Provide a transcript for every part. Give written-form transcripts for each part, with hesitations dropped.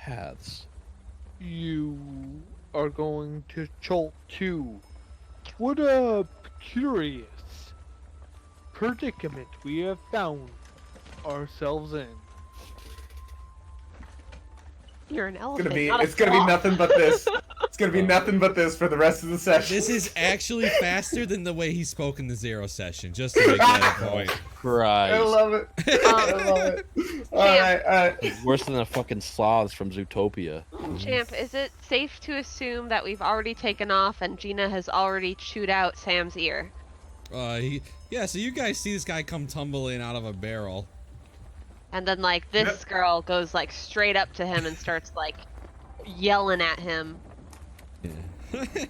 paths. You are going to Cholt 2. What a curious predicament we have found ourselves in. You're an It's elephant. gonna be not a it's gonna be sloth. nothing but this. It's gonna be nothing but this for the rest of the session. This is actually faster than the way he spoke in the Zero session, just to make that a point. I Christ. love it. I love it. Alright. It's worse than the fucking sloths from Zootopia. Champ, is it safe to assume that we've already taken off and Gina has already chewed out Sam's ear? Yeah, so you guys see this guy come tumbling out of a barrel. And then, like, this girl goes, like, straight up to him and starts, like, yelling at him. Yeah.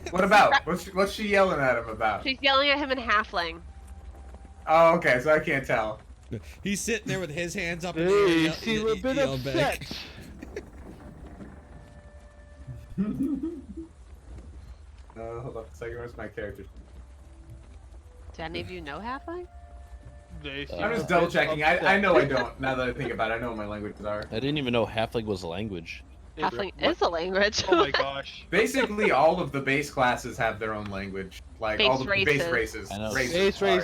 What about? What's she yelling at him about? She's yelling at him in Halfling. Oh, okay, so I can't tell. He's sitting there with his hands up in the air. They seem a bit yelling back. upset. Hold up a second, where's my character? Do any of you know Halfling? They seem I'm a just bit double checking. I upset. know I don't, now that I think about it. I know what my languages are. I didn't even know halfling was a language. Halfling is a language. Oh my gosh. Basically, all of the base classes have their own language. Like, all the Base base races. races. I know. Base sorry.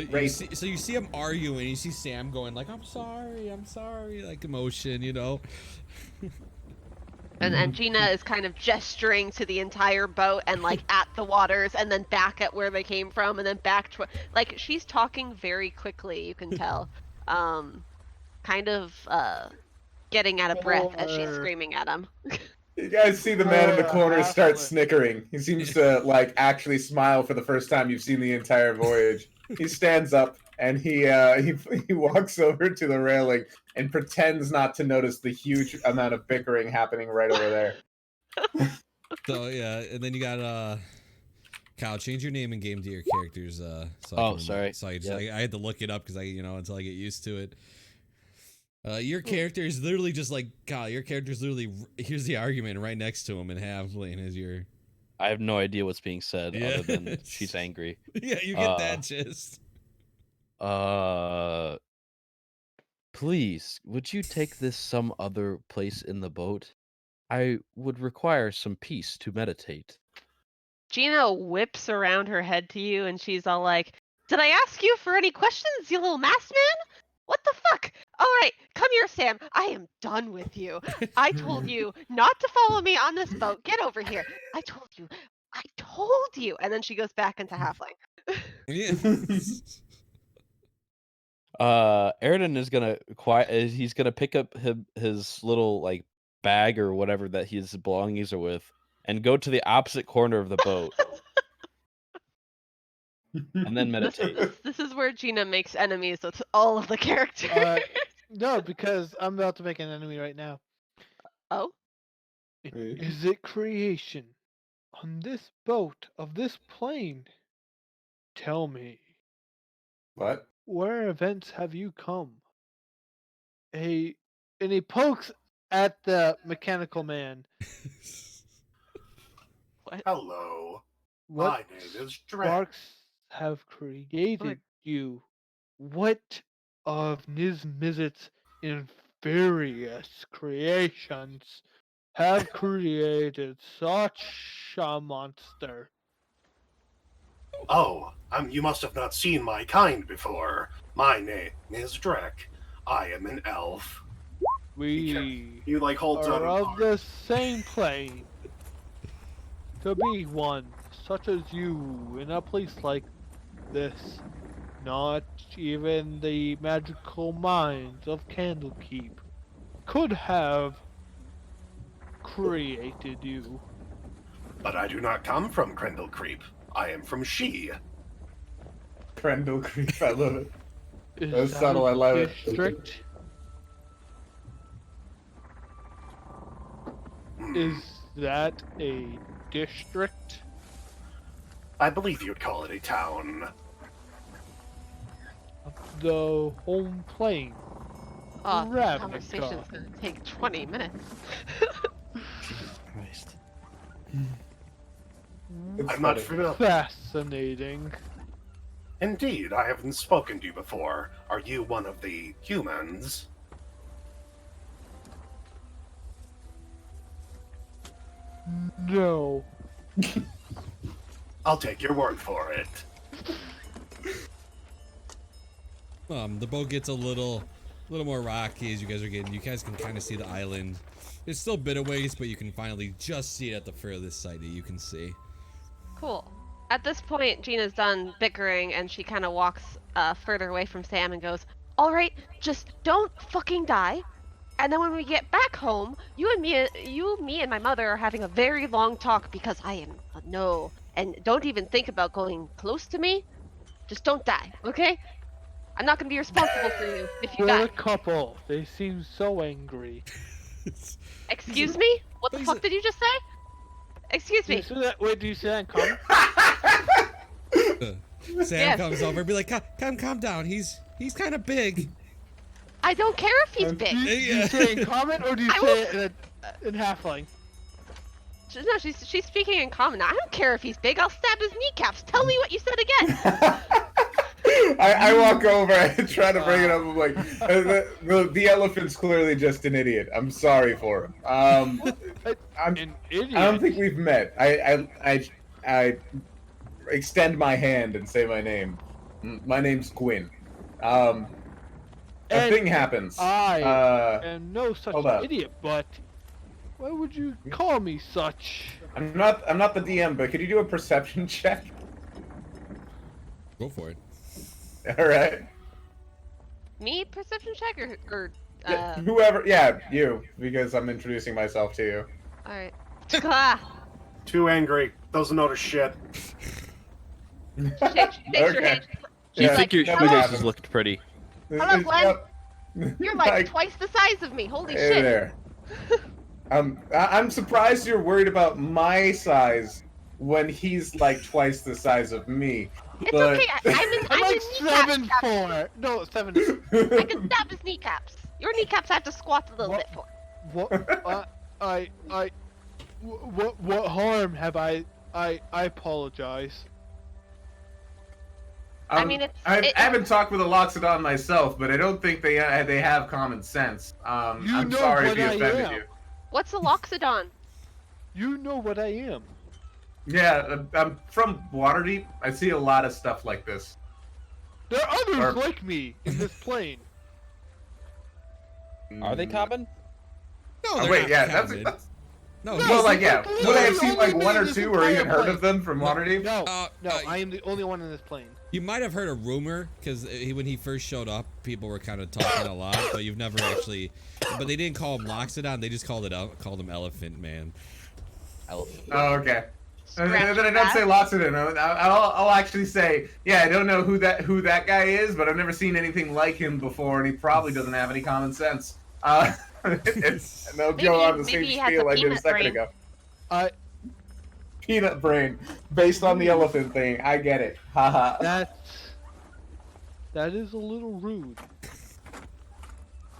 races. So you see him arguing, you see Sam going like, I'm sorry, like emotion, you know. And Gina is kind of gesturing to the entire boat and, like, at the waters and then back at where they came from and then back to... Like, she's talking very quickly, you can tell. Kind of, getting out of breath as she's screaming at him. You guys see the man in the corner start Halfling. snickering. He seems to, like, actually smile for the first time you've seen the entire voyage. He stands up and he walks over to the railing and pretends not to notice the huge amount of bickering happening right over there. So yeah, and then you got Kyle, change your name in game to your characters. So Oh, sorry. So Yep. I had to look it up because until I get used to it. Your character is literally just like Kyle. Your character is literally here's the argument right next to him in Halfling as your. I have no idea what's being said Yeah. other than she's angry. Yeah, you get that gist. Please, would you take this some other place in the boat? I would require some peace to meditate. Gina whips around her head to you and she's all like, did I ask you for any questions, you little masked man? What the fuck? All right, come here, Sam. I am done with you. I told you not to follow me on this boat. Get over here. I told you. And then she goes back into Halfling. Yeah. Aridin is gonna he's gonna pick up his little like bag or whatever that his belongings are with, and go to the opposite corner of the boat, and then meditate. This is where Gina makes enemies with all of the characters. No, because I'm about to make an enemy right now. Oh? Is it creation on this boat of this plane? Tell me, What? where events have you come? And he pokes at the mechanical man. Hello. What My name is Drake. sparks have created you? What of Nizmizit's inferious creations have created such a monster? Oh, you must have not seen my kind before. My name is Drek. I am an elf. We You like holds out are an of arm. the same plane. To be one such as you in a place like this, not even the magical minds of Candlekeep could have created you. But I do not come from Crendel Creep. I am from She. Crendel Creep, I love it. Is That's that subtle, I love it. district? Is that a district? I believe you'd call it a town. The home plane. Oh, this Ravnica. conversation's gonna take 20 minutes. Jesus Christ. It's I'm not funny. familiar. Fascinating. Indeed, I haven't spoken to you before. Are you one of the humans? No. I'll take your word for it. The boat gets a little more rocky as you guys are getting. You guys can kind of see the island. It's still a bit of ways, but you can finally just see it at the furthest side that you can see. Cool. At this point, Gina's done bickering and she kind of walks further away from Sam and goes, "All right, just don't fucking die. And then when we get back home, me and my mother are having a very long talk because I am no. And don't even think about going close to me. Just don't die, okay? I'm not gonna be responsible for you if you What die." a couple. They seem so angry. Excuse me? What the fuck did you just say? Excuse Do you me. say that? Wait, do you say that in common? Sam Yes. comes over and be like, calm down. He's kind of big. I don't care if he's Do big. you, do you say it in common or do you I say it in halfling? No, she's speaking in common. I don't care if he's big. I'll stab his kneecaps. Tell me what you said again. I walk over and try to bring it up. I'm like, the elephant's clearly just an idiot. I'm sorry for him. An idiot. I don't think we've met. I extend my hand and say my name. My name's Gwyn. A And thing happens. I am no such hold up. idiot, but why would you call me such? I'm not the DM, but could you do a perception check? Go for it. All right. Me, perception check or Whoever, yeah, you, because I'm introducing myself to you. all right. Ah, Too angry. Doesn't notice shit. shakes your Okay. hand. Do you She's think like, your "Hello." shoelaces looked pretty? Hello, Glenn. Yep. You're like twice the size of me. Holy Hey shit. there. I'm surprised you're worried about my size when he's like twice the size of me. It's but... okay. I'm I'm like in kneecaps. 7'4". No, 7. I can stab his kneecaps. Your kneecaps I have to squat a little What? bit for. What? What harm have I apologize. I mean, I haven't talked with a Loxodon myself, but I don't think they have common sense. You I'm know sorry if what he I offended am. you. What's a loxodon? You know what I am. Yeah, I'm from Waterdeep. I see a lot of stuff like this. There are others Or- like me in this plane. Are they common? No, Oh, they're wait, not yeah, common. that's No, No, well, like, he's yeah. the Would I have only seen like man one in or this two, or even entire heard of them from Waterdeep? No, no, I am the only one in this plane. you might have heard a rumor because when he first showed up, people were kind of talking a lot, but you've never actually. But they didn't call him Loxodon; they just called him Elephant Man. Elephant. Oh, okay. And Scratch then I don't that. say Loxodon. I'll actually say, yeah, I don't know who that guy is, but I've never seen anything like him before, and he probably doesn't have any common sense. And they'll go on the same maybe he has spiel a I did a peanut second brain. ago. I Peanut brain, based on the elephant thing. I get it. Haha. that is a little rude.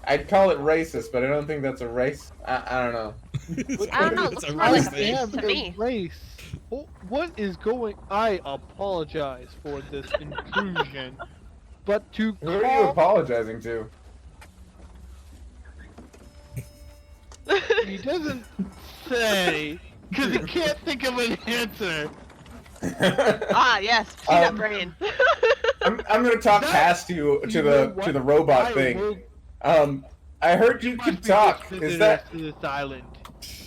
I'd call it racist, but I don't think that's a race. I don't know. I don't know. It It's looks a more like race a thing. face to a me. race. What is going? I apologize for this intrusion, but to Who are you call apologizing to? he doesn't say because he can't think of an answer. Ah, yes, peanut Um, brain. I'm gonna talk That- past you to You know the what? robot I thing. will- I heard you must could be talk. good Is visitors that? to this island?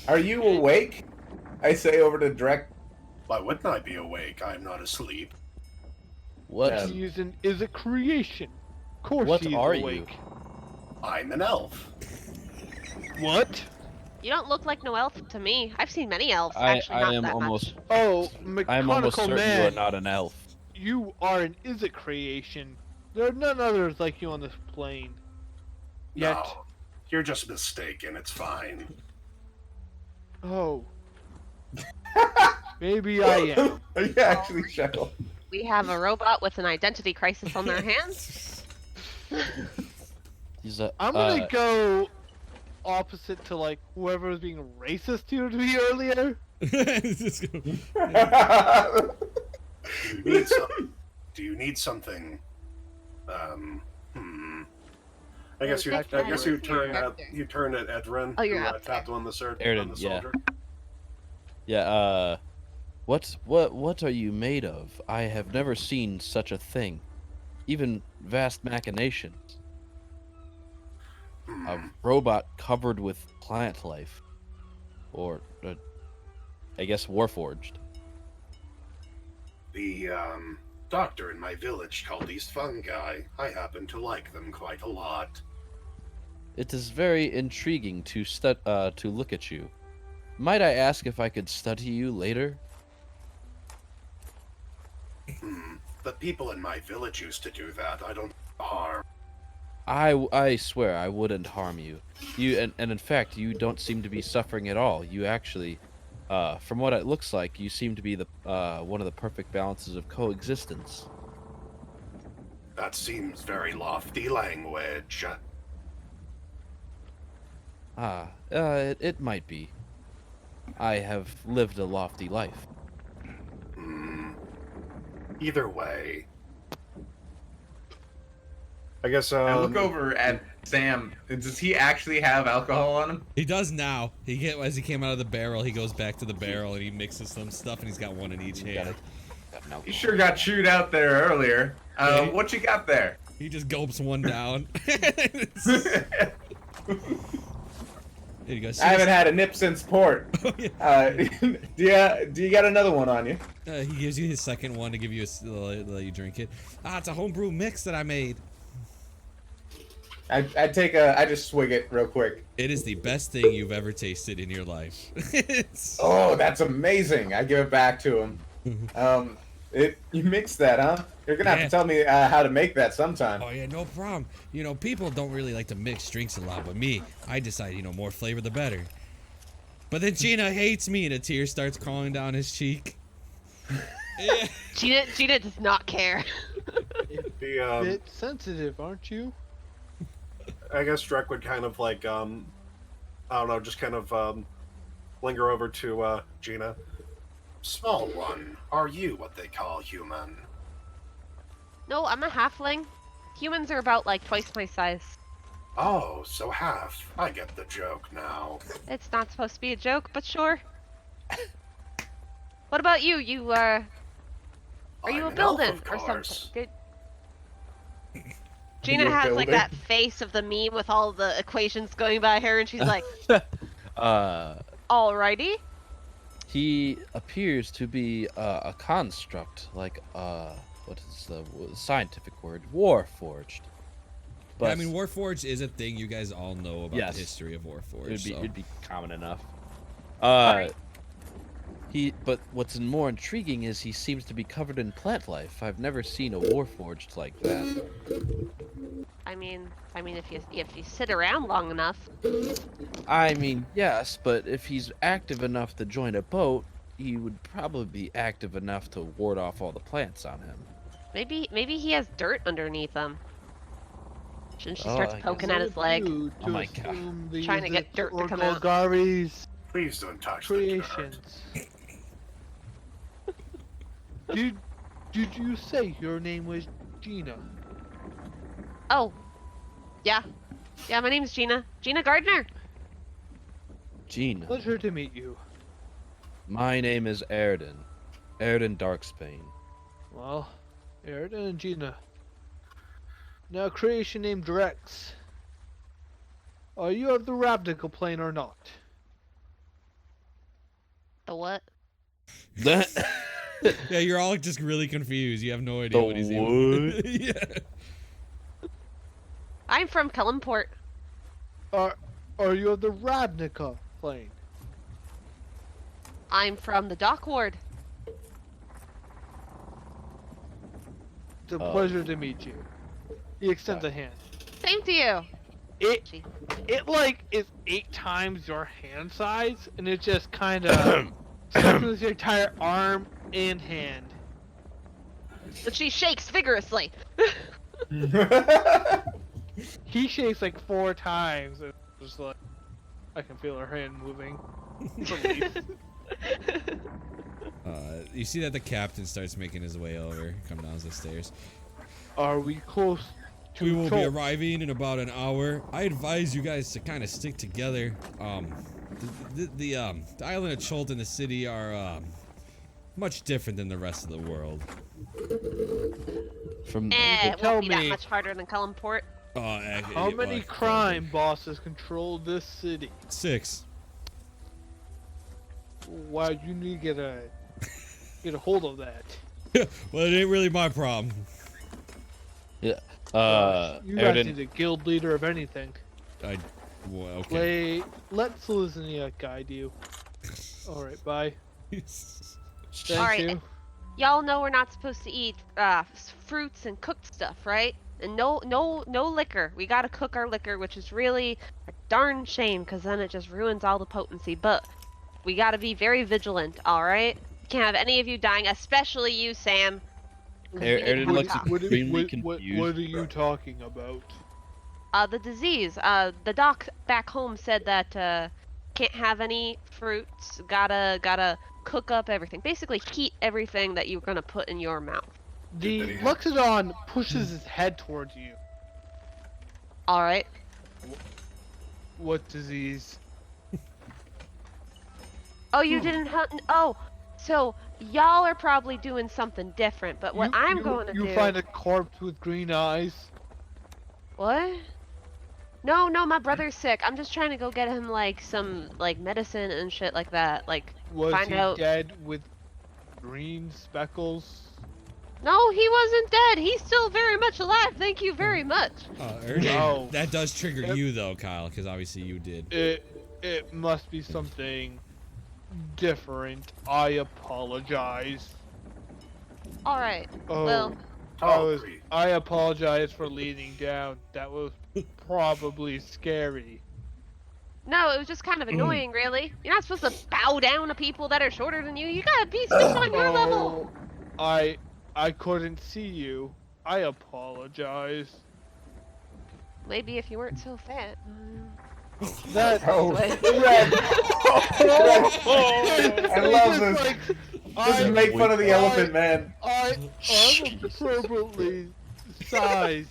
Are you awake? I say over to Drek. Why wouldn't I be awake? I'm not asleep. What? Yeah. He is a creation. Of course What he is are you? awake. I'm an elf. What? You don't look like no elf to me. I've seen many elves. I Actually, not am that almost Oh, I'm almost mechanical certain man. you are not an elf. You are an Izzet creation. There are none others like you on this plane. Yet. No, you're just mistaken. It's fine. Oh. Maybe I am. Are you actually chuckle? much. We have a robot with an identity crisis on their hands. He's a. I'm gonna go opposite to like whoever was being racist to me earlier. Just go- Do you need something? I guess you That's turn character. at Edrin. Oh, you're who, out tapped there. on the Erden, on the yeah. soldier. Yeah, what are you made of? I have never seen such a thing. Even vast machinations. A Hmm. robot covered with plant life. Or, I guess warforged. The doctor in my village called these fungi. I happen to like them quite a lot. It is very intriguing to look at you. Might I ask if I could study you later? The people in my village used to do that. I don't harm. I swear I wouldn't harm you. And in fact, you don't seem to be suffering at all. You actually, from what it looks like, you seem to be the one of the perfect balances of coexistence. That seems very lofty language. It might be. I have lived a lofty life. Either way. I guess I look over at Sam. Does he actually have alcohol on him? He does now. As he came out of the barrel, he goes back to the barrel and he mixes some stuff and he's got one in each hand. You sure got chewed out there earlier. What you got there? He just gulps one down. There you go. I haven't had a nip since port. Oh, yeah. Do you got another one on you? He gives you his second one to give you let you drink it. It's a homebrew mix that I made. I just swig it real quick. It is the best thing you've ever tasted in your life. Oh, that's amazing! I give it back to him. You mix that, huh? You're gonna have to tell me how to make that sometime. Oh yeah, no problem. You know, people don't really like to mix drinks a lot, but me, I decide, more flavor the better. But then Gina hates me and a tear starts crawling down his cheek. Yeah. Gina does not care. Bit sensitive, aren't you? I guess Drek would kind of like, I don't know, just kind of linger over to Gina. Small one, are you what they call human? No, I'm a halfling. Humans are about like twice my size. Oh, so half. I get the joke now. It's not supposed to be a joke, but sure. What about you? Are you I'm a an elf, building of or course. something? Gina You a has like building? that face of the meme with all the equations going by her, and she's like, "Alrighty." He appears to be a construct, like what is the scientific word? Warforged. But I mean, Warforged is a thing. You guys all know about Yes. the history of Warforged. it'd be common enough. Sorry. But what's more intriguing is he seems to be covered in plant life. I've never seen a Warforged like that. I mean, if you sit around long enough. I mean, yes, but if he's active enough to join a boat, he would probably be active enough to ward off all the plants on him. Maybe he has dirt underneath him. And she Oh, starts I guess. poking at his leg. Oh my God. Trying to get dirt to come out. Golgari's Please don't touch the dirt. creations. Did you say your name was Gina? Oh, yeah. Yeah, my name's Gina. Gina Gardner. Gina, Pleasure to meet you. my name is Airden. Airden Darkspane. Well, Airden and Gina. Now, creation named Drex. Are you of the Ravnical plane or not? The what? That Yeah, you're all just really confused. You have no idea what he's doing. Yeah. I'm from Kellenport. Are you of the Ravnica plane? I'm from the dock ward. It's a pleasure to meet you. He extends a hand. Same to you. It like is 8 times your hand size, and it just kind of circles your entire arm and hand. But she shakes vigorously. He shakes like 4 times, and just like I can feel her hand moving. You see that the captain starts making his way over, come down the stairs. Are we close to We will be Chol- arriving in about an hour. I advise you guys to kind of stick together. The island of Cholt and the city are much different than the rest of the world. From It tell won't be that me- much harder than Cullenport. How many crime bosses control this city? 6. Wow, you need to get a hold of that. Well, it ain't really my problem. yeah, You guys Erden, need a guild leader of anything. Well, okay. Let Seliznia guide you. Alright, bye. Thank Alright. you. Y'all know we're not supposed to eat fruits and cooked stuff, right? And no liquor. We gotta cook our liquor, which is really a darn shame, because then it just ruins all the potency. But we gotta be very vigilant, alright? Can't have any of you dying, especially you, Sam. 'cause we need to Erden have a looks talk. extremely what confused. are you talking about? The disease. The doc back home said that can't have any fruits. Gotta cook up everything. Basically, heat everything that you're gonna put in your mouth. The Luxodon pushes his head towards you. All right. What disease? Oh, you didn't hunt. Oh, so y'all are probably doing something different. But what I'm going to do. You find a corpse with green eyes. What? No, my brother's sick. I'm just trying to go get him like some like medicine and shit like that. Like Was find he out. dead with green speckles? No, he wasn't dead. He's still very much alive. Thank you very much. Erden, Wow. that does trigger you though, Kyle, because obviously you did. It must be something different. I apologize. All right. Oh, Well, I apologize for leaning down. That was probably scary. no, it was just kind of annoying, really. You're not supposed to bow down to people that are shorter than you. You gotta be stick on your level. I couldn't see you. I apologize. Maybe if you weren't so fat. That Oh, Wait. Red. I love this. Like, This is make fun of the elephant, man. I'm appropriately sized.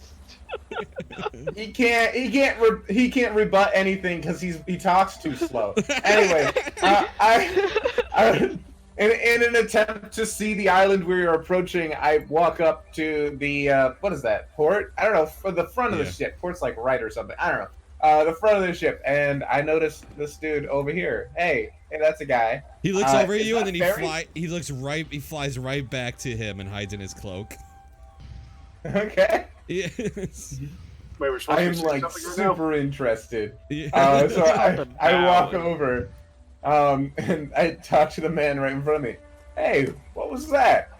He can't rebut anything because he talks too slow. Anyway, I in an attempt to see the island we are approaching, I walk up to the what is that, port? I don't know, for the front of the ship. Port's like right or something. I don't know. The front of the ship, and I noticed this dude over here. Hey, that's a guy. He looks over at is you that and then Ferry? he flies right back to him and hides in his cloak. Okay. Yes. Wait, we're supposed I to am be saying like something right now? super interested. Yeah. So I walk over, and I talk to the man right in front of me. Hey, what was that?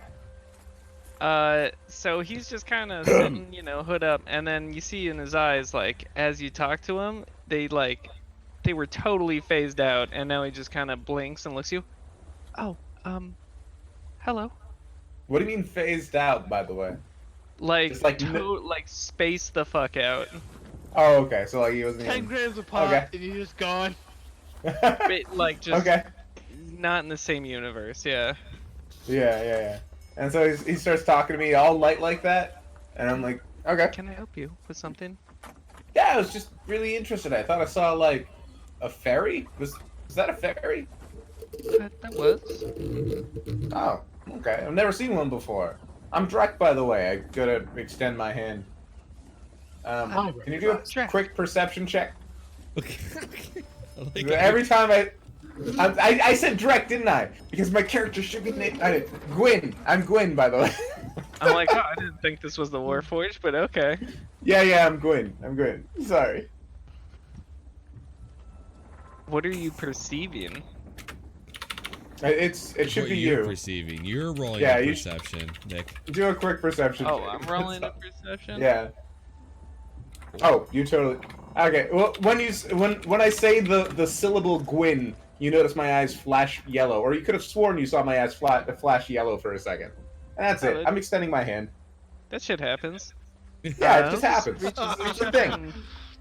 So he's just kind of sitting, hood up, and then you see in his eyes, like, as you talk to him, they were totally phased out, and now he just kind of blinks and looks at you. Oh, hello. What do you mean phased out, by the way? Like, Just like like space the fuck out. Oh, okay. So like he wasn't 10 even... grams of pot Okay. and he's just gone. Like, just Okay. not in the same universe, yeah. Yeah. And so he starts talking to me all light like that, and I'm like, okay. Can I help you with something? Yeah, I was just really interested. I thought I saw like a ferry. Was that a ferry? That was. Oh, okay. I've never seen one before. I'm Drek, by the way. I gotta extend my hand. Can you do a Drek. quick perception check? Okay. I like Every time I said Drek, didn't I? Because my character should be named Gwyn. I'm Gwyn, by the way. I'm like, oh, I didn't think this was the Warforged, but okay. Yeah, I'm Gwyn. Sorry. What are you perceiving? It should what be you're you. perceiving. You're rolling Yeah, a you perception, Nick. Do a quick perception. Oh, check. I'm rolling a perception? Yeah. Oh, you totally. Okay. Well, when I say the syllable Gwyn, you notice my eyes flash yellow, or you could have sworn you saw my eyes flash yellow for a second. And that's it. I'm extending my hand. That shit happens. Yeah, it just happens. Reach It's a up thing. and,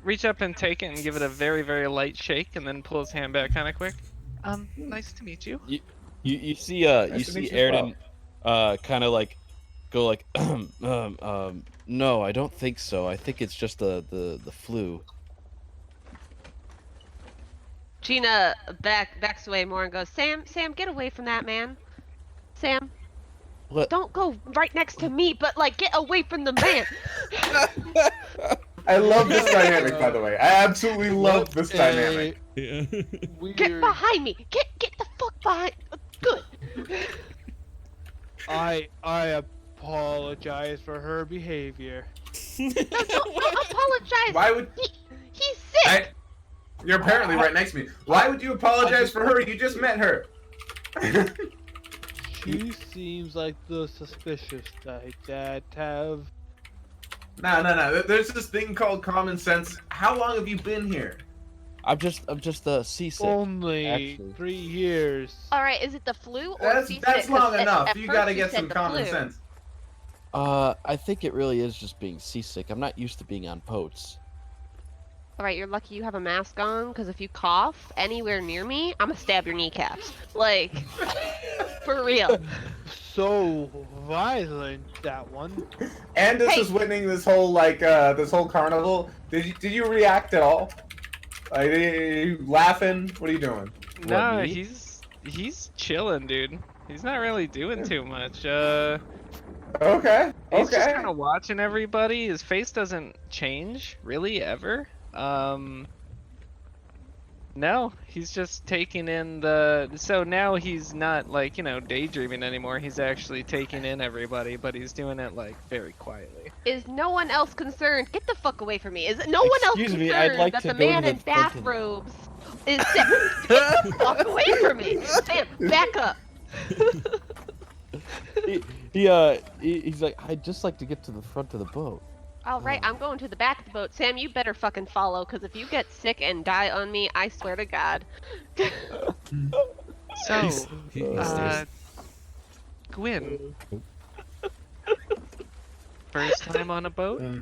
reach up and take it and give it a very, very light shake, and then pull his hand back kind of quick. Nice to meet you. You see Nice you to see meet you as Erden kind of like go like no, I don't think so. I think it's just the flu. Gina backs away more and goes, Sam, get away from that man. Sam, What? don't go right next to me, but like get away from the man. I love this dynamic, by the way. I absolutely love this dynamic. Yeah. Get Weird. behind me. Get the fuck behind. Good. I apologize for her behavior. No, don't apologize. Why would He's sick. you're apparently right next to me? Why would you apologize for her? You just met her. She seems like the suspicious type that have. No. There's this thing called common sense. How long have you been here? I'm just seasick. Only actually. 3 years. All right, is it the flu or That's seasick? that's 'Cause long enough. at You first gotta get said some the common flu. sense. I think it really is just being seasick. I'm not used to being on boats. All right, you're lucky you have a mask on, because if you cough anywhere near me, I'm gonna stab your kneecaps. Like, for real. So violent, that one. Andis Hey. is witnessing this whole this whole carnival. Did you react at all? Like, are you laughing? What are you doing? No, me? he's chilling, dude. He's not really doing too much. Okay. He's just Okay. kind of watching everybody. His face doesn't change really ever. No, he's just taking in the. So now he's not like, daydreaming anymore. He's actually taking in everybody, but he's doing it like very quietly. Is no one else concerned? Get the fuck away from me. Is no one else Excuse concerned me, I'd like that to the go to man the in fucking- bathrobes is sick? Get the fuck away from me. Sam, back up. He's like, I'd just like to get to the front of the boat. All right, I'm going to the back of the boat. Sam, you better fucking follow, because if you get sick and die on me, I swear to God. So, He stares. Gwyn. First time on a boat? Wait.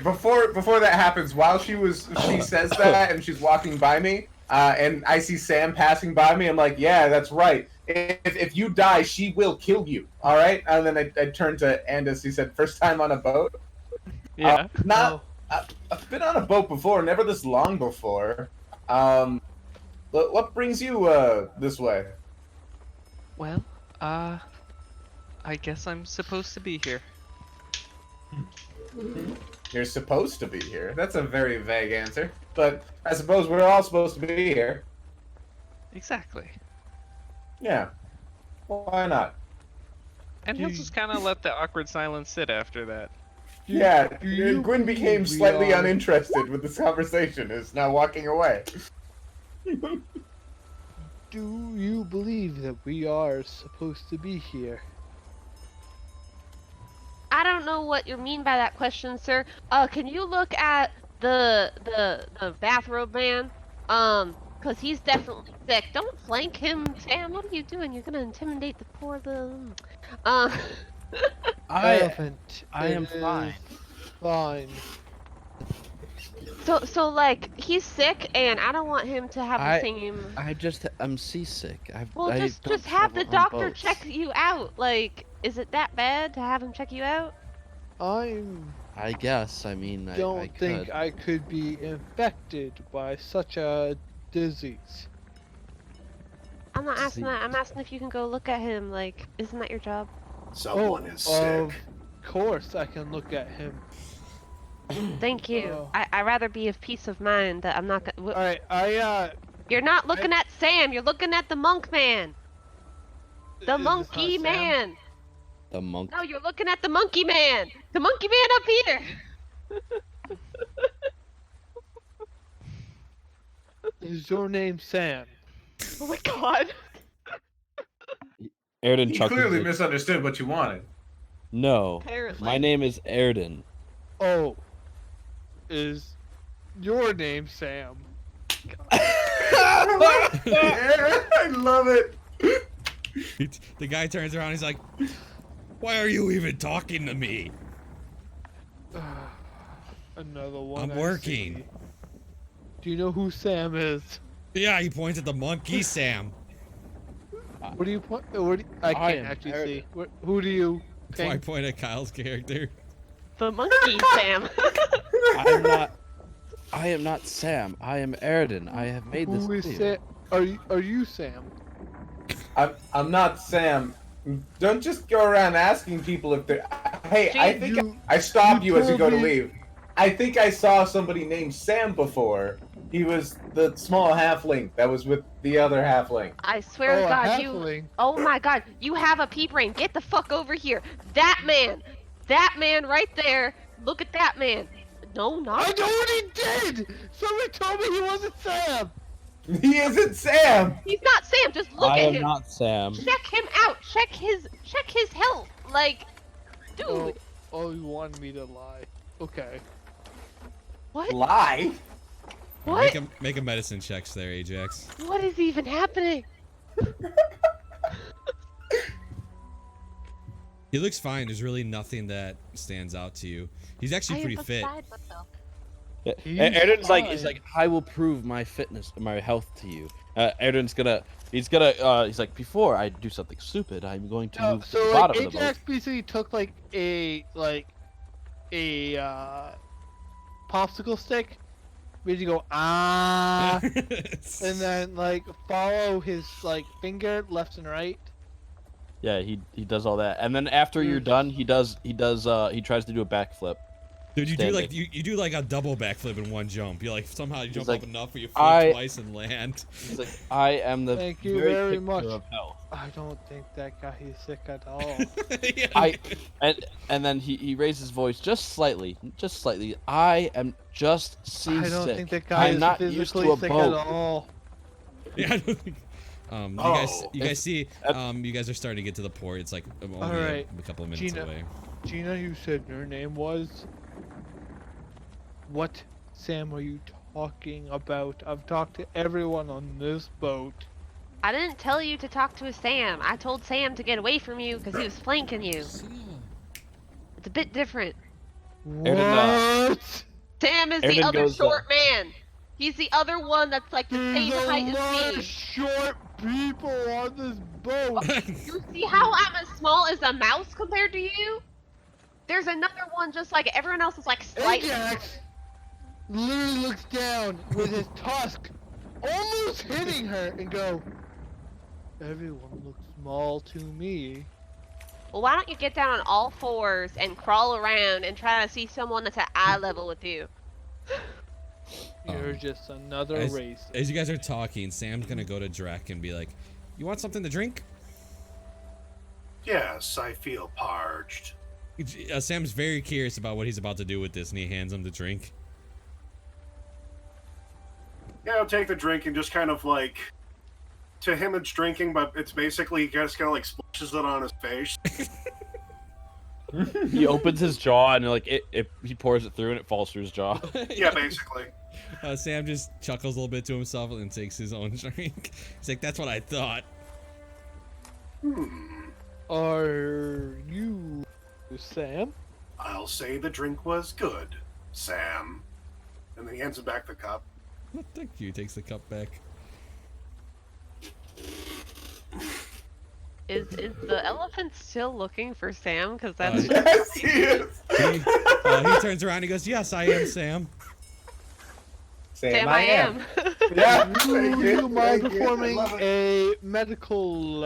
Before that happens, while she says that and she's walking by me, and I see Sam passing by me, I'm like, yeah, that's right. If you die, she will kill you. All right. And then I turned to Andis. He said, "First time on a boat." Yeah. I've been on a boat before, never this long before. What brings you this way? Well, I guess I'm supposed to be here. You're supposed to be here. That's a very vague answer, but I suppose we're all supposed to be here. Exactly. Yeah. Why not? And he'll just kind of let the awkward silence sit after that. Yeah, you Gwyn became believe we slightly are- uninterested with this conversation, is now walking away. Do you believe that we are supposed to be here? I don't know what you mean by that question, sir. Can you look at the bathrobe man? Cause he's definitely sick. Don't flank him, Sam. What are you doing? You're gonna intimidate the poor little. Elephant. I am it is fine. Fine. So like he's sick, and I don't want him to have the same. I'm seasick. Well, I just don't have the travel on doctor boats. check you out. Like, is it that bad to have him check you out? I guess. I mean, I don't think could. I could be infected by such a disease. I'm not asking that. I'm asking if you can go look at him. Like, isn't that your job? Someone is Of sick. course I can look at him. Thank you. Oh. I'd rather be of peace of mind that I'm not gonna. Alright, You're not looking at Sam. You're looking at the monk man. The is this monkey not Sam? man. The monk. No, you're looking at the monkey man. The monkey man up here. Is your name Sam? Oh my god. Erden He chuckles. clearly like, misunderstood what you wanted. No. Apparently. My name is Erden. Oh. Is your name Sam? I love it. The guy turns around. He's like, "Why are you even talking to me? Another one. I'm I working." see. Do you know who Sam is? Yeah, he points at the monkey Sam. What do you point? I I can't am actually Eric. see. Who do you So I think? point at Kyle's character. The monkey Sam. I'm not. I am not Sam. I am Erden. I have made this Who is clear. Sam? Are you Sam? I'm not Sam. Don't just go around asking people if they're. Hey, I think I stopped you as you go to told me- leave. I think I saw somebody named Sam before. He was the small halfling that was with the other halfling. I swear to a God, you. halfling. Oh my God, you have a pea brain. Get the fuck over here. That man right there. Look at that man. No, not. I know what he did! Somebody told me he wasn't Sam! He isn't Sam. He's not Sam. Just look I at am him. not Sam. Check him out. Check his health. Like, dude. Oh, you wanted me to lie. Okay. What? Lie. What? Make a medicine checks there, Ajax. What is even happening? He looks fine. There's really nothing that stands out to you. He's actually pretty fit. Yeah, He's Erden's he's fine. like, I will prove my fitness, my health to you. Erden's he's like, before I do something stupid, I'm going to move to the So bottom like of the boat. Ajax basically took like a popsicle stick, made you go ah, and then like follow his like finger left and right. Yeah, he does all that, and then after you're done, he tries to do a backflip. Dude, you do Standing. like you do like a double backflip in one jump. You like somehow you jump like, up enough where you flip twice and land. He's like, I am the Thank you very picture much. of health. I don't think that guy is sick at all. Yeah. And then he raised his voice just slightly. I am just seasick. I don't think that guy I'm is not used physically to a sick boat. at all. Yeah, I don't think. You guys see, you guys are starting to get to the port. It's like only Alright, a couple of minutes Gina. away. Gina, you said your name was. What Sam are you talking about? I've talked to everyone on this boat. I didn't tell you to talk to Sam. I told Sam to get away from you because he was flanking you. It's a bit different. Erden, What? Sam is Erden the other goes, short man. He's the other one that's like the same There's height a lot as of me. short people on this boat. You see how I'm as small as a mouse compared to you? There's another one just like everyone else is like slightly. Ajax literally looks down with his tusk, almost hitting her, and go. Everyone looks small to me. Well, why don't you get down on all fours and crawl around and try to see someone that's at eye level with you? You're just another race. As you guys are talking, Sam's gonna go to Drek and be like, "You want something to drink?" Yes, I feel parched. Sam's very curious about what he's about to do with this, and he hands him the drink. Yeah, I'll take the drink and just kind of like, to him it's drinking, but it's basically he just kind of like splashes it on his face. He opens his jaw and like he pours it through and it falls through his jaw. Yeah, basically. Sam just chuckles a little bit to himself and takes his own drink. He's like, "That's what I thought." Are you Sam? I'll say the drink was good, Sam. And then he hands him back the cup. Thank you. He takes the cup back. Is the elephant still looking for Sam? Because that's Yes, he is. He turns around and he goes, "Yes, I am Sam." Sam, I am. Yeah. Do thank you mind thank you. performing I love it. a medical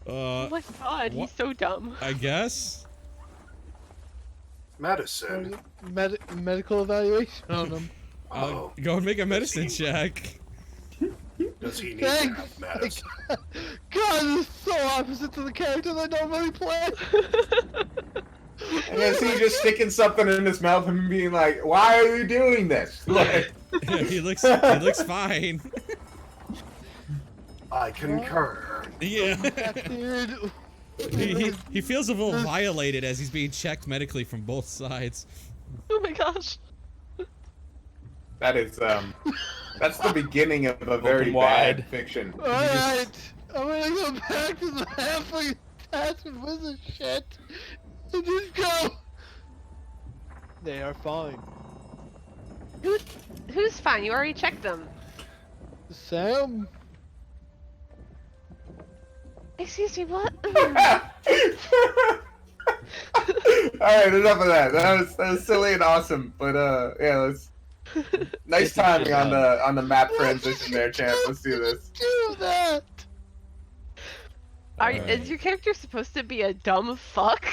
Oh my god, what? he's so dumb. I guess. Medicine. medical evaluation on him? Oh, Go and make a medicine check. does he need to Thanks. have medicine? God, this is so opposite to the characters I normally play. And then see just sticking something in his mouth and being like, "Why are you doing this?" Like, he looks fine. I concur. Yeah. Dude. He feels a little violated as he's being checked medically from both sides. Oh my gosh. that is that's the beginning of a very Open wide. bad fiction. Alright, I'm gonna go back to the halfway task and wizard shit and just go. They are fine. Who's fine? You already checked them. Sam? Excuse me, what? All right, enough of that. That was silly and awesome. But yeah, Nice timing on the map transition there, champ. Let's do this. Do that. Is your character supposed to be a dumb fuck?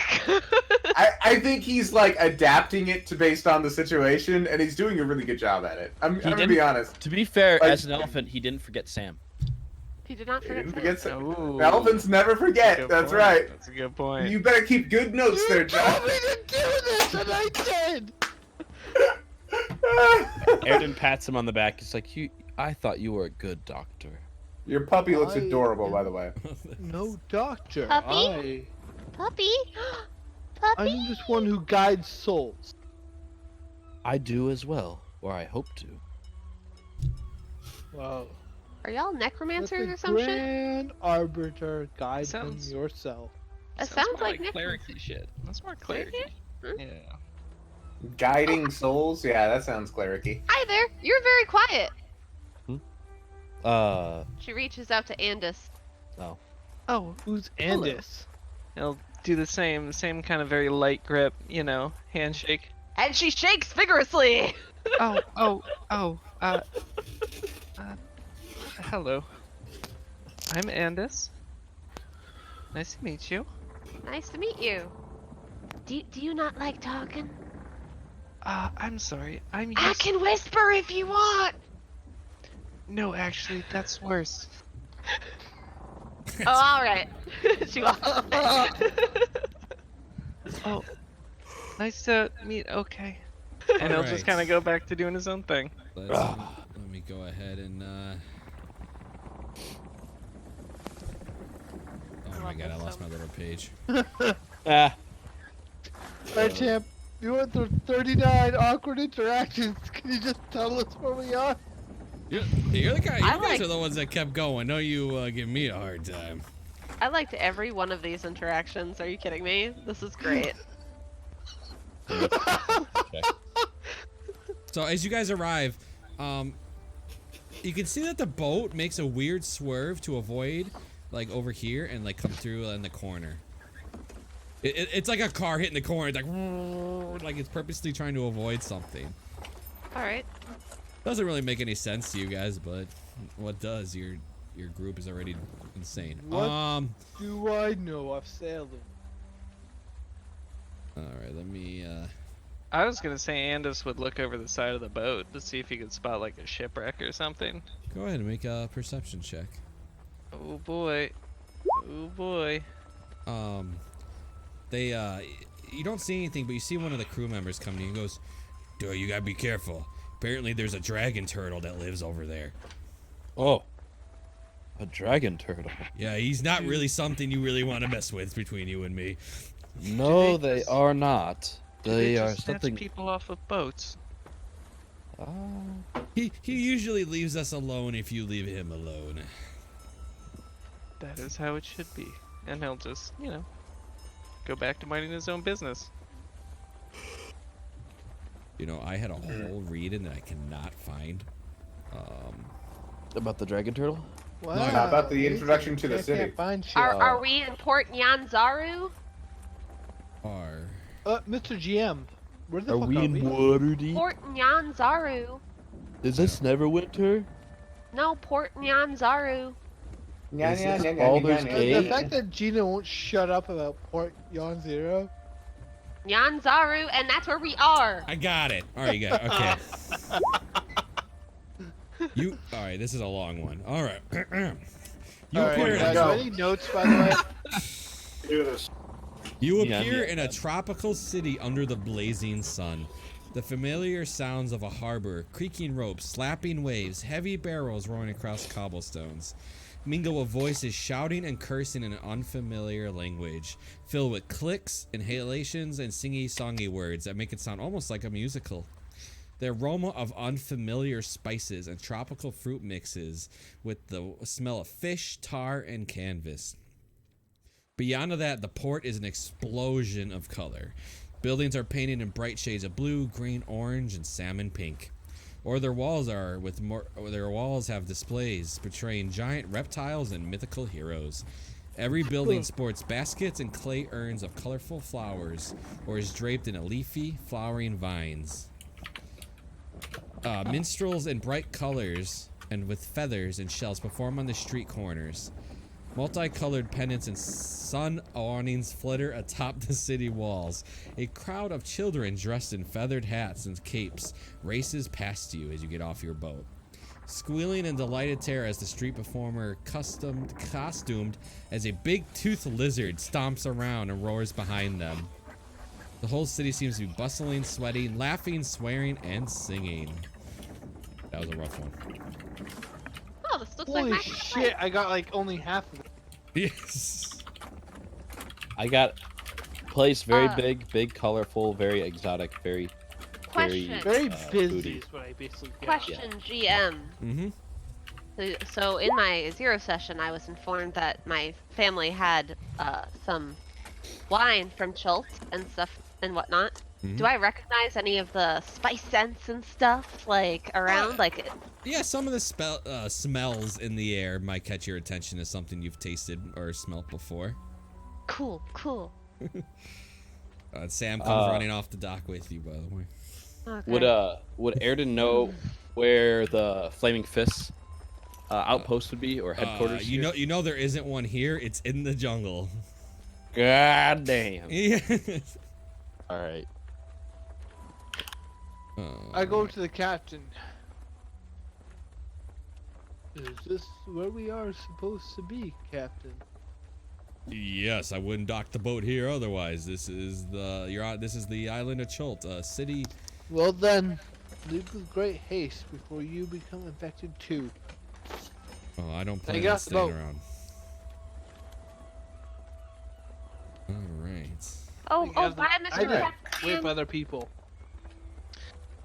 I think he's like adapting it to based on the situation, and he's doing a really good job at it. I'm gonna be honest. To be fair, Like- as an elephant, he didn't forget Sam. He did not forget. Forget Sam. Ooh, Elephants never that's a forget. good That's point. right. That's a good point. You better keep good notes there, You told John. me to do this, and I did. Ayrton pats him on the back. He's like, I thought you were a good doctor. Your puppy looks I adorable, am- by the way. No doctor. Puppy? Puppy? Puppy? I'm just one who guides souls. I do as well, or I hope to. Wow. Are y'all Let necromancers the or some shit? Grand Arbiter guide Sounds- them yourself. That Sounds sounds more like clericy shit. That's more clericy. Clericy? Yeah. Guiding souls? Yeah, that sounds clericy. Hi there. You're very quiet. Uh, She reaches out to Andis. Oh, Who's Hello. Andis? he'll do the same kind of very light grip, handshake. And she shakes vigorously. Hello. I'm Andis. Nice to meet you. Nice to meet you. Do you not like talking? I'm sorry. I'm I used... can whisper if you want. No, actually, that's worse. Oh, all right. She walks away. Oh, nice to meet. Okay. And he'll just Alright. kind of go back to doing his own thing. Let me go ahead and. Oh my god, I lost my little page. ah, Alright, champ. You went through 39 awkward interactions. Can you just tell us where we are? You're the guy. You I guys like- are the ones that kept going. No, you give me a hard time. I liked every one of these interactions. Are you kidding me? This is great. So as you guys arrive, you can see that the boat makes a weird swerve to avoid, like over here, and like come through in the corner. It's like a car hitting the corner. It's like it's purposely trying to avoid something. All right. Doesn't really make any sense to you guys, but what does? Your group is already insane. What? Do I know of sailing? All right, let me. I was gonna say Andis would look over the side of the boat to see if he could spot like a shipwreck or something. Go ahead and make a perception check. Oh boy. Oh boy. You don't see anything, but you see one of the crew members coming in and goes, "Dude, you gotta be careful. Apparently there's a dragon turtle that lives over there. oh, a dragon turtle. Yeah, he's not really something you really want to mess with between you and me." No, they they just- are not. Do They are just snatch something. people off of boats. He usually leaves us alone if you leave him alone. That is how it should be. And he'll just, go back to minding his own business. You know, I had a whole reading that I cannot find. About the dragon turtle? Wow. How about the introduction to the I city? Can't find shit. Are we in Port Nyanzaru? Mr. GM, where the Are fuck we are in we? Waterdeep? Port Nyanzaru. Is this Neverwinter? No, Port Nyanzaru. Is this Baldur's The Gate? fact that Gina won't shut up about Port Yon Zero. Nyanzaru, and that's where we are. I got it. All right, you got it. Okay. All right, this is a long one. All right. You Alright, appear, guys, go. any notes, by the way? Do this. you Yeah, appear yeah. in a tropical city under the blazing sun. The familiar sounds of a harbor, creaking ropes, slapping waves, heavy barrels roaring across cobblestones, mingle with voices shouting and cursing in an unfamiliar language, filled with clicks, inhalations, and singy-songy words that make it sound almost like a musical. The aroma of unfamiliar spices and tropical fruit mixes with the smell of fish, tar, and canvas. Beyond that, the port is an explosion of color. Buildings are painted in bright shades of blue, green, orange, and salmon pink. Or their walls have displays portraying giant reptiles and mythical heroes. Every building sports baskets and clay urns of colorful flowers, or is draped in a leafy, flowering vines. Minstrels in bright colors and with feathers and shells perform on the street corners. Multicolored pennants and sun awnings flitter atop the city walls. A crowd of children dressed in feathered hats and capes races past you as you get off your boat. Squealing in delighted terror as the street performer costumed as a big-toothed lizard stomps around and roars behind them. The whole city seems to be bustling, sweating, laughing, swearing, and singing. That was a rough one. Oh, this looks Holy like my shit! I got like only half of it. Yes. I got place very Uh, big, colorful, very exotic, very question. Very busy booty. is what I basically got. Question, GM. Mm-hmm. So in my zero session, I was informed that my family had some wine from Chult and stuff and whatnot. Mhm. Do I recognize any of the spice scents and stuff like around? Like, Yeah, some of the smells in the air might catch your attention as something you've tasted or smelt before. cool. Sam comes running off the dock with you, by the way. Okay. Would Airden know where the Flaming Fists outpost would be or headquarters? You know there isn't one here. It's in the jungle. God damn. Yeah. All right. I go to the captain. Is this where we are supposed to be, Captain? Yes, I wouldn't dock the boat here otherwise. This is the island of Chult, city. Well then, leave with great haste before you become infected too. Oh, I don't plan got on the staying boat. around. All right. Oh, have the- bye, I Mr. know. Captain. With other people.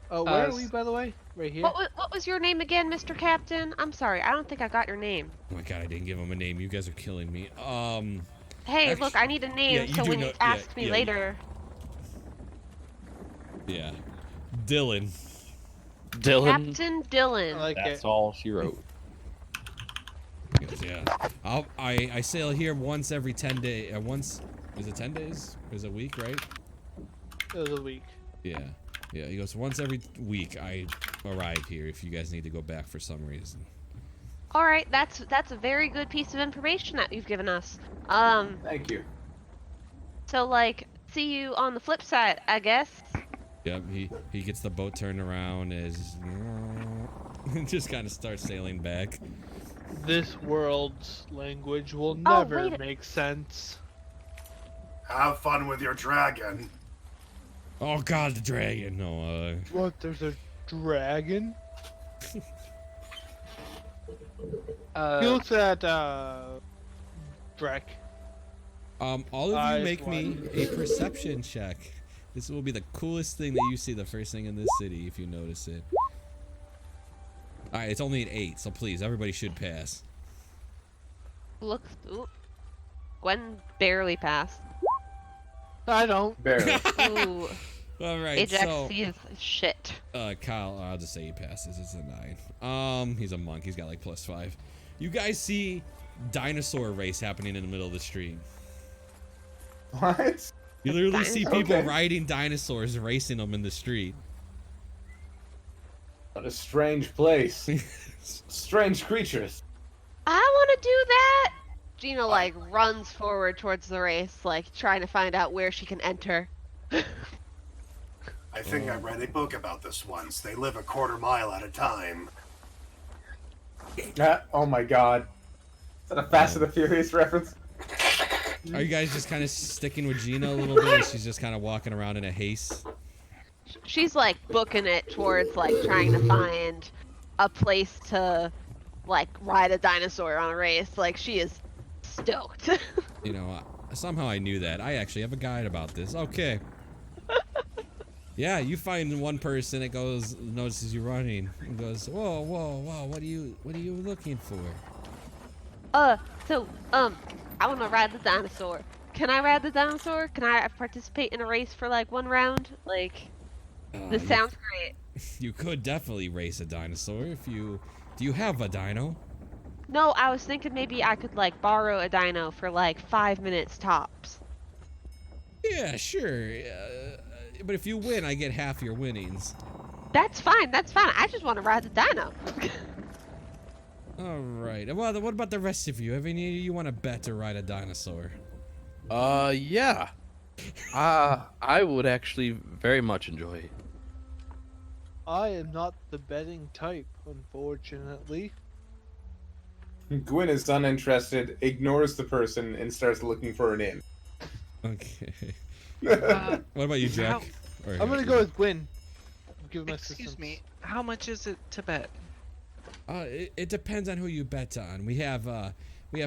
Where are s- we, by the way? Right here? What was your name again, Mr. Captain? I'm sorry, I don't think I got your name. Oh my god, I didn't give him a name. You guys are killing me. Hey, look, I need a name you so do when know- you ask me yeah, later. Yeah. Dylan. Dylan. Captain Dylan. I like That's it. all she wrote. Yeah. I sail here once every 10 days. Is it 10 days? Is it a week, right? It was a week. Yeah. Yeah, he goes, once every week I arrive here if you guys need to go back for some reason. All right, that's a very good piece of information that you've given us. Thank you. So like, see you on the flip side, I guess. Yep, he gets the boat turned around as just kind of starts sailing back. This world's language will Oh, never wait a- make sense. Have fun with your dragon. Oh god, the dragon. No, What? There's a dragon? He looks at Drek. all of you Eyes make me wide. a perception check. This will be the coolest thing that you see the first thing in this city if you notice it. Alright, it's only an 8, so please, everybody should pass. Looks. Ooh. Gwen barely passed. I don't. Barely. Ooh. Alright, Ajax so sees shit. Kyle, I'll just say he passes. It's a 9. He's a monk. He's got like +5. You guys see dinosaur race happening in the middle of the street. What? You literally see people Okay. riding dinosaurs, racing them in the street. What a strange place. Strange creatures. I want to do that. Gina like runs forward towards the race, like trying to find out where she can enter. I think I read a book about this once. They live a quarter mile at a time. Oh my god. Is that a Fast and the Furious reference? Are you guys just kind of sticking with Gina a little bit? She's just kind of walking around in a haste. She's like booking it towards like trying to find a place to like ride a dinosaur on a race. Like she is stoked. You know, somehow I knew that. I actually have a guide about this. Okay. Yeah, you find one person that goes, notices you running, and goes, whoa, what are you looking for? So I want to ride the dinosaur. Can I ride the dinosaur? Can I participate in a race for like one round? Like, this sounds great. You could definitely race a dinosaur if you. Do you have a dino? No, I was thinking maybe I could like borrow a dino for like 5 minutes tops. Yeah, sure. But if you win, I get half your winnings. That's fine. That's fine. I just want to ride the dino. All right. Well, what about the rest of you? Have any of you want to bet to ride a dinosaur? Yeah. I would actually very much enjoy it. I am not the betting type, unfortunately. Gwyn is uninterested, ignores the person, and starts looking for an in. Okay. Uh, What about you, Jack? Or- I'm gonna go with Gwyn. Give him excuse assistance. me. How much is it to bet? It depends on who you bet on. We have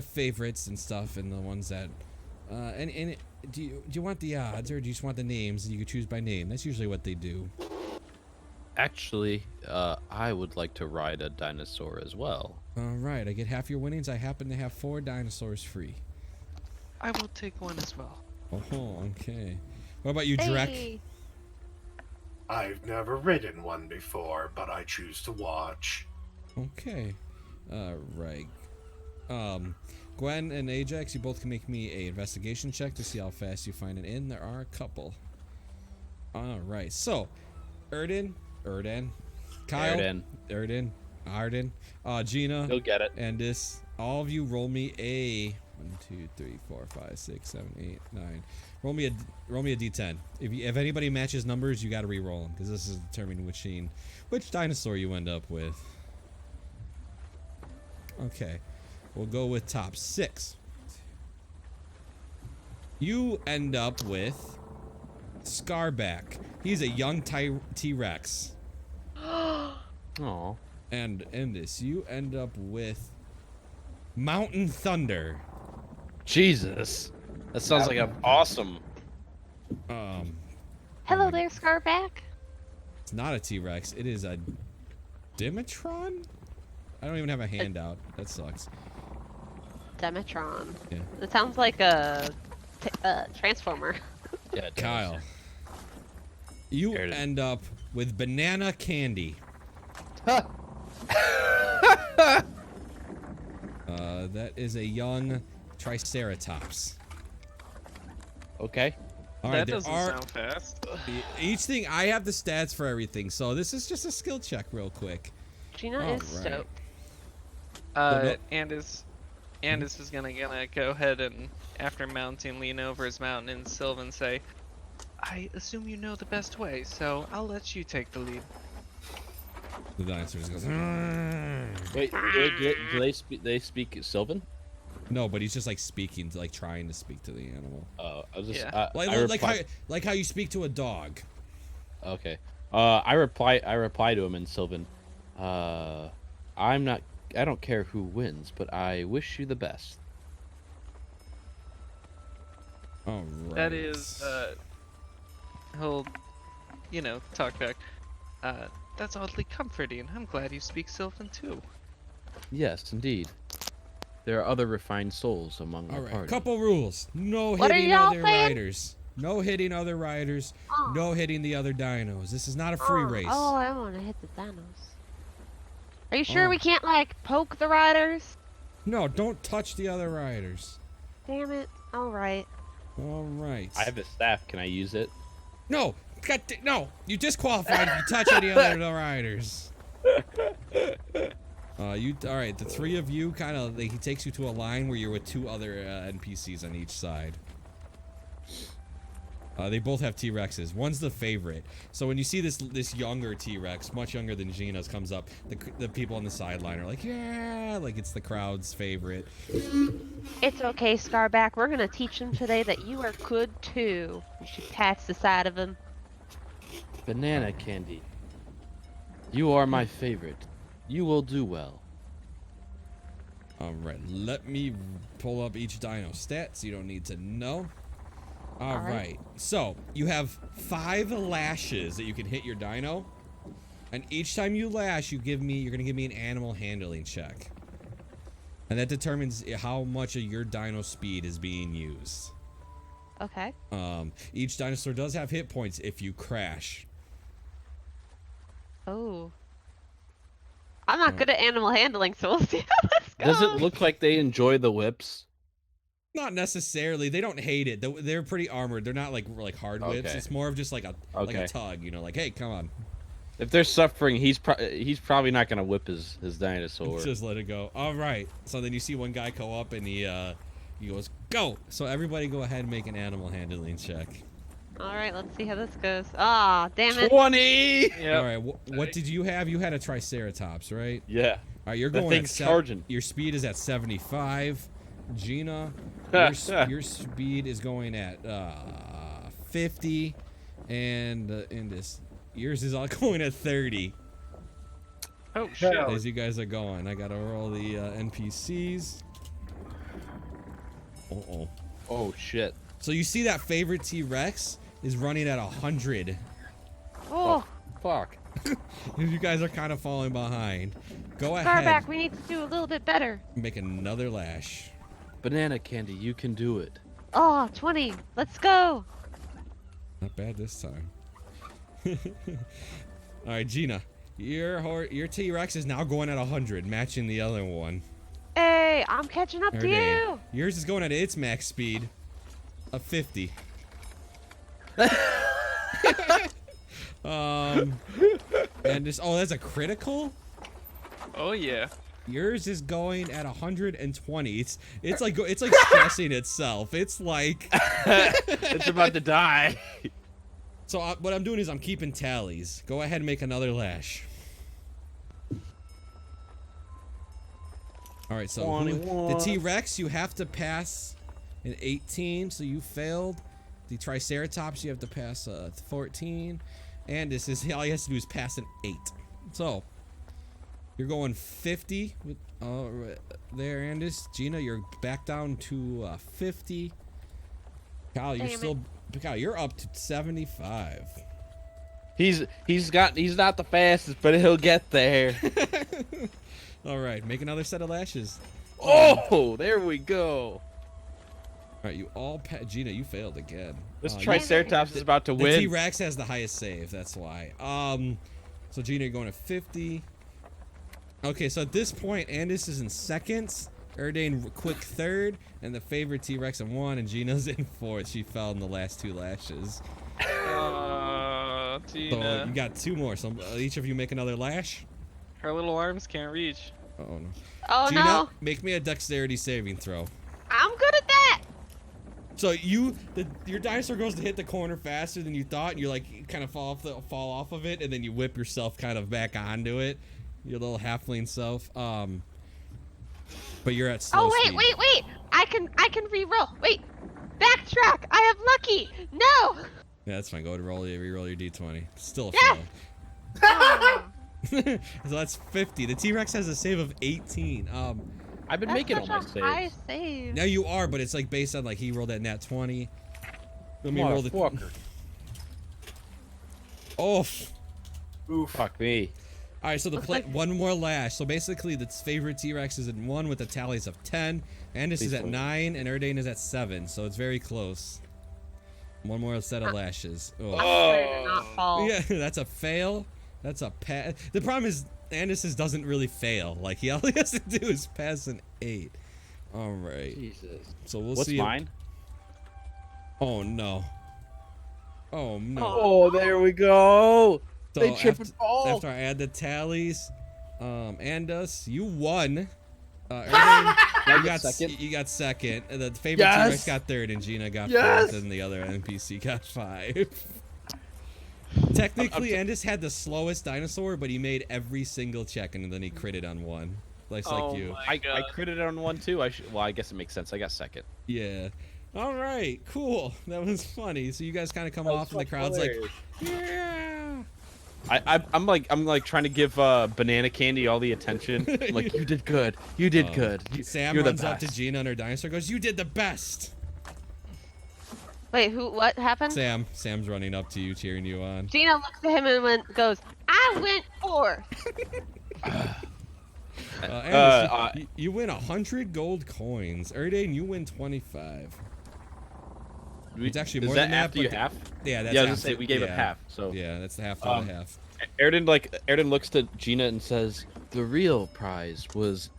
favorites and stuff, and the ones that, do you want the odds or do you just want the names? You can choose by name. That's usually what they do. Actually, I would like to ride a dinosaur as well. All right, I get half your winnings. I happen to have 4 dinosaurs free. I will take one as well. Oh, okay. What about you, Drek? Hey. I've never ridden one before, but I choose to watch. Okay. Right. Gwen and Ajax, you both can make me a investigation check to see how fast you find an inn. There are a couple. All right. So, Kyle, Arden, Gina, You'll get it. and this. All of you roll me a 1, 2, 3, 4, 5, 6, 7, 8, 9. Roll me a d10. If anybody matches numbers, you got to re-roll them because this is determining which dinosaur you end up with. Okay, we'll go with top 6. You end up with Scarback. He's a young T-Rex. Aw. And Endis, you end up with Mountain Thunder. Jesus. That sounds like an awesome. Hello there, Scarback. It's not a T-Rex. It is a Dimetron? I don't even have a handout. That sucks. Demetron. Yeah. It sounds like a transformer. Yeah, it does. Kyle. You There it is. end up with Banana Candy. That is a young Triceratops. Okay. All right, that there doesn't are sound fast. each thing. I have the stats for everything, so this is just a skill check, real quick. Gina All is right. stoked. Andis is gonna go ahead and, after mounting, lean over his mountain and Sylvan say, I assume you know the best way, so I'll let you take the lead. The dinosaur just goes. Wait, do they speak Sylvan? No, but he's just like speaking, like trying to speak to the animal. I was just. Yeah. Like how you speak to a dog. Okay. I reply to him in Sylvan. I don't care who wins, but I wish you the best. All right. That is, he'll, talk back. That's oddly comforting. I'm glad you speak Sylvan too. Yes, indeed. There are other refined souls among All our right. party. Couple rules: no What are hitting y'all other saying? riders. No hitting other riders. Oh. No hitting the other dinos. This is not a free race. Oh, I want to hit the dinos. Are you sure Oh. we can't, like, poke the riders? No, don't touch the other riders. Damn it. Alright. All right. I have a staff. Can I use it? No. No. You disqualified if you touch any other riders. All right. The 3 of you kind of he takes you to a line where you're with 2 other NPCs on each side. They both have T-Rexes. One's the favorite. So when you see this younger T-Rex, much younger than Gina's, comes up, the people on the sideline are like, yeah, like it's the crowd's favorite. It's okay, Scarback. We're gonna teach him today that you are good too. And she pats the side of him. Banana candy. You are my favorite. You will do well. All right, let me pull up each dino stats. You don't need to know. All right. So you have 5 lashes that you can hit your dino, and each time you lash, you're gonna give me an animal handling check, and that determines how much of your dino speed is being used. Okay. Each dinosaur does have hit points if you crash. Oh. I'm not good at animal handling, so we'll see how this goes. Does it look like they enjoy the whips? Not necessarily. They don't hate it. They're pretty armored. They're not like hard whips. Okay. It's more of just like a Okay. tug. Like, hey, come on. If they're suffering, he's probably not gonna whip his dinosaur. Just let it go. All right. So then you see one guy go up and he goes, go. So everybody go ahead and make an animal handling check. All right, let's see how this goes. Ah, damn it. 20. Yep. All right. What did you have? You had a Triceratops, right? Yeah. All right. You're That going thing's charging. Your speed is at 75. Gina, your speed is going at 50, and yours is all going at 30. Oh shit. As you guys are going, I gotta roll the NPCs. Uh-oh. Oh shit. So you see that favorite T-Rex is running at 100. Oh, Fuck. You guys are kind of falling behind. Go far ahead. back. We need to do a little bit better. Make another lash. Banana candy, you can do it. Oh, 20. Let's go. Not bad this time. All right, Gina. Your T-Rex is now going at 100, matching the other one. Hey, I'm catching up to Erdain. you. Yours is going at its max speed of 50. And this, oh, that's a critical? Oh yeah. Yours is going at 120. It's like stressing itself. It's like It's about to die. so. What I'm doing is I'm keeping tallies. Go ahead and make another lash. All right. So the 21. T-Rex you have to pass an 18, so you failed. The Triceratops you have to pass 14, and this is all you has to do is pass an 8. So. You're going 50 with there, Andis. Gina, you're back down to 50. Kyle, Kyle, you're up to 75. He's not the fastest, but he'll get there. All right, make another set of lashes. Oh, there we go. All right, you all Gina, you failed again. This You- Triceratops is about to the win. T-Rex has the highest save, that's why. So Gina, you're going to 50. Okay, so at this point, Andis is in seconds, Erdain quick third, and the favorite T-Rex in 1, and Gina's in 4th. She fell in the last 2 lashes. Oh, So Tina. you got 2 more. So each of you make another lash. Her little arms can't reach. Oh no. Oh, Gina, no. make me a dexterity saving throw. I'm good at that. So your dinosaur goes to hit the corner faster than you thought, and you kind of fall off of it, and then you whip yourself kind of back onto it. Your little halfling self. But you're at slow Oh, speed. wait. I can re-roll. Wait. Backtrack. I have lucky. No. Yeah, that's fine. Go ahead and re-roll your d20. Still a Yes! fail. So that's 50. The T-Rex has a save of 18. I've been That's making all such my a high saves. save. Now you are, but it's based on he rolled that nat 20. Let me roll the. Motherfucker. Oh. Oof. Fuck me. All right, so one more lash. So basically, the favorite T-Rex is at 1 with the tallies of 10. Andis is at 9, and Erdain is at 7. So it's very close. One more set of lashes. Oh. I'm trying to not fall. Yeah, that's a fail. That's a pass. The problem is Andis doesn't really fail. He all he has to do is pass an 8. All right. Jesus. So we'll What's see. mine? Oh no. Oh no. Oh, there we go. So They trip and fall. After I add the tallies, Andus, you won. Erdain, you got second. And the favorite Yes! T-Rex got 3rd, and Gina got Yes! 4th, and the other NPC got 5. Technically, Andis had the slowest dinosaur, but he made every single check, and then he critted on 1. Like you. my I God. critted on 1 too. Well, I guess it makes sense. I got second. Yeah. All right. Cool. That was funny. So you guys kind of come off, and the crowd's like, yeah. I'm like trying to give banana candy all the attention. I'm like, you did good. You did good. Sam You're the runs up to best." Gina and her dinosaur, goes, "You did the best." Wait, what happened? Sam's running up to you, cheering you on. Gina looks at him and goes, I went 4th. Anders, you win 100 gold coins. Erdain, you win 25. It's actually Is more that than that, after you but half? Yeah, that's Yeah, I was half. gonna say we gave it Yeah. half. So Yeah, that's the half of the half. Erden looks to Gina and says, "The real prize was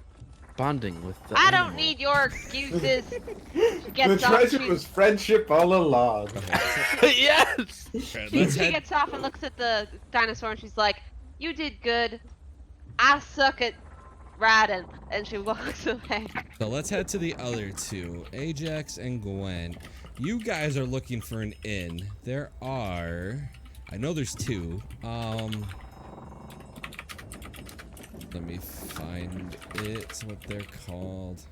bonding with the I animal. don't need your excuses. The Gets off, treasure she, was friendship all along. Yes. Alright, she, let's she head. gets off and looks at the dinosaur and she's like, "You did good. I suck at riding," and she walks away. So let's head to the other two, Ajax and Gwen. You guys are looking for an inn. There are, I know there's two. Let me find it. What they're called.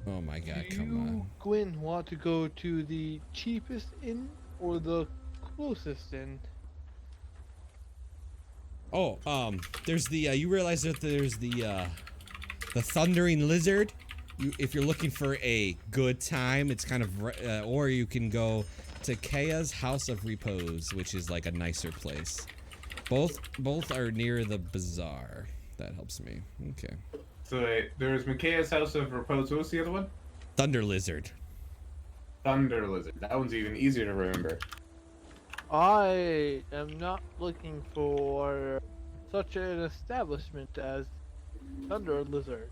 Oh my God! Do Come you, on. Gwen, want to go to the cheapest inn or the closest inn? Oh, there's the. You realize that there's the Thundering Lizard. If you're looking for a good time, it's kind of, or you can go to Kaya's House of Repose, which is like a nicer place. Both are near the bazaar. That helps me. Okay. So wait, there's Micaiah's House of Repose. What was the other one? Thunder Lizard. Thunder Lizard. That one's even easier to remember. I am not looking for such an establishment as Thunder Lizard.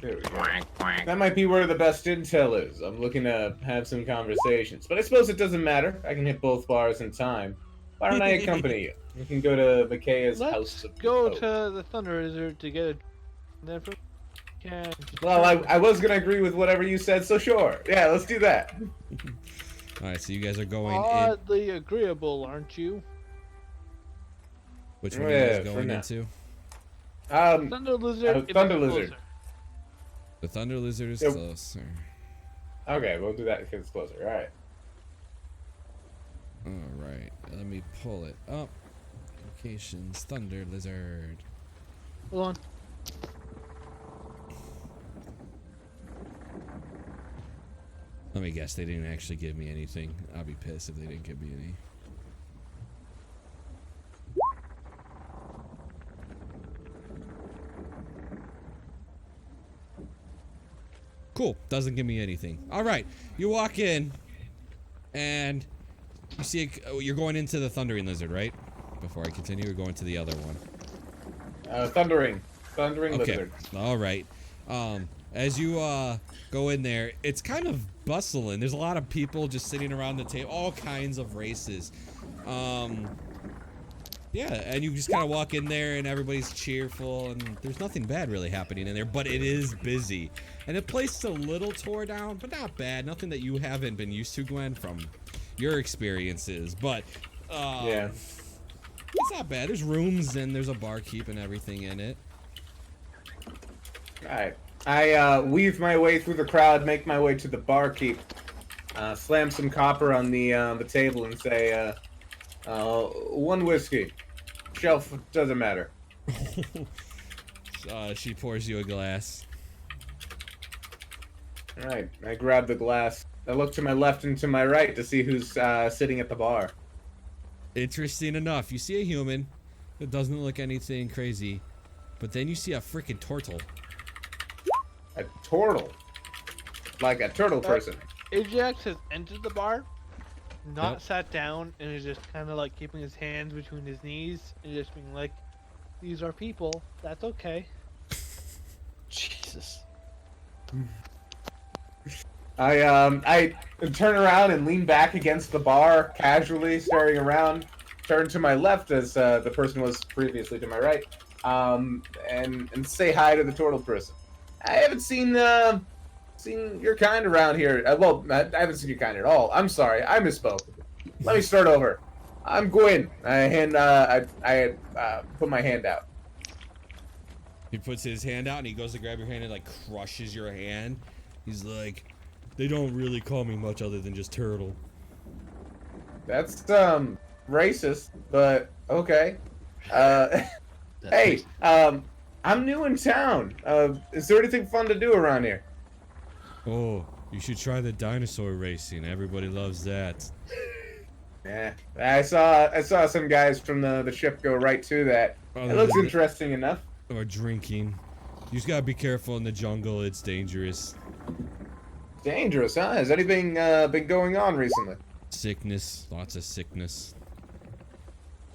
There we go. That might be where the best intel is. I'm looking to have some conversations. But I suppose it doesn't matter. I can hit both bars in time. Why don't I accompany you? We can go to Micaiah's House Let's of go Repose. to the Thunder Lizard to get a. Then from can. Well, I was going to agree with whatever you said, so sure. Yeah, let's do that. Alright, so you guys are going in. Oddly agreeable, aren't you? Which one are you Yeah, guys for going now. into? Thunder Lizard. is Thunder closer. Lizard. The Thunder Lizard is Yep. closer. Okay, we'll do that because it's closer. All right. Alright, let me pull it up. Locations, Thunder Lizard. Hold on. Let me guess, they didn't actually give me anything. I'll be pissed if they didn't give me any. Cool, doesn't give me anything. Alright, you walk in, and you see, you're going into the Thundering Lizard, right? Before I continue, we're going to the other one. Thundering Okay. Lizard. All right. As you go in there, it's kind of bustling. There's a lot of people just sitting around the table, all kinds of races. Yeah, and you just kind of walk in there and everybody's cheerful and there's nothing bad really happening in there, but it is busy. And the place is a little tore down, but not bad. Nothing that you haven't been used to, Gwen, from your experiences. But Yeah. it's not bad. There's rooms and there's a barkeep and everything in it. All right. I weave my way through the crowd, make my way to the barkeep, slam some copper on the table, and say, "One whiskey, shelf doesn't matter." She pours you a glass. All right. I grab the glass. I look to my left and to my right to see who's sitting at the bar. Interesting enough, you see a human that doesn't look anything crazy, but then you see a freaking turtle. A turtle, like a turtle person. Ajax has entered the bar, not Yep. sat down, and is just kind of like keeping his hands between his knees and just being like, "These are people. That's okay." Jesus. I turn around and lean back against the bar, casually staring around. Turn to my left as the person was previously to my right, and say hi to the turtle person. I haven't seen your kind around here. Well, I haven't seen your kind at all. I'm sorry, I misspoke. Let me start over. I'm Gwyn. I put my hand out. He puts his hand out and he goes to grab your hand and like crushes your hand. He's like, they don't really call me much other than just turtle. That's racist, but okay. Hey, I'm new in town. Is there anything fun to do around here? Oh, you should try the dinosaur racing. Everybody loves that. Yeah, I saw some guys from the ship go right to that. It looks interesting enough. Or drinking. You just gotta be careful in the jungle. It's dangerous. Dangerous, huh? Has anything been going on recently? Sickness. Lots of sickness.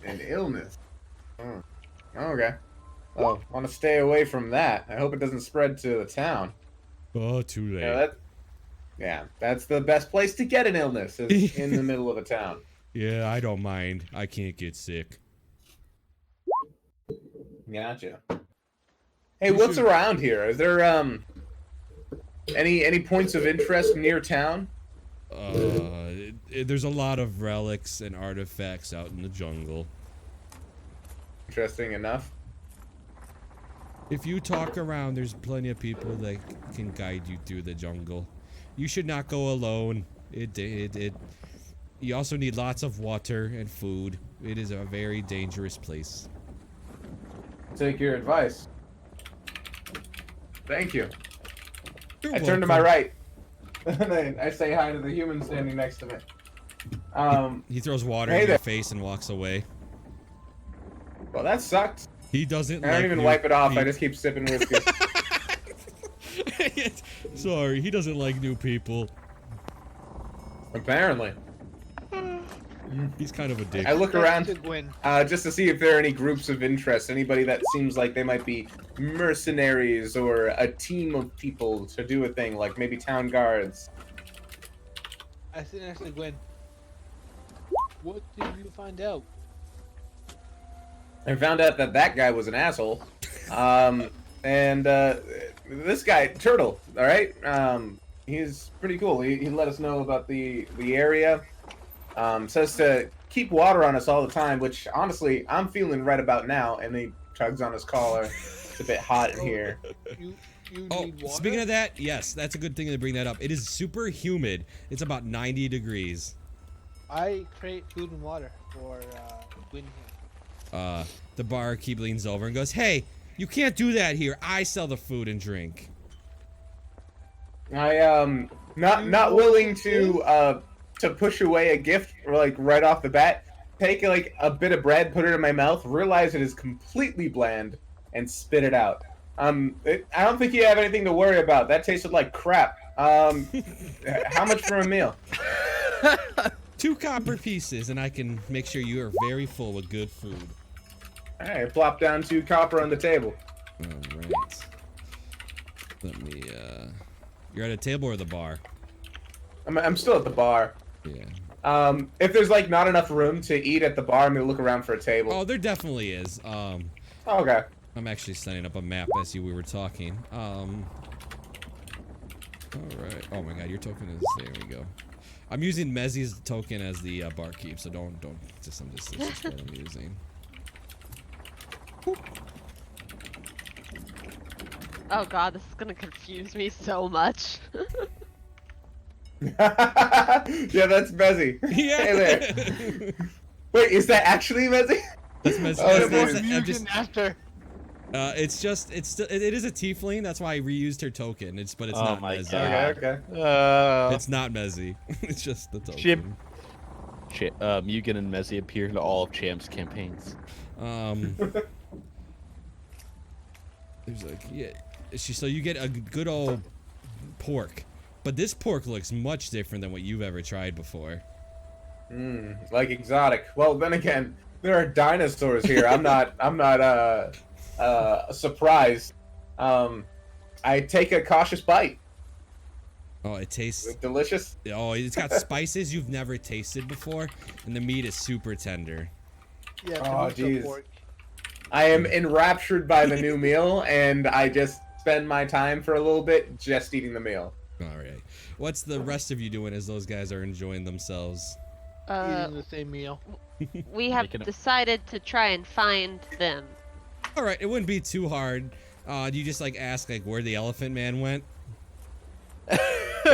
An illness. Oh, okay. Well, want to stay away from that. I hope it doesn't spread to the town. Oh, too late. Yeah, that's the best place to get an illness, is in the middle of a town. Yeah, I don't mind. I can't get sick. Gotcha. Hey, what's around here? Is there any points of interest near town? There's a lot of relics and artifacts out in the jungle. Interesting enough. If you talk around, there's plenty of people that can guide you through the jungle. You should not go alone. You also need lots of water and food. It is a very dangerous place. Take your advice. Thank you. You're I turn to my welcome. right. And then I say hi to the human standing next to me. He throws water Hey in your there. face and walks away. Well, that sucked. He doesn't I don't like even new wipe it off. I peop- just keep sipping whiskey. Sorry, he doesn't like new people. Apparently. He's kind of a dick. I look That's around to Gwyn. just to see if there are any groups of interest. Anybody that seems like they might be mercenaries or a team of people to do a thing, like maybe town guards. I sit next to Gwyn. What did you find out? I found out that that guy was an asshole. And this guy, Turtle, all right? He's pretty cool. He let us know about the area. Says to keep water on us all the time, which honestly I'm feeling right about now. And he tugs on his collar. It's a bit hot in here. You Oh, need water? speaking of that, yes, that's a good thing to bring that up. It is super humid. It's about 90 degrees. I create food and water for Gwyn here. The barkeep leans over and goes, "Hey, you can't do that here. I sell the food and drink." I not willing to push away a gift like right off the bat. Take like a bit of bread, put it in my mouth, realize it is completely bland, and spit it out. I don't think you have anything to worry about. That tasted like crap. How much for a meal? 2 copper pieces, and I can make sure you are very full with good food. All right, plop down 2 copper on the table. All right. Let me. You're at a table or the bar? I'm still at the bar. Yeah. If there's like not enough room to eat at the bar, I'm gonna look around for a table. Oh, there definitely is. Okay. I'm actually setting up a map as we were talking. All right. Oh my God, your token is there. We go. I'm using Mezzy's token as the barkeep, so don't just this is what I'm using. Oh god, this is gonna confuse me so much. Yeah, that's Mezzy. Yeah. Hey there. Wait, is that actually Mezzy? That's Mezzy. Oh, That's- dude. I'm just, after. it is a tiefling. That's why I reused her token. But it's Oh not my Mezzy. God. Okay. It's not Mezzy. It's just the token. Chip. Mugen and Mezzy appear in all of Champ's campaigns. There's like so you get a good old pork, but this pork looks much different than what you've ever tried before. Like exotic. Well, then again, there are dinosaurs here. I'm not surprised. I take a cautious bite. Oh, it tastes. Delicious. Oh, it's got spices you've never tasted before, and the meat is super tender. Yeah, Oh, Canucks are jeez. pork. I am enraptured by the new meal, and I just spend my time for a little bit just eating the meal. All right. What's the rest of you doing as those guys are enjoying themselves? Eating the same meal. We have Making up- decided to try and find them. All right, it wouldn't be too hard. Do you just like ask like where the elephant man went?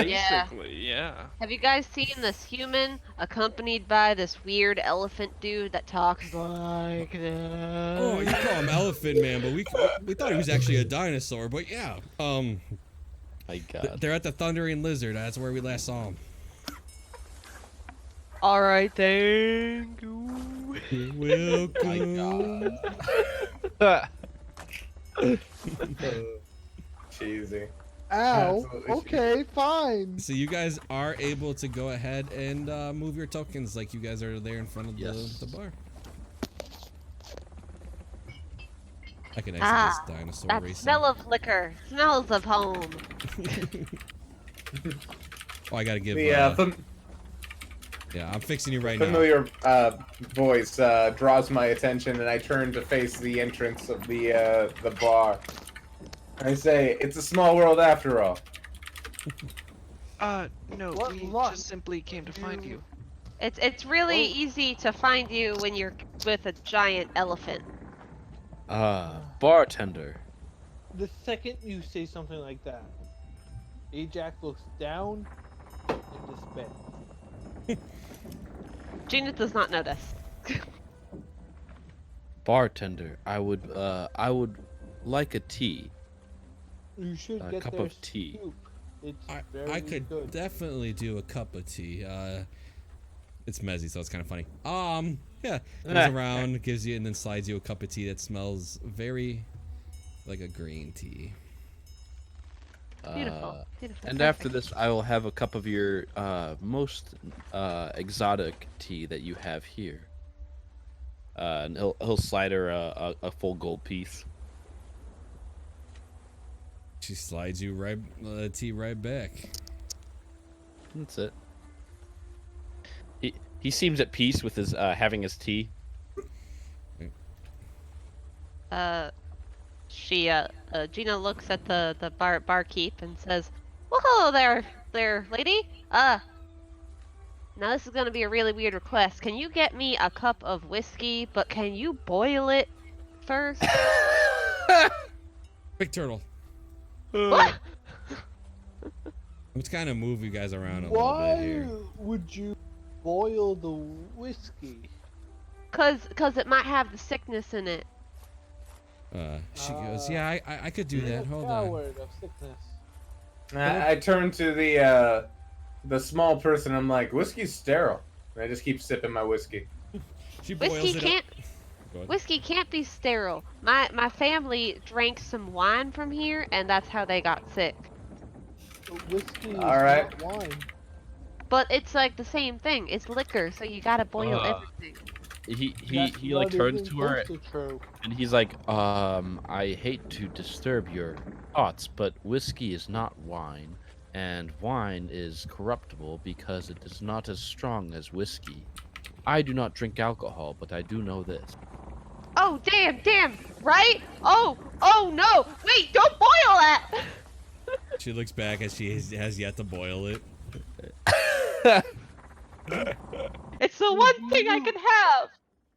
Yeah. Basically, yeah. Have you guys seen this human accompanied by this weird elephant dude that talks like that? Oh, you call him Elephant Man, but we thought he was actually a dinosaur. But yeah, My God. they're at the Thundering Lizard. That's where we last saw him. All right, thank you. Welcome. Cheesy. Ow. Absolutely. Okay, fine. So you guys are able to go ahead and move your tokens like you guys are there in front of Yes. the bar. I can exit Ah, this dinosaur that racing. smell of liquor. Smells of home. Oh, I gotta give. The Yeah, I'm fixing you right now. familiar voice draws my attention, and I turn to face the entrance of the bar. I say, "It's a small world after all." No, What we luck just simply came to find you. It's really Oh. easy to find you when you're with a giant elephant. Bartender. The second you say something like that, Ajax looks down in despair. Gina does not notice. Bartender. I would like a tea. You should A get cup their of tea. soup. It's I very could good. definitely do a cup of tea. It's messy, so it's kind of funny. Yeah, goes around, gives you, and then slides you a cup of tea that smells very like a green tea. Beautiful. Beautiful. And Perfect. after this, I will have a cup of your most exotic tea that you have here. And he'll slide her a full gold piece. She slides you tea right back. That's it. He seems at peace with his having his tea. Gina looks at the barkeep and says, "Well, hello there, lady. Now this is gonna be a really weird request. Can you get me a cup of whiskey, but can you boil it first?" Big turtle. What? I'm just kind of move you guys around a little Why bit here. would you boil the whiskey? Cause it might have the sickness in it. She goes, yeah, I could do that. Hold on. Coward of sickness. I turn to the small person. I'm like, "Whiskey's sterile." And I just keep sipping my whiskey. She boils Whiskey it can't up. Go ahead. whiskey can't be sterile. My family drank some wine from here, and that's how they got sick. But whiskey is All right. not wine. But it's like the same thing. It's liquor, so you gotta boil everything. That's He like not turns even to her close to true. and he's like, I hate to disturb your thoughts, but whiskey is not wine, and wine is corruptible because it is not as strong as whiskey. I do not drink alcohol, but I do know this. Oh damn, right? Oh no! Wait, don't boil that! She looks back as she has yet to boil it. It's the one thing I can have!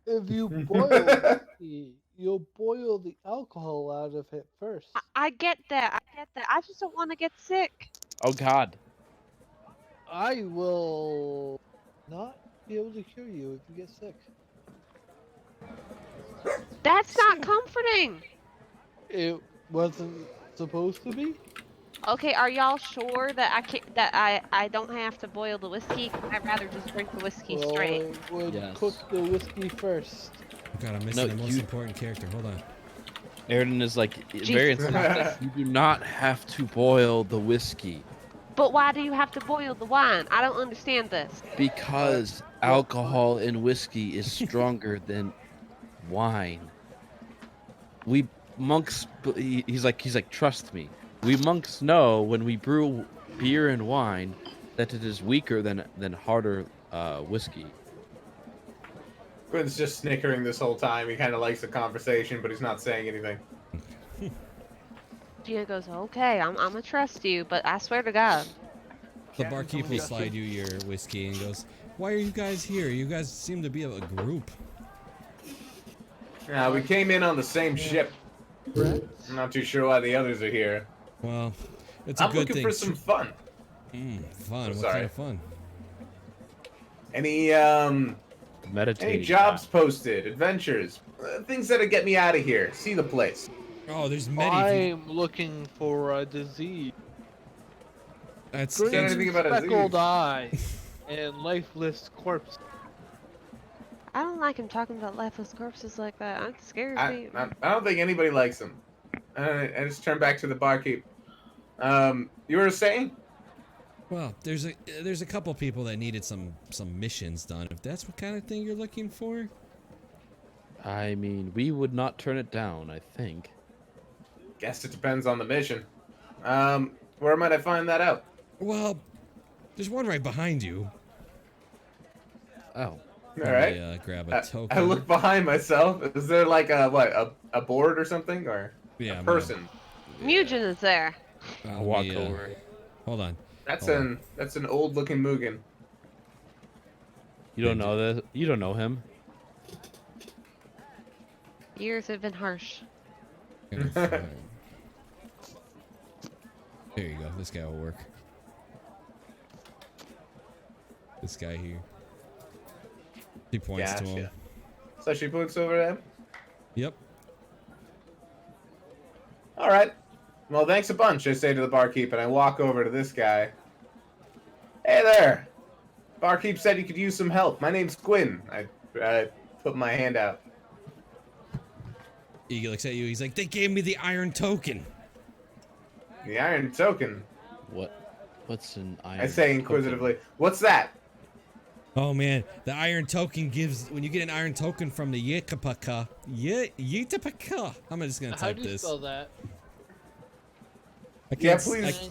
If you boil whiskey, you'll boil the alcohol out of it first. I get that, I just don't want to get sick. Oh God. I will not be able to cure you if you get sick. That's not comforting! It wasn't supposed to be. Okay, are y'all sure that I don't have to boil the whiskey? 'Cause I'd rather just drink the whiskey Well, straight. it would Yes. cook the whiskey first. Oh God, I'm No, missing the most you- important character. Hold on. Airden is like very Jesus. insistent. You do not have to boil the whiskey But why do you have to boil the wine? I don't understand this. because alcohol in whiskey is stronger than wine. We monks, he's like, trust me. We monks know when we brew beer and wine that it is weaker than harder whiskey. Quinn's just snickering this whole time. He kind of likes the conversation, but he's not saying anything. Gina goes, okay, I'm gonna trust you, but I swear to God. The barkeep will slide you your whiskey and goes, why are you guys here? You guys seem to be a group. Yeah, we came in on the same ship. Correct? I'm not too sure why the others are here. Well, it's a I'm good looking thing. for some fun. Fun. What Sorry. kind of fun? Any Meditating. jobs posted, adventures, things that'll get me out of here. See the place. Oh, there's many. I'm looking for a disease. That's Say anything about a Speckled disease. eye and lifeless corpse. I don't like him talking about lifeless corpses like that. That scares me. I don't think anybody likes them. I just turn back to the barkeep. You were saying? Well, there's a couple people that needed some missions done. If that's what kind of thing you're looking for. I mean, we would not turn it down, I think. Guess it depends on the mission. Where might I find that out? Well, there's one right behind you. Oh, All Let right. me grab a I token. look behind myself. Is there like a board or something, or Yeah, a I'm person? Mugen is there. I'll Let walk me, over. Hold on. That's Hold on. an old looking Mugen. You don't know this? You don't know him? Years have been harsh. Gonna find- There you go. This guy will work. This guy here. He points to him. Gotcha. So she points over to him. Yep. All right. Well, thanks a bunch. I say to the barkeep, and I walk over to this guy. Hey there. Barkeep said you could use some help. My name's Gwyn. I put my hand out. He looks at you. He's like, they gave me the iron token. The iron token. What's an iron? I say inquisitively. What's that? Oh man, the iron token gives when you get an iron token from the Yitapaka. Yitapaka. I'm just gonna How type do you this. spell that? I can't Yeah, s- please.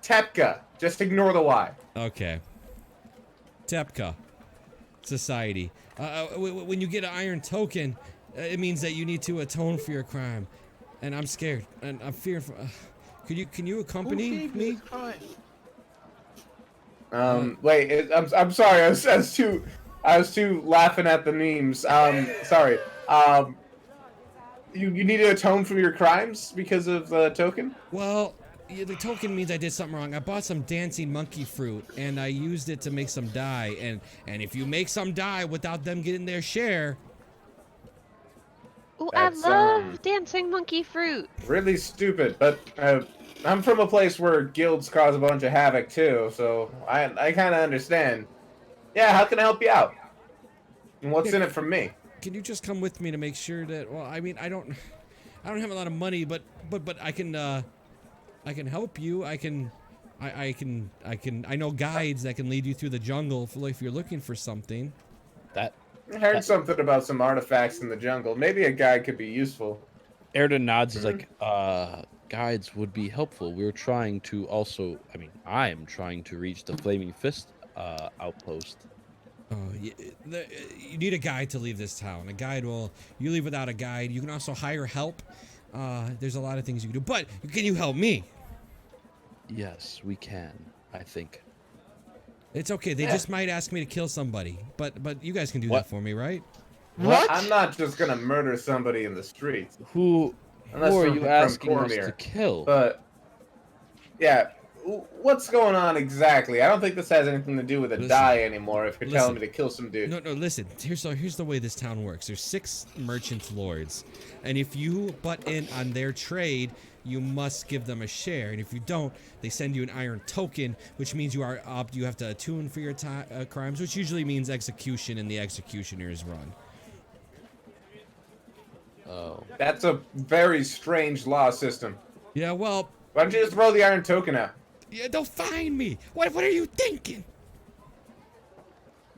Tepka. Just ignore the Y. Okay. Tepka. Society. When you get an iron token, it means that you need to atone for your crime, and I'm scared, and I'm fearful. Can you accompany Who gave you me? this crime? Wait. I'm sorry. I was too laughing at the memes. Sorry. You need to atone for your crimes because of the token? Well, the token means I did something wrong. I bought some dancing monkey fruit and I used it to make some dye. And if you make some dye without them getting their share, Oh, I That's, love dancing monkey fruit. Really stupid, but I'm from a place where guilds cause a bunch of havoc too, so I kind of understand. Yeah, how can I help you out? And what's in it for me? can you just come with me to make sure that? Well, I mean, I don't have a lot of money, but I can help you. I know guides that can lead you through the jungle if you're looking for something. That I heard something about some artifacts in the jungle. Maybe a guide could be useful. Erden nods. Is like, guides would be helpful. We're trying to also. I mean, I am trying to reach the Flaming Fist outpost. Oh, you need a guide to leave this town. A guide will. You leave without a guide. You can also hire help. There's a lot of things you can do. But can you help me? Yes, we can. I think. It's okay. They just might ask me to kill somebody. But you guys can do What? that for me, right? What? I'm not just gonna murder somebody in the streets. Who Unless are from- you from asking us Cormier. to kill? But yeah, what's going on exactly? I don't think this has anything to do with a Listen. dye anymore. If you're telling me Listen. to kill some dude. No, listen. Here's the way this town works. There's 6 merchant lords, and if you butt in on their trade, you must give them a share. And if you don't, they send you an iron token, which means you have to attune for your crimes, which usually means execution in the executioner's run. Oh, That's a very strange law system. Yeah, well, Why don't you just throw the iron token out? yeah, they'll find me. What are you thinking?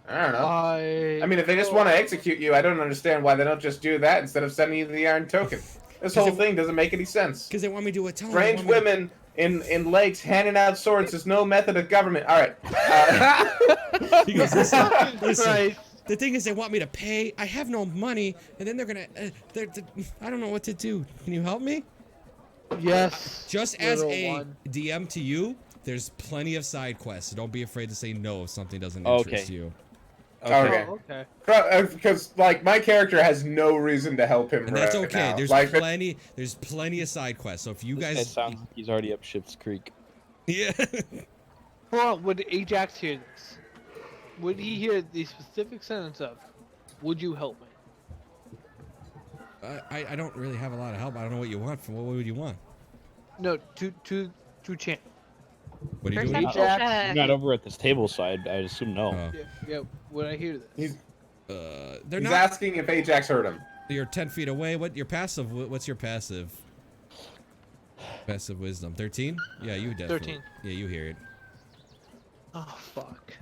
I don't know. I mean, if they just Oh, want to execute you, I don't understand why they don't just do that instead of sending you the iron token. This whole thing doesn't make any sense. Because they want me to atone. They Strange want me to- women in lakes handing out swords is no method of government. All right. He goes, listen, listen. Christ. The thing is, they want me to pay. I have no money, and then they're gonna. I don't know what to do. Can you help me? Yes. Just as little a one. DM to you, there's plenty of side quests. So don't be afraid to say no if something doesn't Okay. interest you. Okay. Oh, okay. Because like my character has no reason to help him And that's right okay. now. There's like, plenty of side quests. So if you this guy guys, sounds like he's already up Ship's Creek. yeah, Hold on, would Ajax hear this? Would he hear the specific sentence of, "Would you help me?" I don't really have a lot of help. I don't know what you want. What would you want? No, to champ. What are you doing? Perception. Perception Jack- check. I'm not over at this table, so I'd assume no. Oh. Yeah, would I hear this? They're he's not. asking if Ajax heard him. You're 10 feet away. What's your passive? What's your passive? Passive wisdom. 13? Yeah, you definitely. 13. Yeah, you hear it. Oh fuck.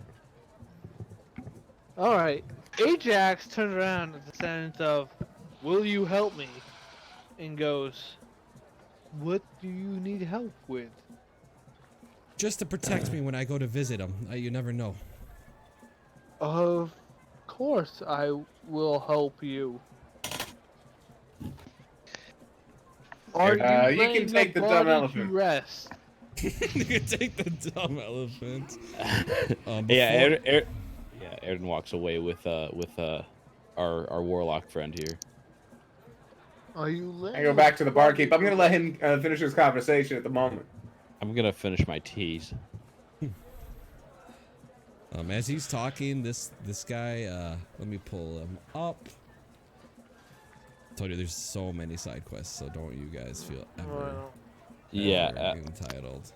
All right. Ajax turns around at the sense of, "Will you help me?" and goes, "What do you need help with?" Just to protect me when I go to visit him. You never know. Of course, I will help you. Are you You can laying the take the dumb body to elephant. rest? You can take the dumb elephant. Yeah, Before- Airden walks away with our warlock friend here. Are you laying I go the back to the body barkeep. I'm to gonna let rest? him finish his conversation at the moment. I'm gonna finish my teas. As he's talking, this guy, let me pull him up. I told you there's so many side quests, so don't you guys feel Well, Yeah, ever entitled.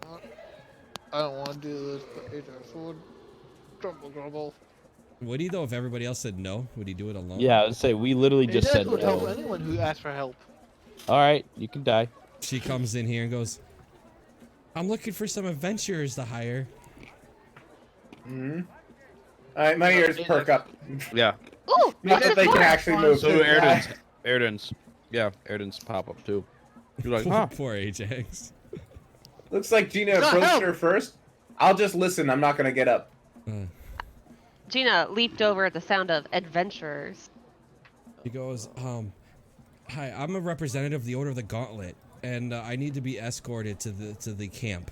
I don't want to do this, but Ajax would. Grumble. Would he though? If everybody else said no, would he do it alone? yeah. I'd say we literally just Ajax said would help no. anyone who asks for help. All right, you can die. She comes in here and goes, "I'm looking for some adventurers to hire." Mm-hmm. All right, my ears perk up. Yeah. Ooh, Not what's that it they for? can actually move. So do too. Airden's pop up too. You're like, huh? Poor Ajax. Looks like Gina Not approached help. her first. I'll just listen. I'm not gonna get up. Gina leaped over at the sound of adventurers. He goes, "Hi, I'm a representative of the Order of the Gauntlet, and I need to be escorted to the camp.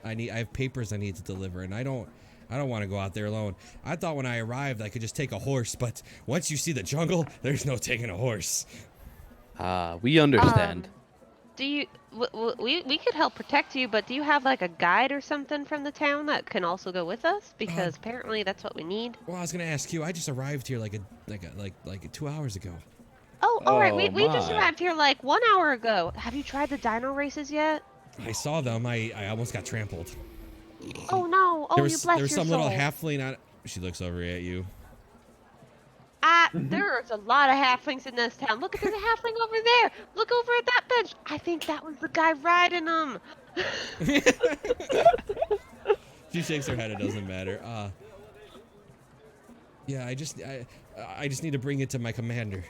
I have papers I need to deliver, and I don't want to go out there alone. I thought when I arrived I could just take a horse, but once you see the jungle, there's no taking a horse." We understand. Do you? We could help protect you, but do you have like a guide or something from the town that can also go with us? Because apparently that's what we need. Well, I was gonna ask you. I just arrived here like 2 hours ago. Oh, all right. Oh, We just my. arrived here like 1 hour ago. Have you tried the dino races yet? I saw them. I almost got trampled. Oh no! Oh, you bless there your was some soul. little halfling on. She looks over at you. There's a lot of halflings in this town. Look, there's a halfling over there. Look over at that bench. I think that was the guy riding them. She shakes her head. It doesn't matter. Yeah, I just need to bring it to my commander.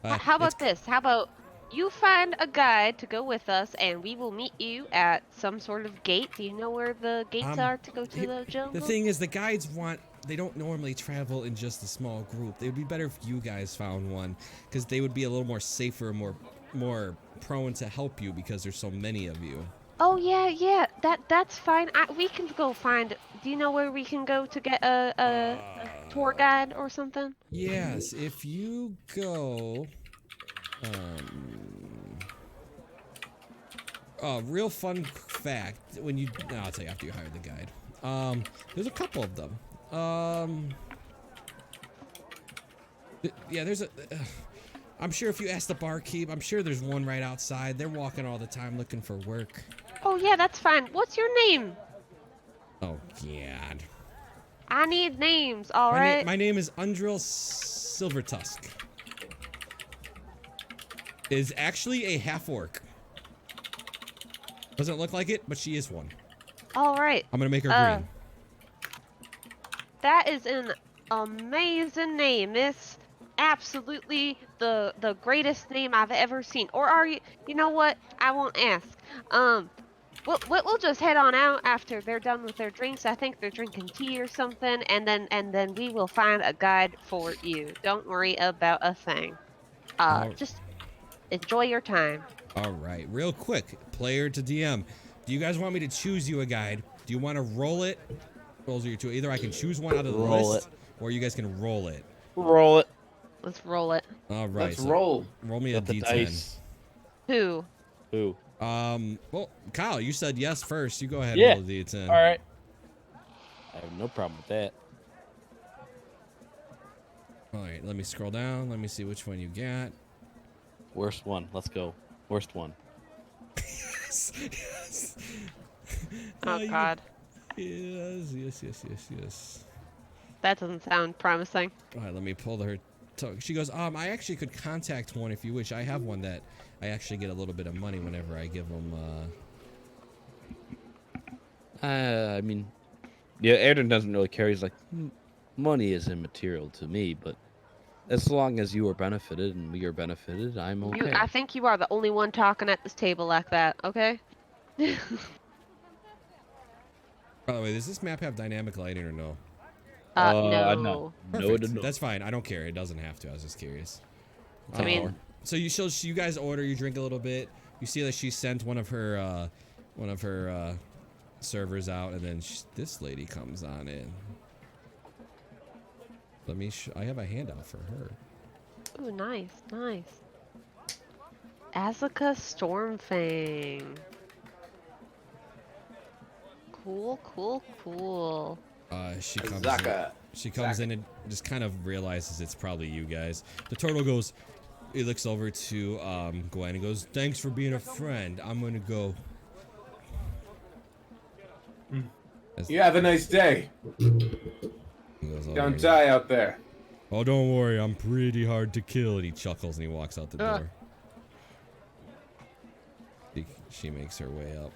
How about this? How about you find a guide to go with us, and we will meet you at some sort of gate. Do you know where the gates are to go to the jungle? The thing is, the guides they don't normally travel in just a small group. It would be better if you guys found one, because they would be a little more safer, more prone to help you because there's so many of you. Oh yeah. That's fine. We can go find. Do you know where we can go to get a tour guide or something? Yes, if you go. Real fun fact. I'll tell you after you hire the guide. There's a couple of them. Yeah, there's a. I'm sure if you ask the barkeep, I'm sure there's one right outside. They're walking all the time looking for work. Oh yeah, that's fine. What's your name? Oh God. I need names. All right. My name is Undril Silvertusk. Is actually a half orc. Doesn't look like it, but she is one. All right. I'm gonna make her green. That is an amazing name. It's absolutely the greatest name I've ever seen. Or are you? You know what? I won't ask. We'll just head on out after they're done with their drinks. I think they're drinking tea or something, and then we will find a guide for you. Don't worry about a thing. Just enjoy your time. All right, real quick, player to DM. Do you guys want me to choose you a guide? Do you want to roll it? Rolls are your two. Either I can choose one out of the list, or you guys can roll it. Roll it. Let's roll it. All right. Let's roll. Roll me a The D10. dice. Who? Who? Well, Kyle, you said yes first. You go ahead Yeah. and roll a D10. All right. I have no problem with that. All right, let me scroll down. Let me see which one you got. Worst one. Let's go. Worst one. Yes. Oh God. Yes. That doesn't sound promising. All right, let me pull her. She goes, I actually could contact one if you wish. I have one that I actually get a little bit of money whenever I give them. I mean, yeah, Airden doesn't really care. He's like, money is immaterial to me, but as long as you are benefited and we are benefited, I'm okay. I think you are the only one talking at this table like that, okay? By the way, does this map have dynamic lighting or no? No. No. Perfect. No. That's fine. I don't care. It doesn't have to. I was just curious. I mean, So you guys order, you drink a little bit. You see that she sent one of her servers out, and then this lady comes on in. Let me. I have a handout for her. ooh, nice, nice. Asuka Stormfang. Cool, cool, cool. She comes Zaka. in. She comes in and just kind of realizes it's probably you guys. The turtle goes. He looks over to Gwen and goes, "Thanks for being a friend. I'm gonna go." You have a nice day. He goes, Don't "Alright." die out there. Oh, don't worry, I'm pretty hard to kill. And he chuckles and he walks out the door. She makes her way up.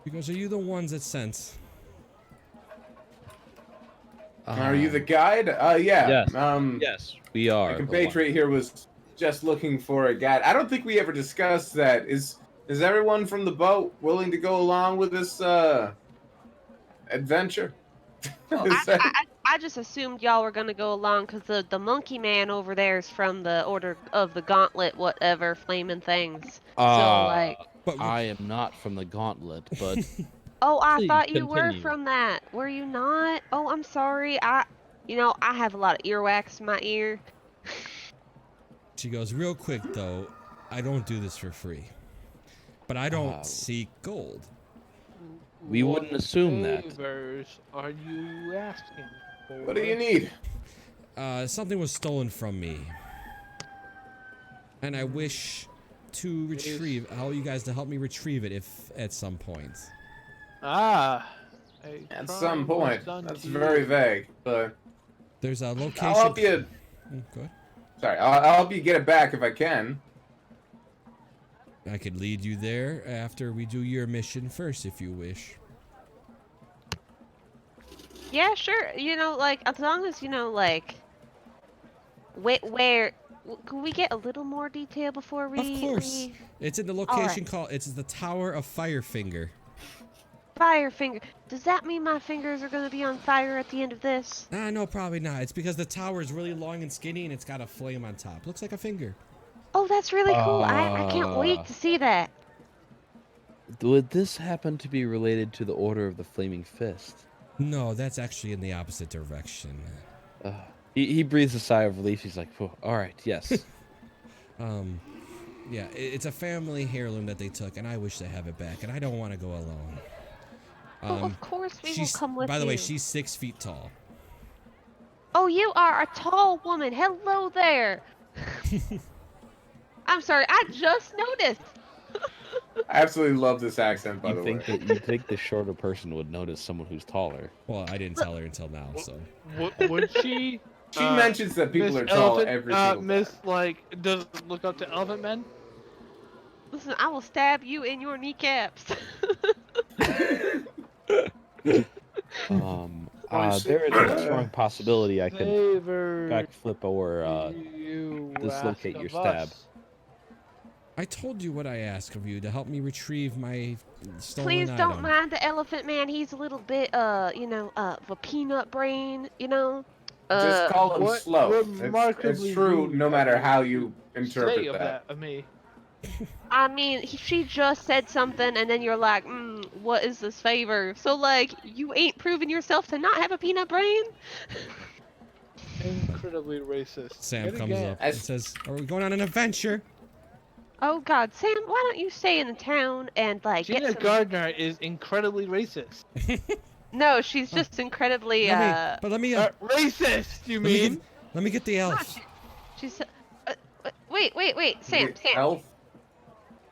He goes, "Are you the ones that sent?" Are you the guide? Yeah. Yes. Yes, we are. My compatriot here was just looking for a guide. I don't think we ever discussed that. Is everyone from the boat willing to go along with this adventure? Well, Is that- I just assumed y'all were gonna go along because the monkey man over there is from the Order of the Gauntlet, whatever, flaming things. So, like... But I am not from the Gauntlet, but Oh, I please thought you were continue. from that. Were you not? Oh, I'm sorry. I have a lot of earwax in my ear. she goes, "Real quick though, I don't do this for free. But I don't seek gold." We wouldn't assume that. Favors are you asking for? What do you need? Something was stolen from me. And I wish to retrieve, I want you guys to help me retrieve it if at some point. Ah. At some point. That's very vague, but There's a location. I'll help you. Go ahead. Sorry, I'll help you get it back if I can. I could lead you there after we do your mission first if you wish. Yeah, sure. Like, as long as, like... Where... Can we get a little more detail before we... Of course. It's in the location called, it's the Tower of Firefinger. Firefinger. Does that mean my fingers are gonna be on fire at the end of this? No, probably not. It's because the tower is really long and skinny and it's got a flame on top. Looks like a finger. Oh, that's really cool. I can't wait to see that. Would this happen to be related to the Order of the Flaming Fist? No, that's actually in the opposite direction. He breathes a sigh of relief. He's like, "Phew, all right, yes." Yeah, it's a family heirloom that they took, and I wish to have it back, and I don't want to go alone. Well, of course we will come with you. By the way, she's 6 feet tall. Oh, you are a tall woman. Hello there. I'm sorry, I just noticed. I absolutely love this accent, by the way. You think the shorter person would notice someone who's taller? Well, I didn't tell her until now, so. Would she? She mentions that people Miss are tall Elephant, every single Miss, time. like, doesn't look up to Elephant Men? Listen, I will stab you in your kneecaps. There is a strong possibility I could Favors backflip or you dislocate ask your of stab. us. I told you what I asked of you, to help me retrieve my stolen Please don't item. mind the Elephant Man. He's a little bit, of a peanut brain, Just call him what slow. It's remarkably true rude no matter how you Say interpret of that. of me. I mean, she just said something, and then you're like, what is this favor? So, like, you ain't proven yourself to not have a peanut brain? Incredibly racist. Sam Yet comes again. up and says, "Are we going on an adventure?" Oh, God. Sam, why don't you stay in the town and, like, Gina get some... Gardner is incredibly racist. No, she's just incredibly, Let me Racist, you mean? let me get the elf. She's... wait, Sam, The Sam. elf?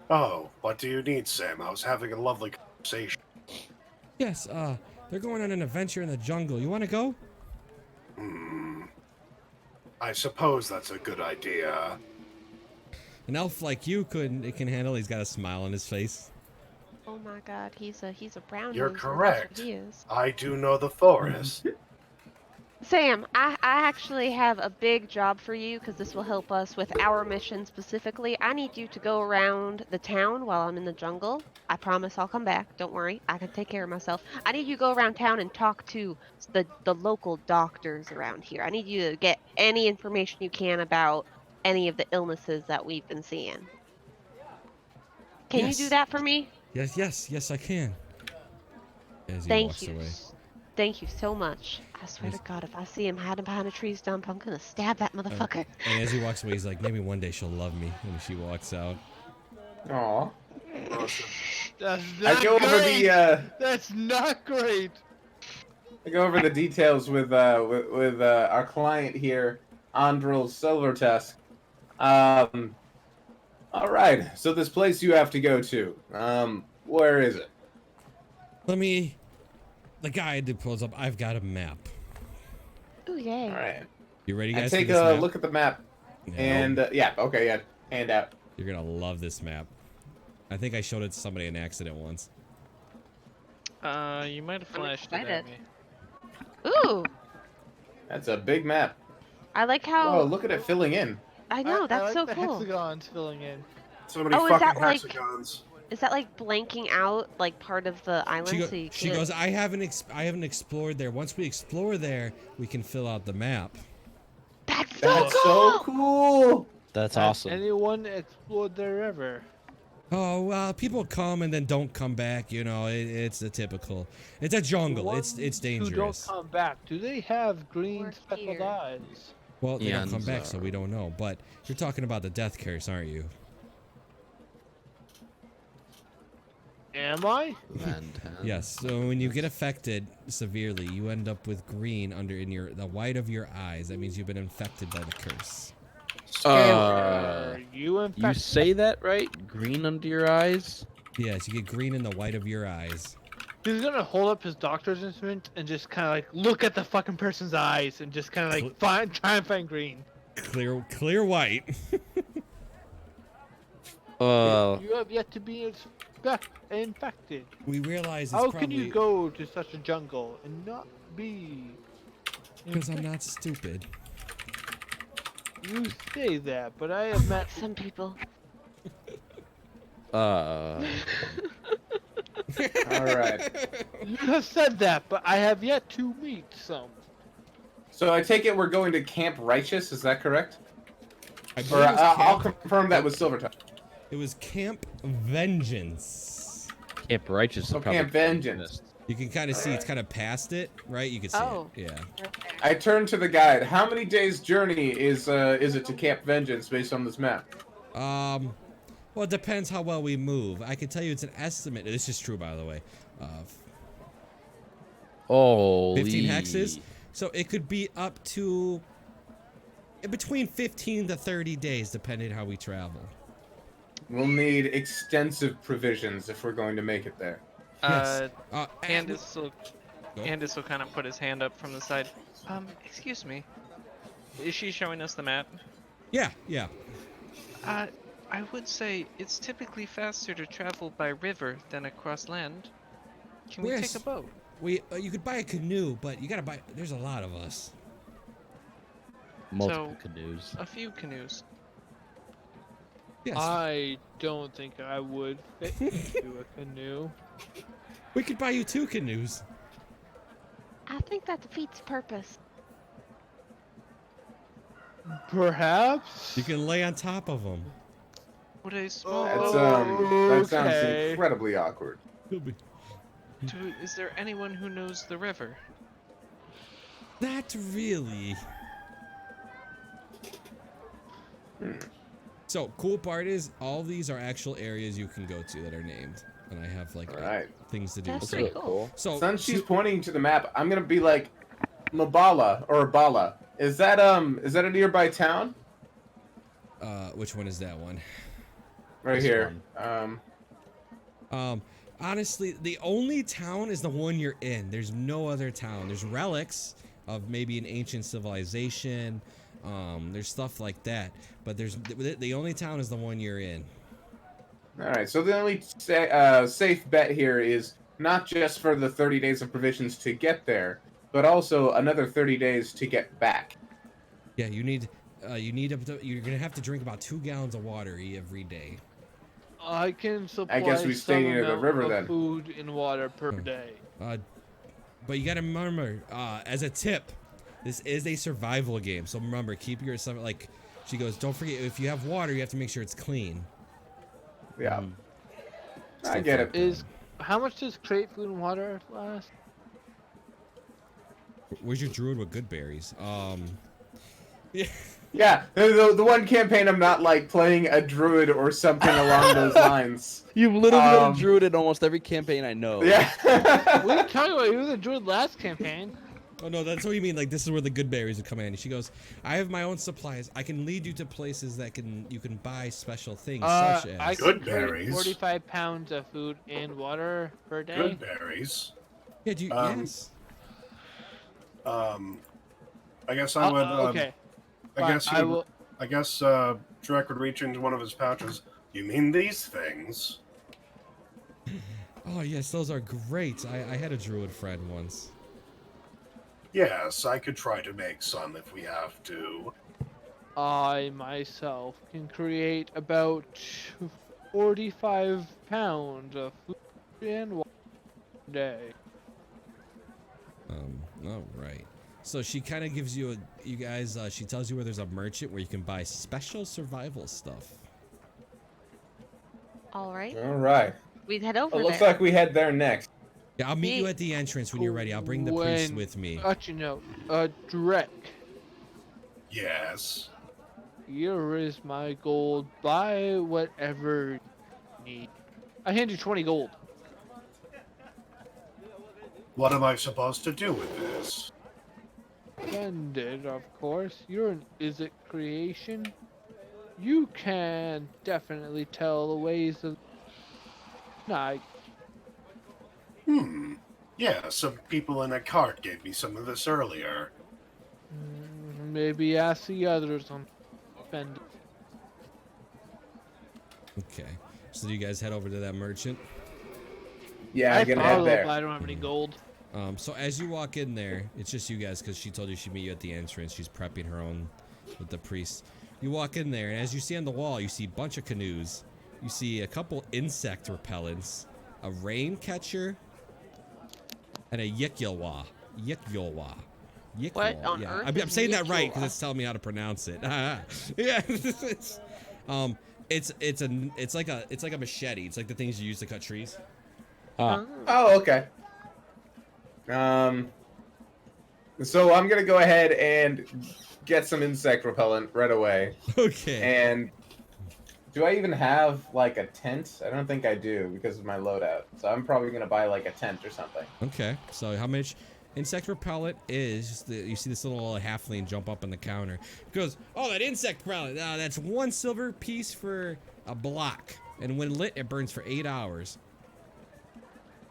Oh, what do you need, Sam? I was having a lovely conversation. Yes, they're going on an adventure in the jungle. You want to go? I suppose that's a good idea. An elf like you can handle. He's got a smile on his face. Oh my God, he's a brown You're noser. That's what correct. he is. I do know the forest. Sam, I actually have a big job for you because this will help us with our mission specifically. I need you to go around the town while I'm in the jungle. I promise I'll come back. Don't worry. I can take care of myself. I need you to go around town and talk to the local doctors around here. I need you to get any information you can about any of the illnesses that we've been seeing. Can you do Yes. that for me? Yes, I can. As he Thank walks you. away. Thank you so much. I swear to Yes. God, if I see him hiding behind a tree stump, I'm gonna stab that motherfucker. And as he walks away, he's like, maybe one day she'll love me when she walks out. Aw. That's I not go over great. the That's not great. I go over the details with our client here, Andril Silvertusk. All right. So this place you have to go to. Where is it? The guy that pulls up, I've got a map. Ooh, yay. All right. You ready, I guys, take for this a map? look at the map, Yeah. and okay, yeah, hand out. You're gonna love this map. I think I showed it to somebody in accident once. You might have I'm flashed it at excited. me. Ooh, That's a big map. I like Whoa, how. look at it filling in. I know, I that's like so the cool. hexagons filling in. So many Oh, is fucking that like- hexagons. Is that like blanking out like part of the island so you She can't- goes, I haven't explored there. Once we explore there, we can fill out the map. That's so That's cool! so cool. That's Has awesome. anyone explored there ever? Oh, well, people come and then don't come back. You know, it's the typical. It's a jungle. The It's ones dangerous. Who don't come back? Do they have green Or speckled here. eyes? Well, they don't come back, Eons so we don't know. But you're talking about the death curse, aren't you? Am I? Yes. So when you get affected severely, you end up with green under the white of your eyes. That means you've been infected by the curse. Are you You infected? say that right? Green under your eyes? Yes, you get green in the white of your eyes. He's gonna hold up his doctor's instrument and just kind of like look at the fucking person's eyes and just kind of like try and find green. Clear white. You have yet to be infected. We realize it's How probably can you go to such a jungle and not be? because I'm not stupid. You say that, but I have met. Some people. All right. You have said that, but I have yet to meet some. So I take it we're going to Camp Righteous. Is that correct? I Or believe it was I'll Camp, confirm that with Silvertusk. it was Camp Vengeance. Camp Righteous is Oh, probably Camp Vengeance. You can kind of see it's kind of past it, right? You can see Oh. it. Yeah. I turn to the guide. How many days' journey is it to Camp Vengeance based on this map? Well, it depends how well we move. I can tell you it's an estimate. This is true, by the way. 15 hexes. So it could be up to between 15 to 30 days, depending how we travel. We'll need extensive provisions if we're going to make it there. Yes. Andis will Go. Andis will kind of put his hand up from the side. Excuse me. Is she showing us the map? Yeah. I would say it's typically faster to travel by river than across land. Can we Yes. take a boat? You could buy a canoe, but you gotta buy. There's a lot of us. Multiple So- canoes. A few canoes. Yes. I don't think I would fit into a canoe. We could buy you 2 canoes. I think that defeats purpose. Perhaps. You can lay on top of them. Would a small That's boat? that sounds Okay. incredibly awkward. Is there anyone who knows the river? Not really. So, cool part is all these are actual areas you can go to that are named, and I have like All right. things to do. That's So, pretty cool. so Since she's pointing to the map, I'm gonna be like, Mabala or Bala. Is that a nearby town? which one is that one? Right This here. Honestly, the only town is the one you're in. There's no other town. There's relics of maybe an ancient civilization. There's stuff like that, but there's the only town is the one you're in. All right. So the only safe bet here is not just for the 30 days of provisions to get there, but also another 30 days to get back. Yeah, you're gonna have to drink about 2 gallons of water every day. I can I guess supply we stay some near the amount river of then. food and water per Hmm. day. But you gotta remember, as a tip, this is a survival game. So remember, keep your stuff like. She goes, don't forget if you have water, you have to make sure it's clean. Yeah. Mhm. I Stuff get like it. that. Is how much does crate food and water last? Where's your druid with good berries? Yeah. Yeah, the one campaign I'm not like playing a druid or something along those lines. You've literally been a Um, druid in almost every campaign I know. What are you Yeah. talking about? You were the druid last campaign. Oh no, that's what you mean. Like this is where the good berries would come in. She goes, I have my own supplies. I can lead you to places that you can buy special things such as. I Good can crate berries. 45 pounds of food and water per day. Good berries. Yeah, do you, Um, yes. I guess I would. Okay. I fine, guess I you would, will. I guess Drek would reach into one of his pouches. You mean these things? Oh yes, those are great. I had a druid friend once. Yes, I could try to make some if we have to. I myself can create about 45 pounds of food and water a day. All right. So she kind of gives you you guys. She tells you where there's a merchant where you can buy special survival stuff. All right. All right. We'd head over It looks there. like we head there next. Yeah, I'll meet you Neat. at the entrance when you're ready. I'll bring the priest When- with me. You know, Drek, Yes. here is my gold. Buy whatever you need. I hand you 20 gold. What am I supposed to do with this? Spend it, of course. You're an Is It creation. You can definitely tell the ways of. Nah, Yeah, some people in a cart gave me some of this earlier. maybe ask the others on spend. Okay. So do you guys head over to that merchant? Yeah, I I'm gonna head follow, there. but I don't have any gold. So as you walk in there, it's just you guys because she told you she'd meet you at the entrance. She's prepping her own with the priest. You walk in there, and as you see on the wall, you see a bunch of canoes. You see a couple insect repellents, a rain catcher, and a yikyolwa. Yikyolwa. What on earth I'm is saying that right because yikyolwa? it's telling me how to pronounce it. Yeah. It's like a machete. It's like the things you use to cut trees. Ah. Oh, okay. So I'm gonna go ahead and get some insect repellent right away. Okay. And do I even have like a tent? I don't think I do because of my loadout. So I'm probably gonna buy like a tent or something. Okay, so how much insect repellent is? You see this little halfling jump up on the counter. He goes, oh, that insect repellent. That's 1 silver piece for a block, and when lit, it burns for 8 hours.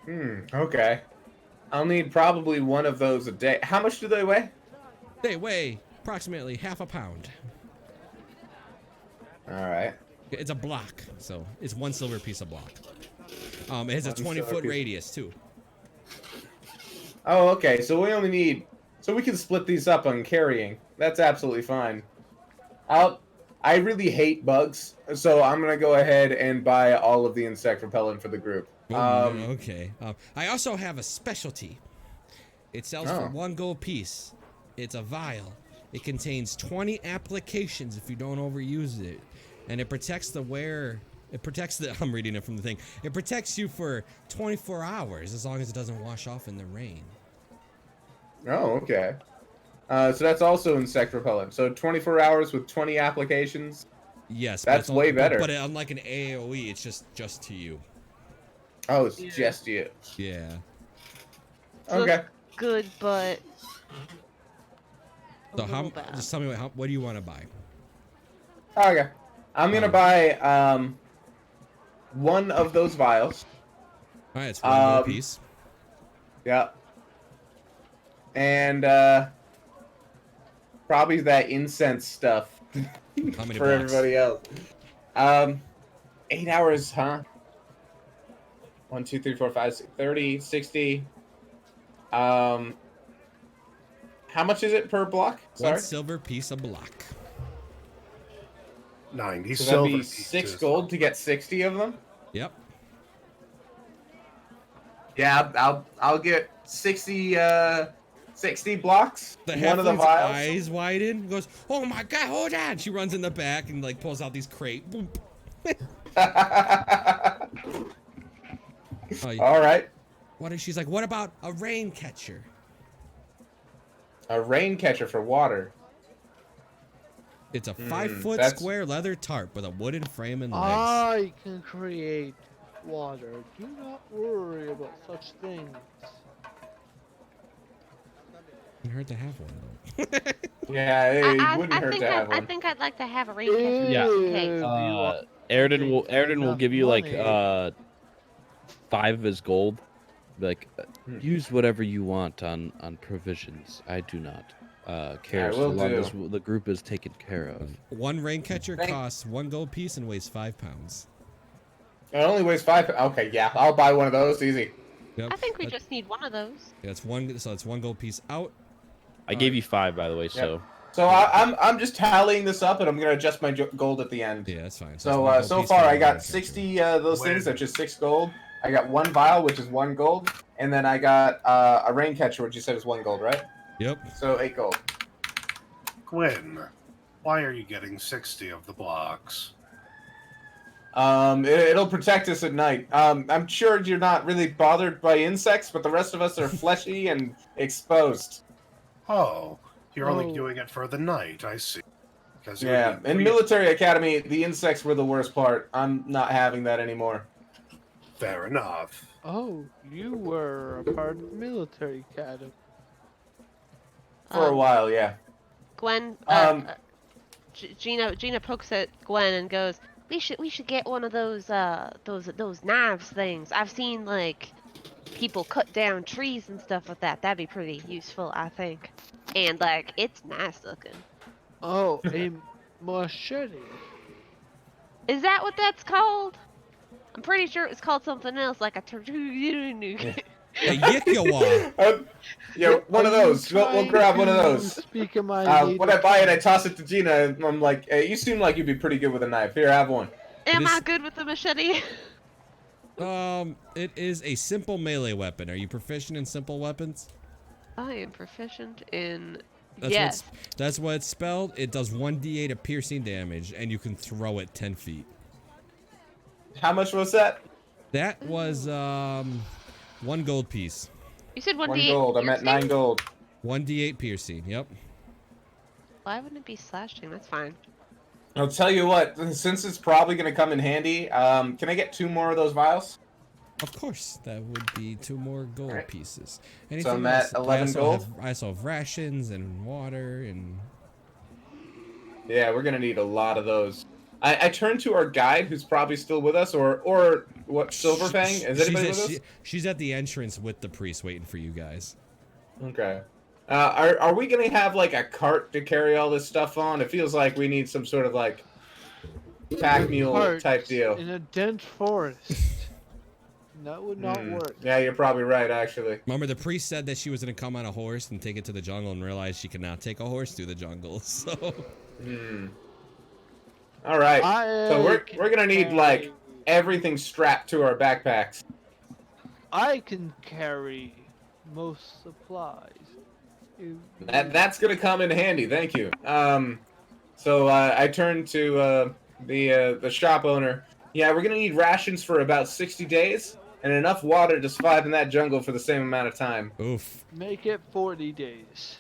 Okay. I'll need probably one of those a day. How much do they weigh? They weigh approximately half a pound. All right. It's a block, so it's 1 silver piece a block. It has a 1 silver 20-foot piece. radius too. Oh, okay. So we only need. So we can split these up on carrying. That's absolutely fine. I really hate bugs, so I'm gonna go ahead and buy all of the insect repellent for the group. Okay. I also have a specialty. It sells for Oh. 1 gold piece. It's a vial. It contains 20 applications if you don't overuse it, and it protects the wearer. It protects the. I'm reading it from the thing. It protects you for 24 hours as long as it doesn't wash off in the rain. Oh, okay. So that's also insect repellent. So 24 hours with 20 applications. Yes, That's way better. But unlike an AOE, it's just to you. Oh, it's Yeah. just you. Yeah. Okay. Good, but. So a how? little bad. Just tell me what do you want to buy? Okay. I'm gonna buy one of those vials. All right, it's 1 gold Um, piece. Yeah. And probably that incense stuff How many for blocks? everybody else. 8 hours, huh? 1, 2, 3, 4, 5, 6, 30, 60. How much is it per block? One Sorry. silver piece of block. 90 So that'd silver be 6 pieces. gold to get 60 of them. Yep. Yeah, I'll get 60 60 blocks. The One of the halfling's vials. eyes widen. Goes, oh my god, hold on! She runs in the back and like pulls out these crate. Boom. Oh, All right. what is she's like? What about a rain catcher? A rain catcher for water. It's a 5-foot that's- square leather tarp with a wooden frame and legs. I can create water. Do not worry about such things. Wouldn't hurt to have one though. Yeah, it wouldn't hurt to have I one. think I'd like to have a rain catcher Yeah. just in case. Airden will give you like money. 5 of his gold. Like, Hmm. use whatever you want on provisions. I do not care I so will long do. as the group is taken care of. One rain catcher Thank- costs 1 gold piece and weighs 5 pounds. It only weighs 5. Okay, yeah, I'll buy one of those. Easy. Yep. I think we That- just need one of those. yeah, it's one. So it's 1 gold piece out. I gave you 5, by the way. So So I'm just tallying this up, and I'm gonna adjust my gold at the end. Yeah, that's fine. it's So one gold so piece far for I one got rain catcher. 60 those things, When- which is 6 gold. I got 1 vial, which is 1 gold, and then I got a rain catcher, which you said is 1 gold, right? Yep. So 8 gold. Gwyn, why are you getting 60 of the blocks? It'll protect us at night. I'm sure you're not really bothered by insects, but the rest of us are fleshy and exposed. Oh, you're only Oh. doing it for the night, I see. Because Yeah, in military academy, the insects were the worst part. I'm not having that anymore. Fair enough. Oh, you were a part of the military academy. For a while, yeah. Gwen, Gina pokes at Gwen and goes, we should get one of those knives things. I've seen like people cut down trees and stuff with that. That'd be pretty useful, I think. And like it's nice looking. Oh, a machete. Is that what that's called? I'm pretty sure it was called something else, like a A Yikyawa. Yeah, one of Are you those. We'll trying grab one of to those. Speak in my When I buy it, I toss it to Gina, and I'm like, hey, you seem like you'd be pretty good with a knife. Here, have one. Am This- I good with the machete? It is a simple melee weapon. Are you proficient in simple weapons? I am proficient in. That's Yes. That's what it's spelled. It does 1d8 of piercing damage, and you can throw it 10 feet. How much was that? That was 1 gold piece. You said 1 1d8. gold. I'm at 9 gold. 1d8 piercing. Yep. Why wouldn't it be slashing? That's fine. I'll tell you what, since it's probably going to come in handy, can I get 2 more of those vials? Of course, that would be 2 more gold Alright. pieces. I'm at 11 gold? I also have rations and water and. Yeah, we're going to need a lot of those. I turned to our guide, who's probably still with us, or what, Silverfang? Is anybody with us? She's at the entrance with the priest waiting for you guys. Okay. Are we going to have, like, a cart to carry all this stuff on? It feels like we need some sort of, like, pack mule Hearts type deal. in a dense forest. That would not work. Yeah, you're probably right, actually. Remember, the priest said that she was going to come on a horse and take it to the jungle and realized she could not take a horse through the jungle, so... All right. So we're going to need, like, everything strapped to our backpacks. I can carry most supplies. That's gonna come in handy. Thank you. So I turned to the shop owner. Yeah, we're gonna need rations for about 60 days and enough water to survive in that jungle for the same amount of time. Oof. Make it 40 days.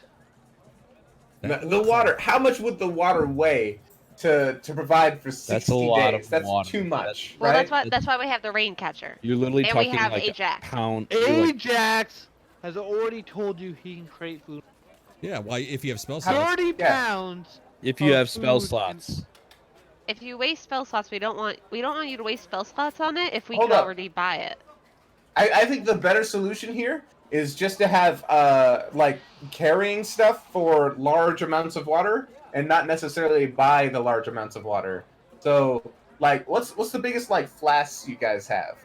The water. How much would the water weigh to provide for 60 That's a lot days? of That's water. too much, Well, right? that's why we have the rain catcher. you're literally And we talking have like Ajax. a pound. you're like- Ajax has already told you he can create food. Yeah, why if you have spell slots? 30 Yeah. pounds. if you of have spell food slots. If you waste spell slots, we don't want you to waste spell slots on it if we Hold can up. already buy it. I think the better solution here is just to have like carrying stuff for large amounts of water and not necessarily buy the large amounts of water. So Like, what's the biggest like flasks you guys have?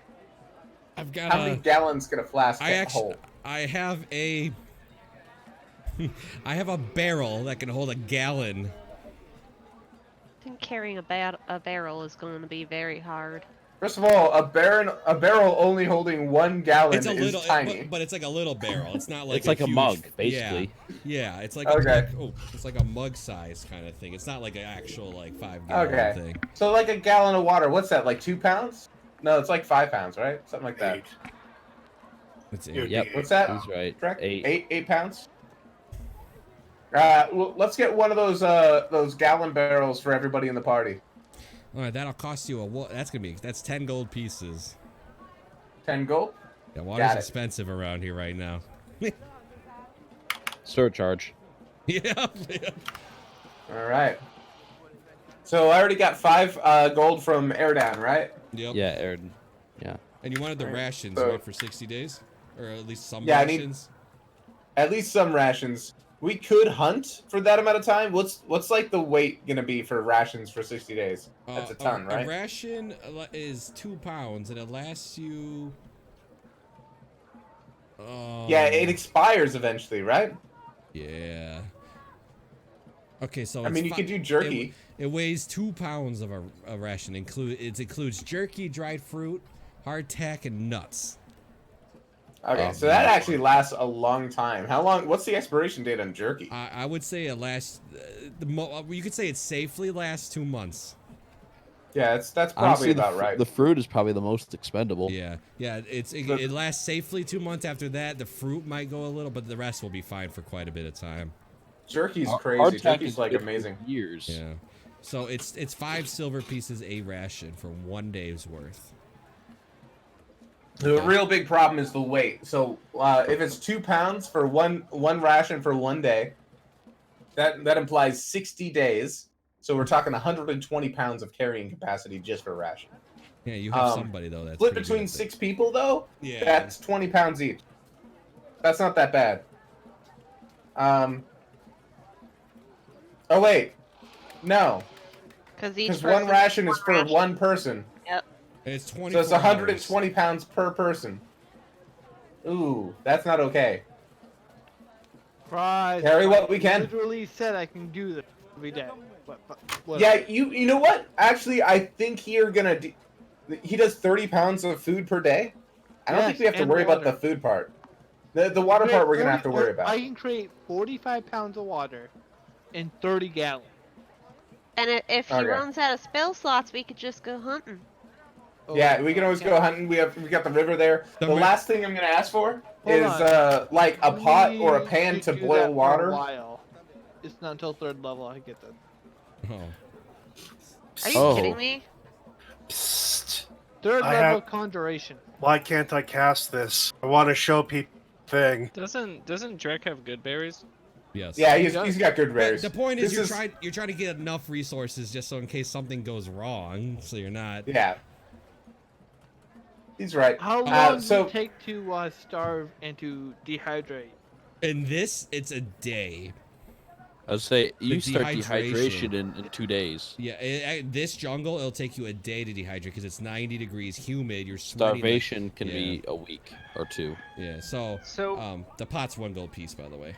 I've got How many gallons can a flask I actually hold? I have a I have a barrel that can hold a gallon. I think carrying a barrel is going to be very hard. First of all, a barrel only holding 1 gallon It's a is little, tiny. but it's like a little barrel. It's not like It's like a huge, mug, basically. Yeah, it's like Okay. it's like a mug size kind of thing. It's not like an actual like 5 gallon Okay. thing. So like a gallon of water, what's that? Like 2 pounds? No, it's like 5 pounds, right? Something like that. 8. It's Dude, Yep. What's that? He's right. Correct? 8. 8 pounds. Well, let's get one of those gallon barrels for everybody in the party. All right, that'll cost you that's 10 gold pieces. 10 gold. Yeah, water's Got it. expensive around here right now. Surcharge. Yeah. All right. So I already got 5 gold from Erdan, right? Yep. Yeah, Aaron. Yeah. And you wanted the rations, So- right, for 60 days? Or at least some Yeah, I need- rations? At least some rations. We could hunt for that amount of time. What's like the weight gonna be for rations for 60 days? That's a ton, right? A ration is 2 pounds, and it lasts you... Yeah, it expires eventually, right? Yeah. Okay, so I mean, you could do jerky. It weighs 2 pounds of a ration. It includes jerky, dried fruit, hardtack, and nuts. Okay, so that actually lasts a long time. How long? What's the expiration date on jerky? I would say it lasts. You could say it safely lasts 2 months. Yeah, that's probably Honestly, about right. The fruit is probably the most expendable. Yeah. It lasts safely 2 months. After that, the fruit might go a little, but the rest will be fine for quite a bit of time. Jerky's crazy. Hardtack Jerky's is like good for amazing. Years. Yeah. So it's 5 silver pieces a ration for 1 day's worth. The real big problem is the weight. So if it's 2 pounds for one ration for 1 day, that implies 60 days. So we're talking 120 pounds of carrying capacity just for ration. Yeah, you have somebody though that's Split pretty good between at 6 people though. Yeah. That's 20 pounds each. That's not that bad. Oh wait, no, Because one ration is for one person. Yep. It's 20. So it's 120 pounds per person. Ooh, that's not okay. Surprise! Carry what we can. Literally said I can do this every day. But Yeah, you know what? Actually, I think he does 30 pounds of food per day. I don't think we have to and worry about water. the food part. The water part we're gonna have to worry about. I can create 45 pounds of water in 30 gallons. And if he Okay. runs out of spell slots, we could just go hunting. Yeah, we can always go hunting. We got the river there. The last thing I'm gonna ask for Hold is on. like a pot or a We pan need to do that boil for a water. while. It's not until 3rd level I get that. Oh. Are you Oh. kidding me? Psst. 3rd I level have- conjuration. Why can't I cast this? I want to show people thing. Doesn't Drek have good berries? Yes. Yeah, he's got good But rares. the point is This you're trying to get enough resources just so in case something goes wrong, so you're not. Yeah, he's right. How long does so it take to starve and to dehydrate? In this, it's a day. I would say you start dehydration. dehydration in 2 days. Yeah, this jungle, it'll take you a day to dehydrate because it's 90 degrees, humid. You're sweating. Starvation can yeah. be a week or 2. Yeah. So. So The pot's 1 gold piece, by the way.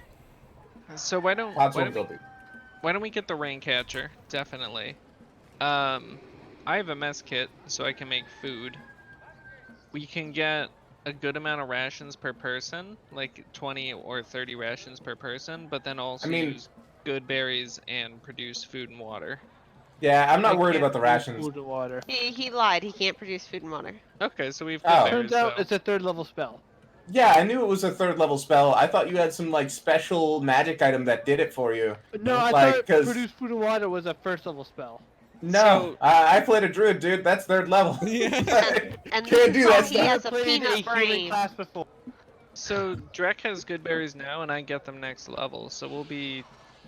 so why don't Pots why won't don't, go we, big. why don't we get the rain catcher? Definitely. I have a mess kit, so I can make food. We can get a good amount of rations per person, like 20 or 30 rations per person, but then also use good berries and produce food and water. Yeah, I'm not I worried can't about the produce rations. Food and water. He lied. He can't produce food and water. Okay, so we've good Oh. berries. Turns out though. it's a 3rd level spell. Yeah, I knew it was a 3rd level spell. I thought you had some like special magic item that did it for you. But no, I Like, thought 'cause- produce food and water was a 1st level spell. No, I played a druid, dude. That's 3rd level. Yeah. And Can't do that he stuff. has a Played peanut human brain. class before. So Drek has good berries now, and I get them next level, so we'll be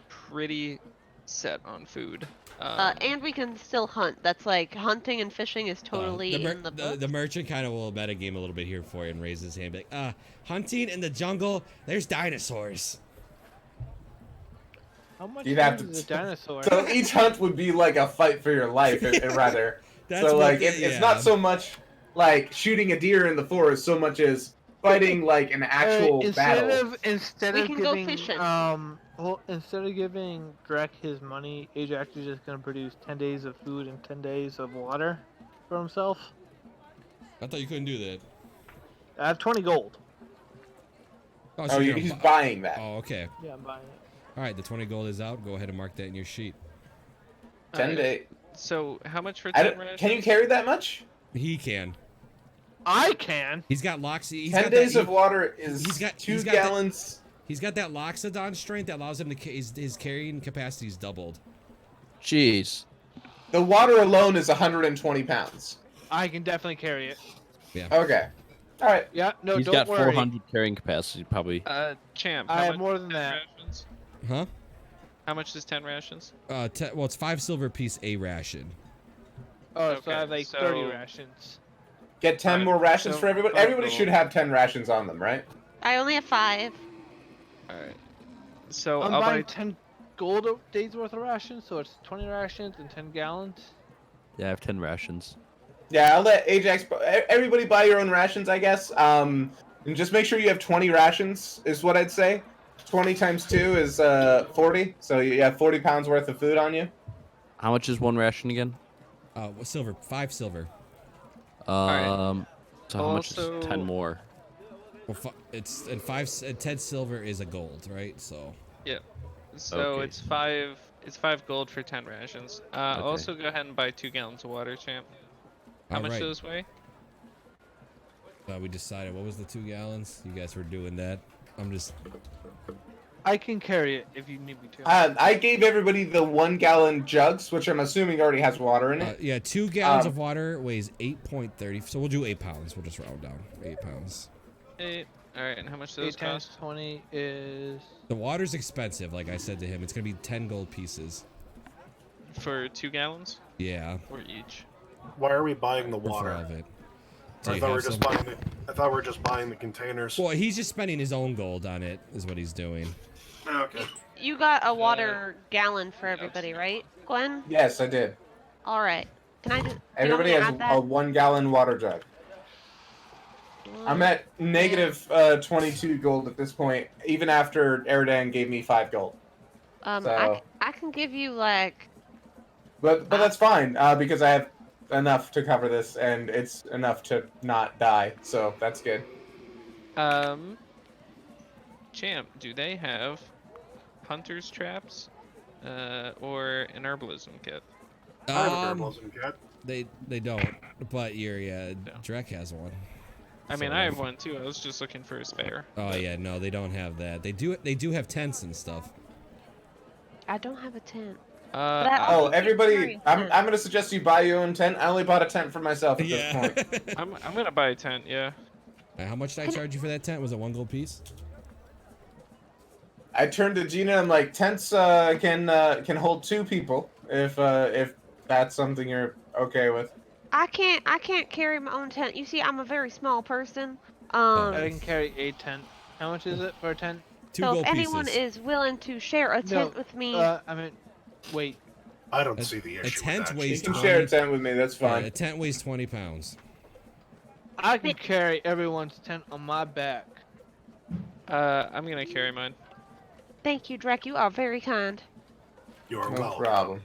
pretty set on food. And we can still hunt. That's like hunting and fishing is totally in the book. The merchant kind of will metagame a little bit here for you and raise his hand, be like, hunting in the jungle, there's dinosaurs. How much You'd have is to- a dinosaur? So each hunt would be like a fight for your life, rather. That's So what like the- it's yeah. not so much like shooting a deer in the forest, so much as fighting like an actual battle. Instead We of can go giving fishing. instead of giving Drek his money, Ajax is just gonna produce 10 days of food and 10 days of water for himself. I thought you couldn't do that. I have 20 gold. Oh, Oh, you're he's gonna buying that. Oh, okay. Yeah, I'm buying it. All right, the 20 gold is out. Go ahead and mark that in your sheet. 10 days. So how much for I 10 don't, rations? can you carry that much? He can. I can. He's got Loxy. 10 days of water is he's got- 2 he's got that- gallons. He's got that Loxodon strength that allows him to his carrying capacity is doubled. Jeez. The water alone is 120 pounds. I can definitely carry it. Okay. All right. Yeah, no, He's don't got worry. 400 carrying capacity, probably. Champ. I how have much more is than 10 that. Rations? Huh? How much is 10 rations? Well, it's 5 silver piece a ration. Oh, so Okay, I have like 30 so- rations. Get 10 Alright, more rations so for everybody. 5 Everybody gold. should have 10 rations on them, right? I only have 5. Alright. So I'm I'll buying buy 10 gold days worth of rations, so it's 20 rations and 10 gallons. Yeah, I have 10 rations. Yeah, I'll let Ajax. Everybody buy your own rations, I guess. And just make sure you have 20 rations, is what I'd say. 20 times 2 is 40. So you have 40 pounds worth of food on you. How much is one ration again? Silver. 5 silver. So how much is Also- 10 more? Well, it's and 10 silver is a gold, right? So So Okay. it's 5 gold for 10 rations. Okay. Also go ahead and buy 2 gallons of water, champ. How much Alright. do those weigh? We decided what was the 2 gallons. You guys were doing that. I'm just I can carry it if you need me to. I gave everybody the 1 gallon jugs, which I'm assuming already has water in it. yeah. 2 gallons of water weighs 8.30. So we'll do 8 pounds. We'll just round down 8 pounds. 8. Alright, and how much do 8 those times cost? 20 is... The water's expensive, like I said to him. It's gonna be 10 gold pieces. For 2 gallons? Yeah. Or each? Why are we buying the For all water? of it. So I you thought we have were just some- buying I thought we were just buying the containers. Well, he's just spending his own gold on it, is what he's doing. Okay. You got a water gallon for everybody, right, Glenn? Yes, I did. All right. Can I just? Everybody you has want me to add a 1 gallon water jug. that? I'm at negative 22 gold at this point, even after Eridan gave me 5 gold. so- I can give you like. But that's fine, because I have enough to cover this, and it's enough to not die, so that's good. Champ, do they have hunter's traps? Or an herbalism kit? I have a herbalism kit. They don't, but Drek has one. I mean, So- I have one too. I was just looking for a spare. Oh yeah, no, they don't have that. They do have tents and stuff. I don't have a tent. Uh, But I- Oh, keep everybody, carrying I'm tent. gonna suggest you buy your own tent. I only bought a tent for myself at this point. I'm gonna buy a tent. Yeah. How much did I charge you for that tent? Was it 1 gold piece? I turned to Gina and I'm like, tents can hold 2 people if that's something you're okay with. I can't carry my own tent. You see, I'm a very small person. I can carry a tent. How much is it for a tent? 2 So gold if anyone pieces. is willing to share a tent No, with me, I mean, wait. I don't see the issue. tent with that. weighs You can 20 share a tent with me. That's Yeah, fine. a tent weighs 20 pounds. I can carry everyone's tent on my back. I'm gonna carry mine. thank you, Drek. You are very kind. You're No welcome. problem.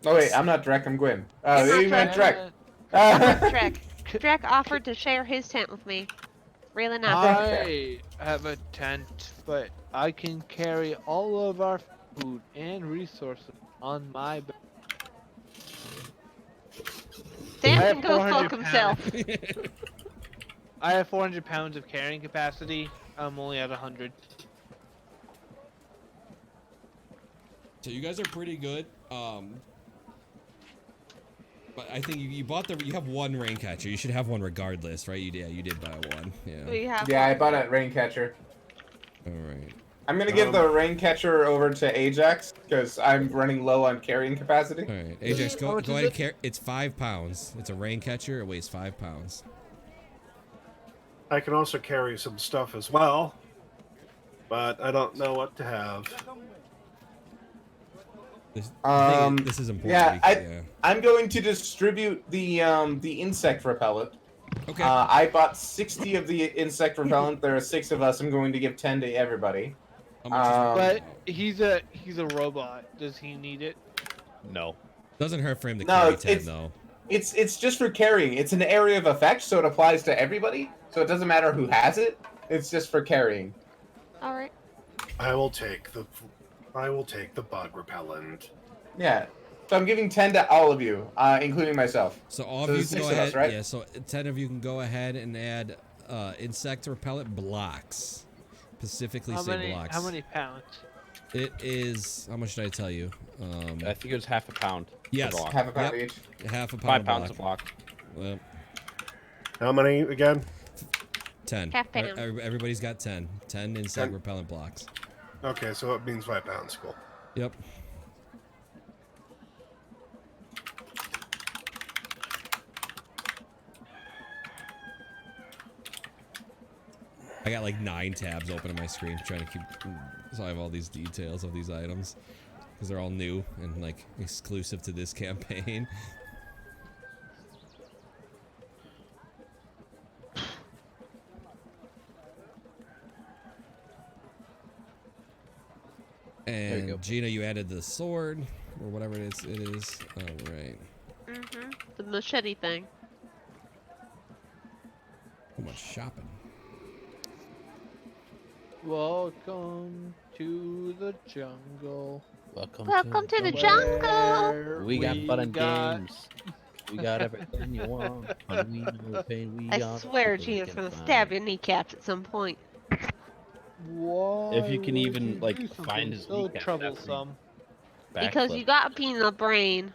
Oh wait, I'm not Drek. I'm Gwyn. You're not You meant Drek. Drek. Drek. Drek offered to share his tent with me. Really nice. I have a tent, but I can carry all of our food and resources on my back. Sam I can have go 400 fuck himself. I have 400 pounds of carrying capacity. I'm only at 100. So you guys are pretty good. But I think you bought you have 1 rain catcher. You should have 1 regardless, right? You did buy 1. Yeah. We have Yeah, I bought a rain catcher. All right. I'm gonna give the rain catcher over to Ajax because I'm running low on carrying capacity. All right. Ajax, How go much ahead is and carry. It's 5 pounds. It's a rain catcher. It weighs 5 pounds. I can also carry some stuff as well, but I don't know what to have. This is important. Yeah, I'm going to distribute the insect repellent. Okay. I bought 60 of the insect repellent. There are 6 of us. I'm going to give 10 to everybody. How much is it? But he's a robot. Does he need it? No. Doesn't hurt for him to No, carry it's 10 though. it's just for carrying. It's an area of effect, so it applies to everybody. So it doesn't matter who has it. It's just for carrying. All right. I will take the bug repellent. Yeah. So I'm giving 10 to all of you, including myself. So all So of you there's can go 6 of ahead. us, right? Yeah. So 10 of you can go ahead and add insect repellent blocks. Specifically say blocks. How many pounds? It is. How much did I tell you? I think it was half a pound. Yes. Per block. Half a pound Yep. each. Half a pound. 5 a pounds a block. block. Well, How many again? 10. Half pound. Everybody's got 10. 10 insect repellent blocks. Okay, so it means 5 pounds. Cool. Yep. I got like 9 tabs open on my screen trying to keep, so I have all these details of these items because they're all new and like exclusive to this campaign. And Gina, you added the sword or whatever it is. All right. Mm-hmm. The machete thing. How much shopping? Welcome to the jungle. Welcome to the jungle. We got fun and games. We got everything you want. And we know the pain we I got. swear People Gina's can gonna find. stab your kneecaps at some point. Why If you can would even, you like, do something find his so kneecap, that would be troublesome? Because Backflip. you got a peanut brain.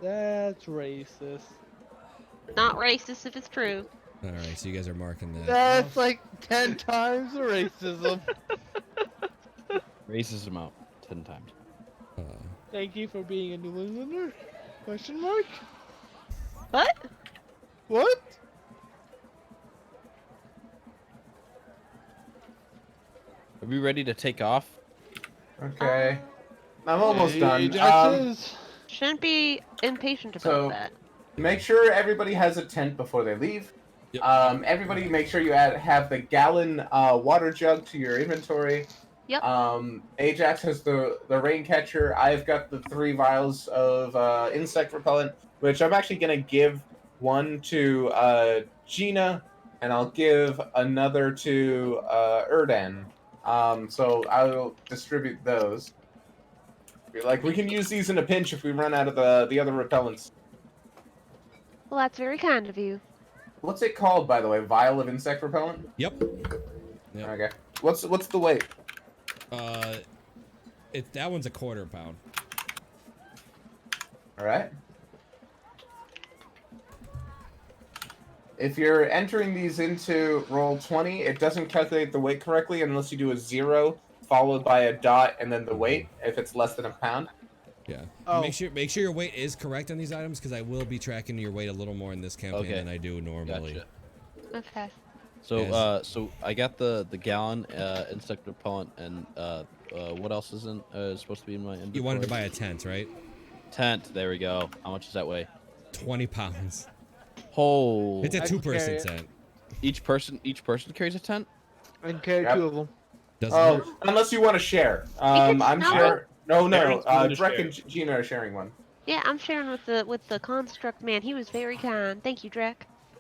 That's racist. Not racist if it's true. All right, so you guys are marking that. That's like 10 times the racism. Racism out 10 times. Thank you for being a New Englander? Question mark? What? What? Are we ready to take off? Okay. I'm almost done. Ajaxes? Shouldn't be impatient about So- that. Make sure everybody has a tent before they leave. Yep. Everybody make sure you have the gallon water jug to your inventory. Yep. Ajax has the rain catcher. I've got the 3 vials of insect repellent, which I'm actually going to give one to Gina, and I'll give another to Erdan. So I will distribute those. Like, we can use these in a pinch if we run out of the other repellents. Well, that's very kind of you. What's it called, by the way? Vial of insect repellent? Yep. Yep. Okay. What's the weight? That one's a quarter pound. All right. If you're entering these into Roll20, it doesn't calculate the weight correctly unless you do a 0 followed by a dot and then the weight if it's less than a pound. Yeah. Oh. Make sure your weight is correct on these items because I will be tracking your weight a little more in this campaign Okay. than I do normally. Gotcha. Okay. So, Yes. so I got the gallon insect repellent, and what else isn't supposed to be in my inventory? You wanted to buy a tent, right? tent. There we go. How much does that weigh? 20 pounds. Oh, It's a I can 2-person carry it. tent. each person carries a tent. I can carry Yep. 2 of them. Doesn't Oh, hurt. unless you want to share. can I'm smell sure. No. Everyone's willing to Drek share. and Gina are sharing one. Yeah, I'm sharing with the construct man. He was very kind. Thank you, Drek.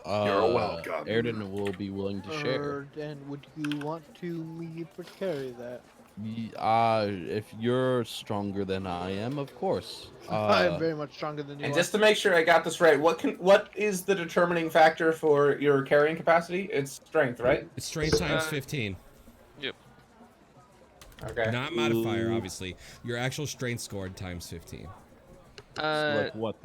You're welcome. Airden will be willing to share. And would you want to me to carry that? If you're stronger than I am, of course. I am very much stronger than you And are. just to make sure I got this right, what is the determining factor for your carrying capacity? It's strength, right? It's strength times 15. Okay. Not modifier, Ooh. obviously. Your actual strength scored times 15. Like what?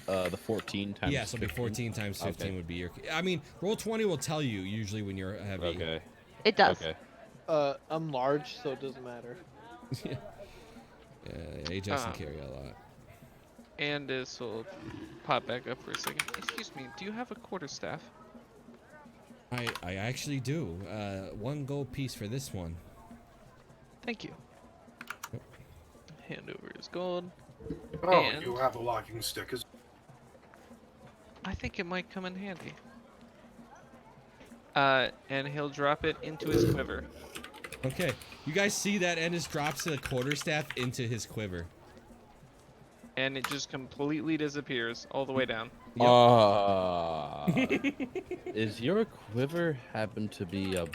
The 14 times. Yeah, so it'll be 15? 14 times 15 Okay. would be your... I mean, Roll20 will tell you usually when you're heavy. Okay. It does. Okay. I'm large, so it doesn't matter. Yeah, Ajax can Ah. carry a lot. And this will pop back up for a second. Excuse me, do you have a quarterstaff? I actually do. 1 gold piece for this one. Thank you. hand over his gold. Oh, And- you have a walking stick as I think it might come in handy. And he'll drop it into his quiver. Okay. You guys see that Ennis drops a quarterstaff into his quiver. And it just completely disappears all the way down. Is your quiver happen to be a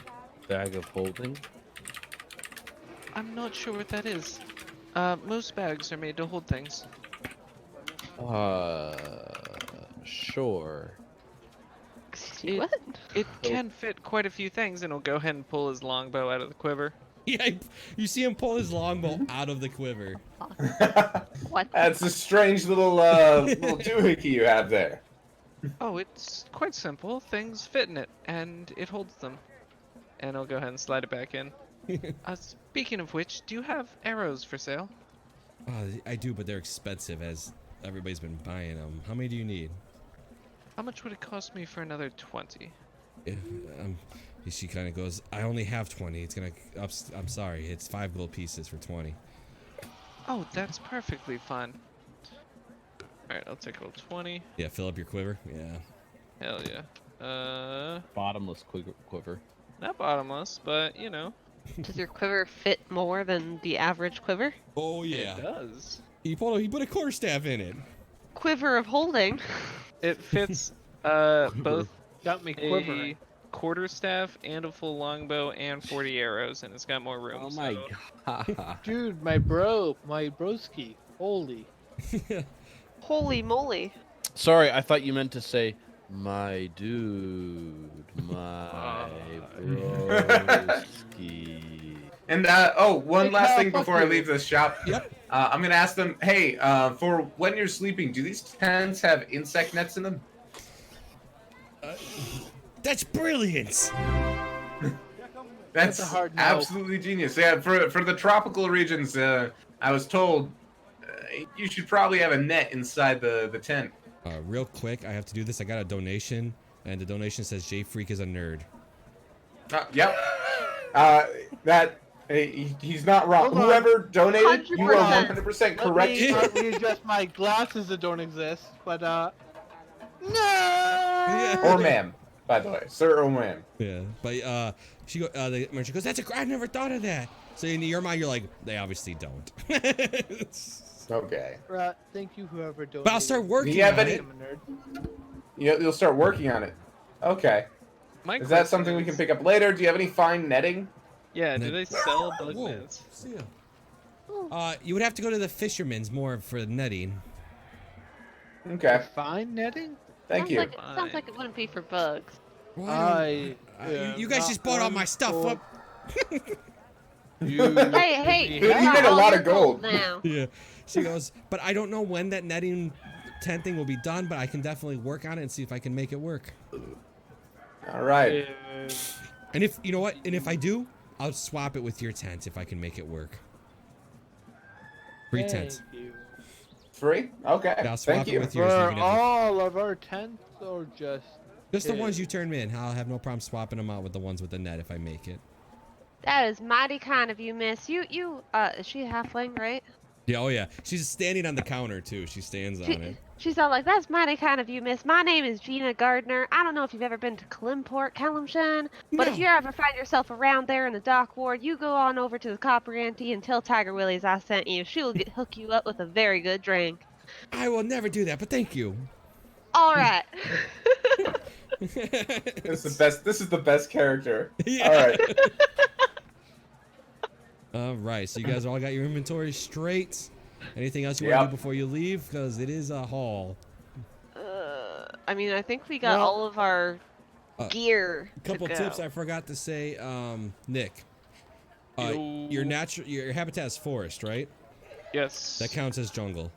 bag of holding? I'm not sure what that is. Most bags are made to hold things. Sure. Excuse me, It- what? It can fit quite a few things, and he'll go ahead and pull his longbow out of the quiver. Yeah, you see him pull his longbow out of the quiver. What? That's a strange little little doohickey you have there. Oh, it's quite simple. Things fit in it, and it holds them. And I'll go ahead and slide it back in. Speaking of which, do you have arrows for sale? I do, but they're expensive as everybody's been buying them. How many do you need? How much would it cost me for another 20? She kind of goes, I only have 20. It's gonna, I'm sorry, it's 5 gold pieces for 20. Oh, that's perfectly fine. Alright, I'll take roll 20. Yeah, fill up your quiver. Yeah. Hell yeah. Bottomless quiver. Not bottomless, but you know. Does your quiver fit more than the average quiver? Oh It does. He put a quarterstaff in it. Quiver of holding. It fits both Got me quivering. a quarterstaff and a full longbow and 40 arrows, and it's got more room. Oh my god. Dude, my broski. Holy. Holy moly. Sorry, I thought you meant to say, my dude, my broski. And one Hey, last Kyle, thing fuck before I you. leave this shop. Yep. I'm gonna ask them, hey, for when you're sleeping, do these tents have insect nets in them? That's brilliant. That's a hard no. absolutely genius. Yeah, for the tropical regions, I was told you should probably have a net inside the tent. Real quick, I have to do this. I got a donation, and the donation says J Freak is a nerd. Yep. He's not wrong. Hold on. Whoever donated, you are 100%. 100% correct. Let me readjust my glasses that don't exist, but no. Or ma'am, by the way, sir or ma'am. Yeah, but the merchant goes, I never thought of that. So in your mind, you're like, they obviously don't. Okay. Right, thank you, whoever donated. But I'll start working Do you have on any- it. I'm a nerd. You'll start working on it. Okay. My Is that question something we can is- pick up later? Do you have any fine netting? Yeah, do they sell bug Whoa, nets? see ya. You would have to go to the fisherman's more for netting. Okay. Fine netting? Thank you. Sounds like it wouldn't be for bugs. You guys just bought all my stuff up. Hey, You got made a all lot your of gold. now. Yeah. She goes, but I don't know when that netting tent thing will be done, but I can definitely work on it and see if I can make it work. All right. And if, you know what, and if I do, I'll swap it with your tent if I can make it work. Free tent. Free? Okay. Yeah, I'll swap Thank it you. with yours. and you For can have all of our tents, or just... just the ones you turn in. I'll have no problem swapping them out with the ones with the net if I make it. That is mighty kind of you, miss. Is she a halfling, right? Yeah, oh yeah. She's standing on the counter too. She stands on it. She's all like, that's mighty kind of you, miss. My name is Gina Gardner. I don't know if you've ever been to Klimport, Kalimshan, but if No. you ever find yourself around there in the dock ward, you go on over to the Copper Auntie and tell Tiger Willies I sent you. She will hook you up with a very good drink. I will never do that, but thank you. All right. This is the best character. Yeah. All right. All right, so you guys all got your inventory straight. Anything else you want to Yep. do before you leave? Because it is a haul. I mean, I think we got Well, all of our gear A couple to go. tips I forgot to say, Nick. Yo. Your habitat is forest, right? Yes. That counts as jungle.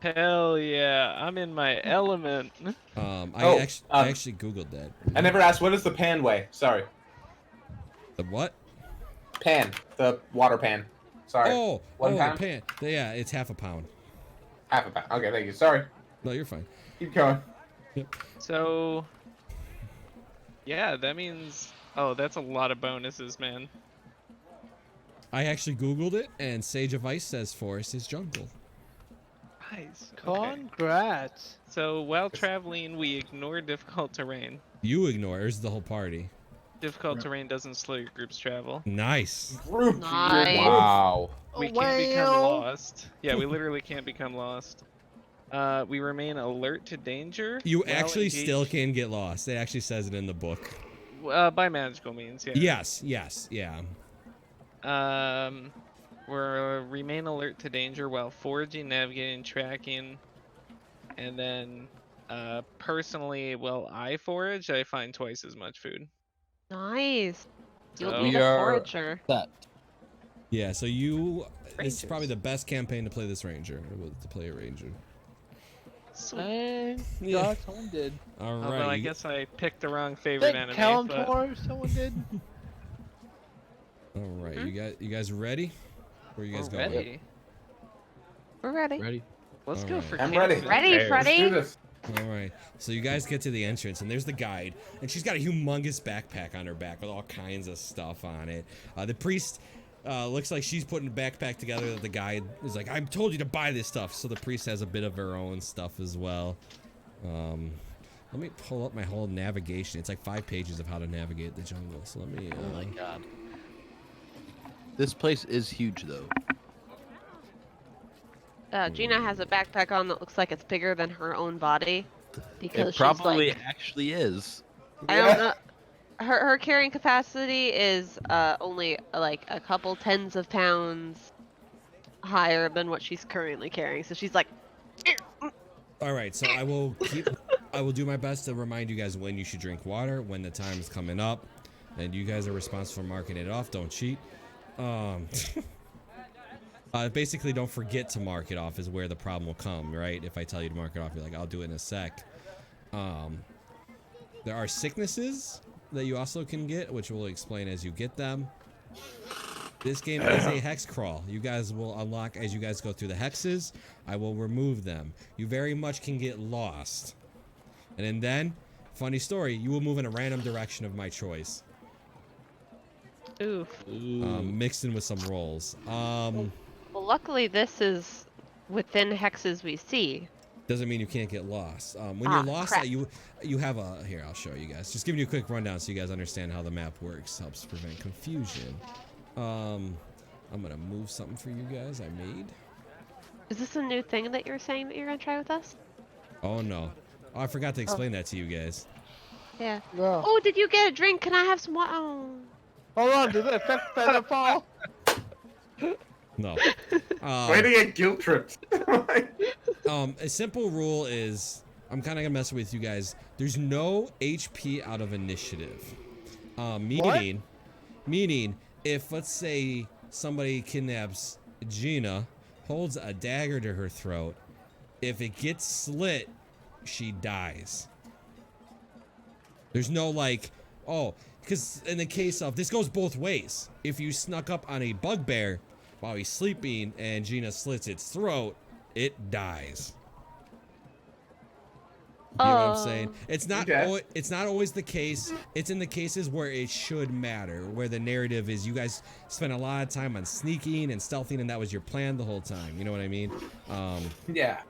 Hell yeah, I'm in my element. I actually googled that. I never asked, what is the pan weigh? Sorry. The what? Pan. The water pan. Sorry. Oh, One the pound? pan. Yeah, it's half a pound. Half a pound. Okay, thank you. Sorry. No, you're fine. Keep going. So, yeah, that means. Oh, that's a lot of bonuses, man. I actually Googled it, and Sage of Ice says forest is jungle. Nice. Okay. Congrats. So while traveling, we ignore difficult terrain. You ignore it. It's the whole party. Difficult terrain doesn't slow your group's travel. Nice. Group. Nice. Wow. We can't become Wow. lost. Yeah, we literally can't become lost. We remain alert to danger. You while actually still engaged- can get lost. It actually says it in the book. by magical means, yeah. Yes, yes, yeah. Remain alert to danger while foraging, navigating, tracking, and then personally, while I forage, I find twice as much food. Nice. You'll So- be We the are forager. set. Yeah, so you... This is Rangers. probably the best campaign to play this ranger. To play a ranger. Thank Yeah. God someone did. All right. Although I guess I picked the wrong favorite Thank enemy. But... Kalimtor someone did. All right, you guys ready? Where you guys We're going? ready. We're ready. Ready? Let's All go right. for I'm camp ready. and Ready, bears. Freddy? Let's do this. All right. So you guys get to the entrance, and there's the guide, and she's got a humongous backpack on her back with all kinds of stuff on it. The priest looks like she's putting a backpack together that the guide is like, I told you to buy this stuff. So the priest has a bit of her own stuff as well. Let me pull up my whole navigation. It's like 5 pages of how to navigate the jungle. So let me. Oh my god. This place is huge, though. Gina has a backpack on that looks like it's bigger than her own body. Because It probably she's like, actually is. I don't know. Her carrying capacity is only like a couple tens of pounds higher than what she's currently carrying. So she's like, All right, so I will do my best to remind you guys when you should drink water, when the time is coming up, and you guys are responsible for marking it off. Don't cheat. Basically, don't forget to mark it off is where the problem will come, right? If I tell you to mark it off, you're like, I'll do it in a sec. There are sicknesses that you also can get, which we'll explain as you get them. This game is a hex crawl. You guys will unlock as you guys go through the hexes. I will remove them. You very much can get lost. And then, funny story, you will move in a random direction of my choice. oof. Mixed in with some rolls. Well, luckily this is within hexes we see. Doesn't mean you can't get lost. When you're lost, crap. you have a... Here, I'll show you guys. Just giving you a quick rundown so you guys understand how the map works. Helps prevent confusion. I'm gonna move something for you guys I made. Is this a new thing that you're saying that you're gonna try with us? Oh, no. Oh, I forgot to explain that to you guys. Yeah. No. Oh, did you get a drink? Can I have some water? Oh. Hold on, did it affect Featherfall? No. Way to get guilt tripped. A simple rule is, I'm kind of gonna mess with you guys. There's no HP out of initiative. Meaning, if let's say somebody kidnaps Gina, holds a dagger to her throat, if it gets slit, she dies. There's no like, oh, because in the case of, this goes both ways. If you snuck up on a bugbear while he's sleeping and Gina slits its throat, it dies. You know what I'm saying? It's not. Okay. It's not always the case. It's in the cases where it should matter, where the narrative is you guys spent a lot of time on sneaking and stealthing, and that was your plan the whole time. You know what I mean? Yeah.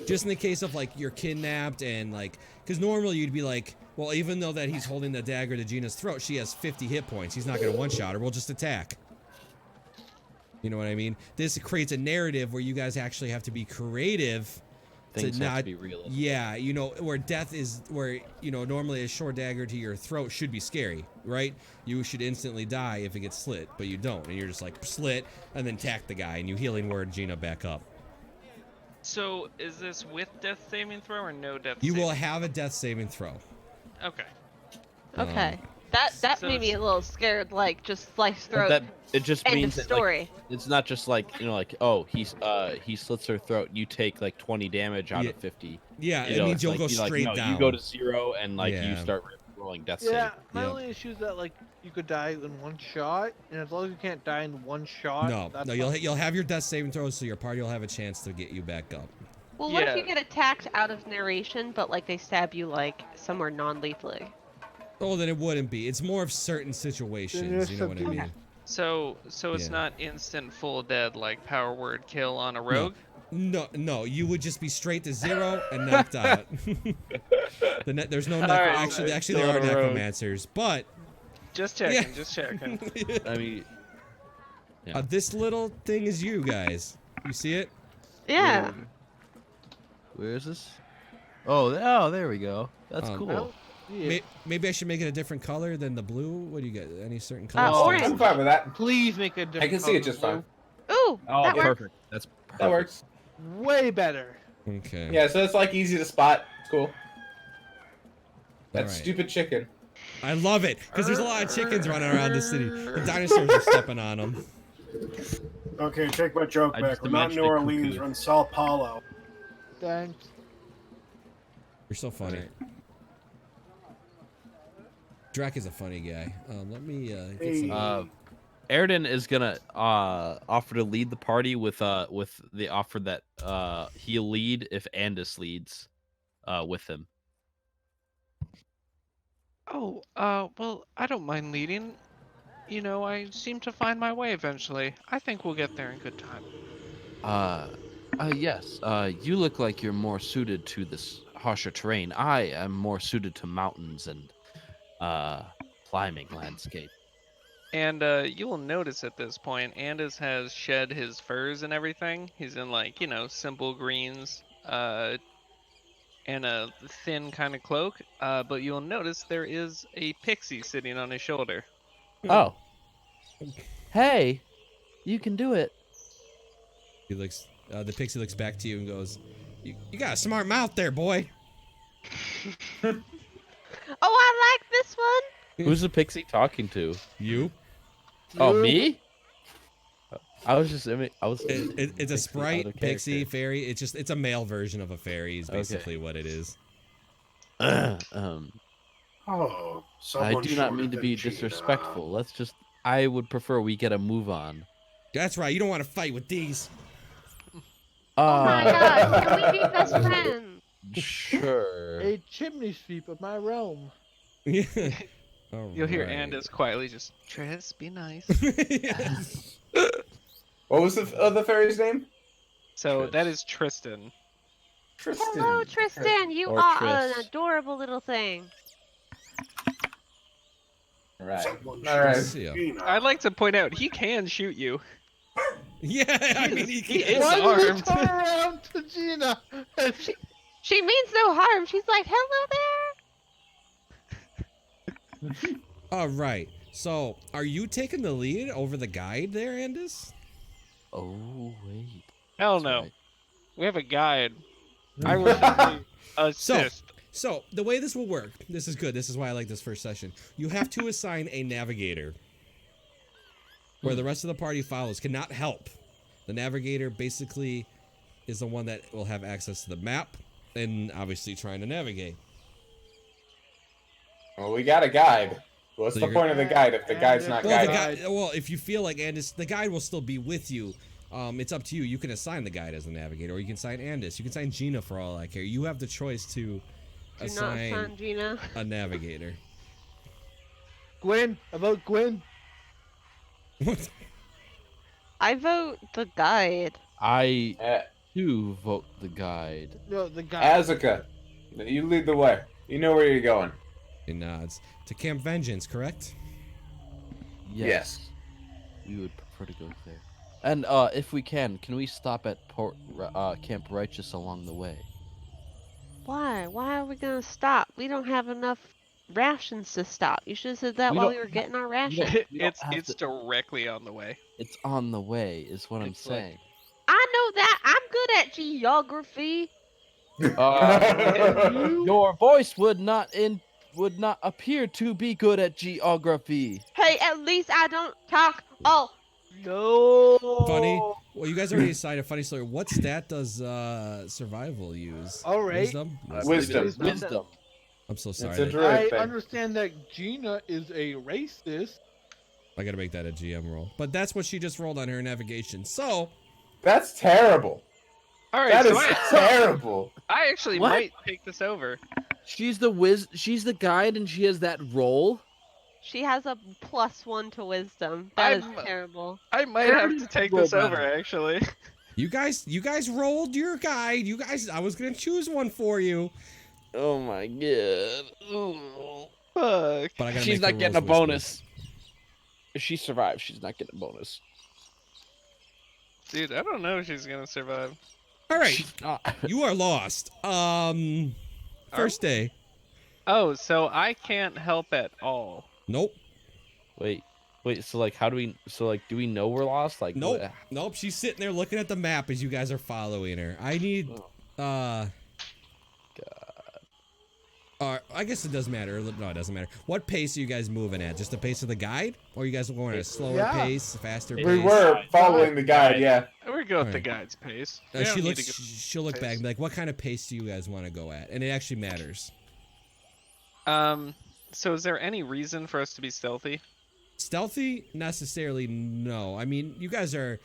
Just in the case of like you're kidnapped and like, because normally you'd be like, well, even though that he's holding the dagger to Gina's throat, she has 50 hit points. He's not gonna one-shot her. We'll just attack. You know what I mean? This creates a narrative where you guys actually have to be creative. Things to have not to be realistic. Yeah, you know, where death is, where, you know, normally a short dagger to your throat should be scary, right? You should instantly die if it gets slit, but you don't, and you're just like slit and then attack the guy and you healing word Gina back up. So is this with death saving throw or no death? You will saving? have a death saving throw. Okay. Okay. That So made me a it's- little scared. Like just slice But throat. that it just End means of that, like, story. it's not just like, you know, like, oh, he slits her throat, you take like 20 damage out Yeah. of 50. Yeah, You it know, means it's you'll like, go you know, like, straight no, down. you go to 0 and like you Yeah. start rolling death Yeah, save. my Yep. only issue is that like you could die in one shot, and as long as you can't die in one shot, No, that's no, you'll have your death saving throws, so your party will have a chance to get you back up. Well, what if Yeah. you get attacked out of narration, but like they stab you like somewhere non-lethally? Oh, then it wouldn't be. It's more of certain Then situations. it's You know what I subdued. mean? So it's Yeah. not instant full dead like power word kill on a No. rogue. No, you would just be straight to 0 and knocked out. There's no Alright, actually so there are kill on a rogue. necromancers, but Just yeah. checking, just checking. I mean, yeah. This little thing is you guys. You see it? Yeah. Where is this? Oh, there we go. That's Um, I cool. don't see it. Maybe I should make it a different color than the blue. What do you get? Any certain color? Orange. I'm fine with that. Please make a different I can see it color just blue. fine. Ooh, Oh, that works. perfect. That's perfect. That works. Way better. Okay. Yeah, so it's like easy to spot. It's cool. That Alright. stupid chicken. I love it because there's a lot of chickens running around the city. The dinosaurs are stepping on them. Okay, take my joke I back. just We're not in New imagined a Orleans, cuckoo. we're in Sao Paulo. Thanks. You're so funny. Drac is a funny guy. Let me get some. Airden is gonna offer to lead the party with the offer that he'll lead if Andis leads with him. Oh, well, I don't mind leading. You know, I seem to find my way eventually. I think we'll get there in good time. Yes. You look like you're more suited to this harsher terrain. I am more suited to mountains and climbing landscape. And you will notice at this point, Andis has shed his furs and everything. He's in like, you know, simple greens, and a thin kind of cloak. But you'll notice there is a pixie sitting on his shoulder. Oh. Hey, you can do it. He looks. The pixie looks back to you and goes, "You got a smart mouth there, boy." Oh, I like this one. Who's the pixie talking to? You? Oh, You- me? I was just. It's It's a Pixie out sprite, of pixie, character. fairy. It's a male version of a fairy. Is basically what it is. Oh, I someone do not shorter mean to than be Gina. disrespectful. Let's just. I would prefer we get a move on. That's right. You don't want to fight with these. Oh my god, can we be best friends? Sure. A chimney sweep of my realm. Yeah. You'll hear Alright. Andis quietly just, Tris, be nice. Yes. What was the fairy's name? So Tris. that is Tristan. Tristan. Hello, Tristan. You Or are Tris. an adorable little thing. Right. Someone All right. Let's see ya. Gina. I'd like to point out, he can shoot you. Yeah, I mean, he He can't. is Why did you armed. turn around to Gina? She means no harm. She's like, hello there. All right. So, are you taking the lead over the guide there, Andis? Oh wait. Hell That's no. right. We have a guide. I will simply assist. So, the way this will work, this is good. This is why I like this first session. You have to assign a navigator where the rest of the party follows, cannot help. The navigator basically is the one that will have access to the map and obviously trying to navigate. Well, we got a guide. What's So the you're point of the guide if the guide's not Well, the guided? guide, well, if you feel like Andis, the guide will still be with you. It's up to you. You can assign the guide as the navigator, or you can assign Andis. You can assign Gina for all I care. You have the choice to Do not assign son, Gina. a navigator. Gwen, about Gwen. What? I vote the guide. I Uh, do vote the guide. No, the guy. Azuka, you lead the way. You know where you're going. He nods. To Camp Vengeance, correct? Yes. We would prefer to go there. And if we can we stop at Camp Righteous along the way? Why? Why are we gonna stop? We don't have enough rations to stop. You should have said that We while don't we were have- getting our we rations. don't- we don't it's have it's to- directly on the way. It's on the way, is what I'm It's like- saying. I know that. I'm good at geography. Your voice would not appear to be good at geography. Hey, at least I don't talk all. No. Funny. Well, you guys already decided. Funny story. What stat does survival use? All right. Wisdom. Wisdom. Wisdom. I'm so sorry. It's a that- druid I thing. understand that Gina is a racist. I gotta make that a GM roll. But that's what she just rolled on her navigation. So That's terrible. All right, That so is terrible. I actually What? might take this over. She's the guide and she has that role? She has a +1 to wisdom. That is I'm- terrible. I might have to take this Roll over, better. actually. You guys rolled your guide. You guys, I was gonna choose one for you, Oh my god. Ooh. Fuck. but I gotta She's make the not getting a rolls whisper. bonus. If she survives, she's not getting a bonus. Dude, I don't know if she's gonna survive. All right, She's not. you are lost. First day. Oh, so I can't help at all. Nope. Wait. So like, how do we? So like, do we know we're lost? Like, Nope. what- Nope. She's sitting there looking at the map as you guys are following her. I need, God. I guess it doesn't matter. No, it doesn't matter. What pace are you guys moving at? Just the pace of the guide? Or are you guys going at a slower Yeah. pace, a faster pace? We were following the guide, yeah. We go with the Alright. guide's pace. Uh, We she don't need looks, to go she'll look back pace. and be like, what kind of pace do you guys want to go at? And it actually matters. So is there any reason for us to be stealthy? Stealthy? Necessarily, no. I mean, you guys are...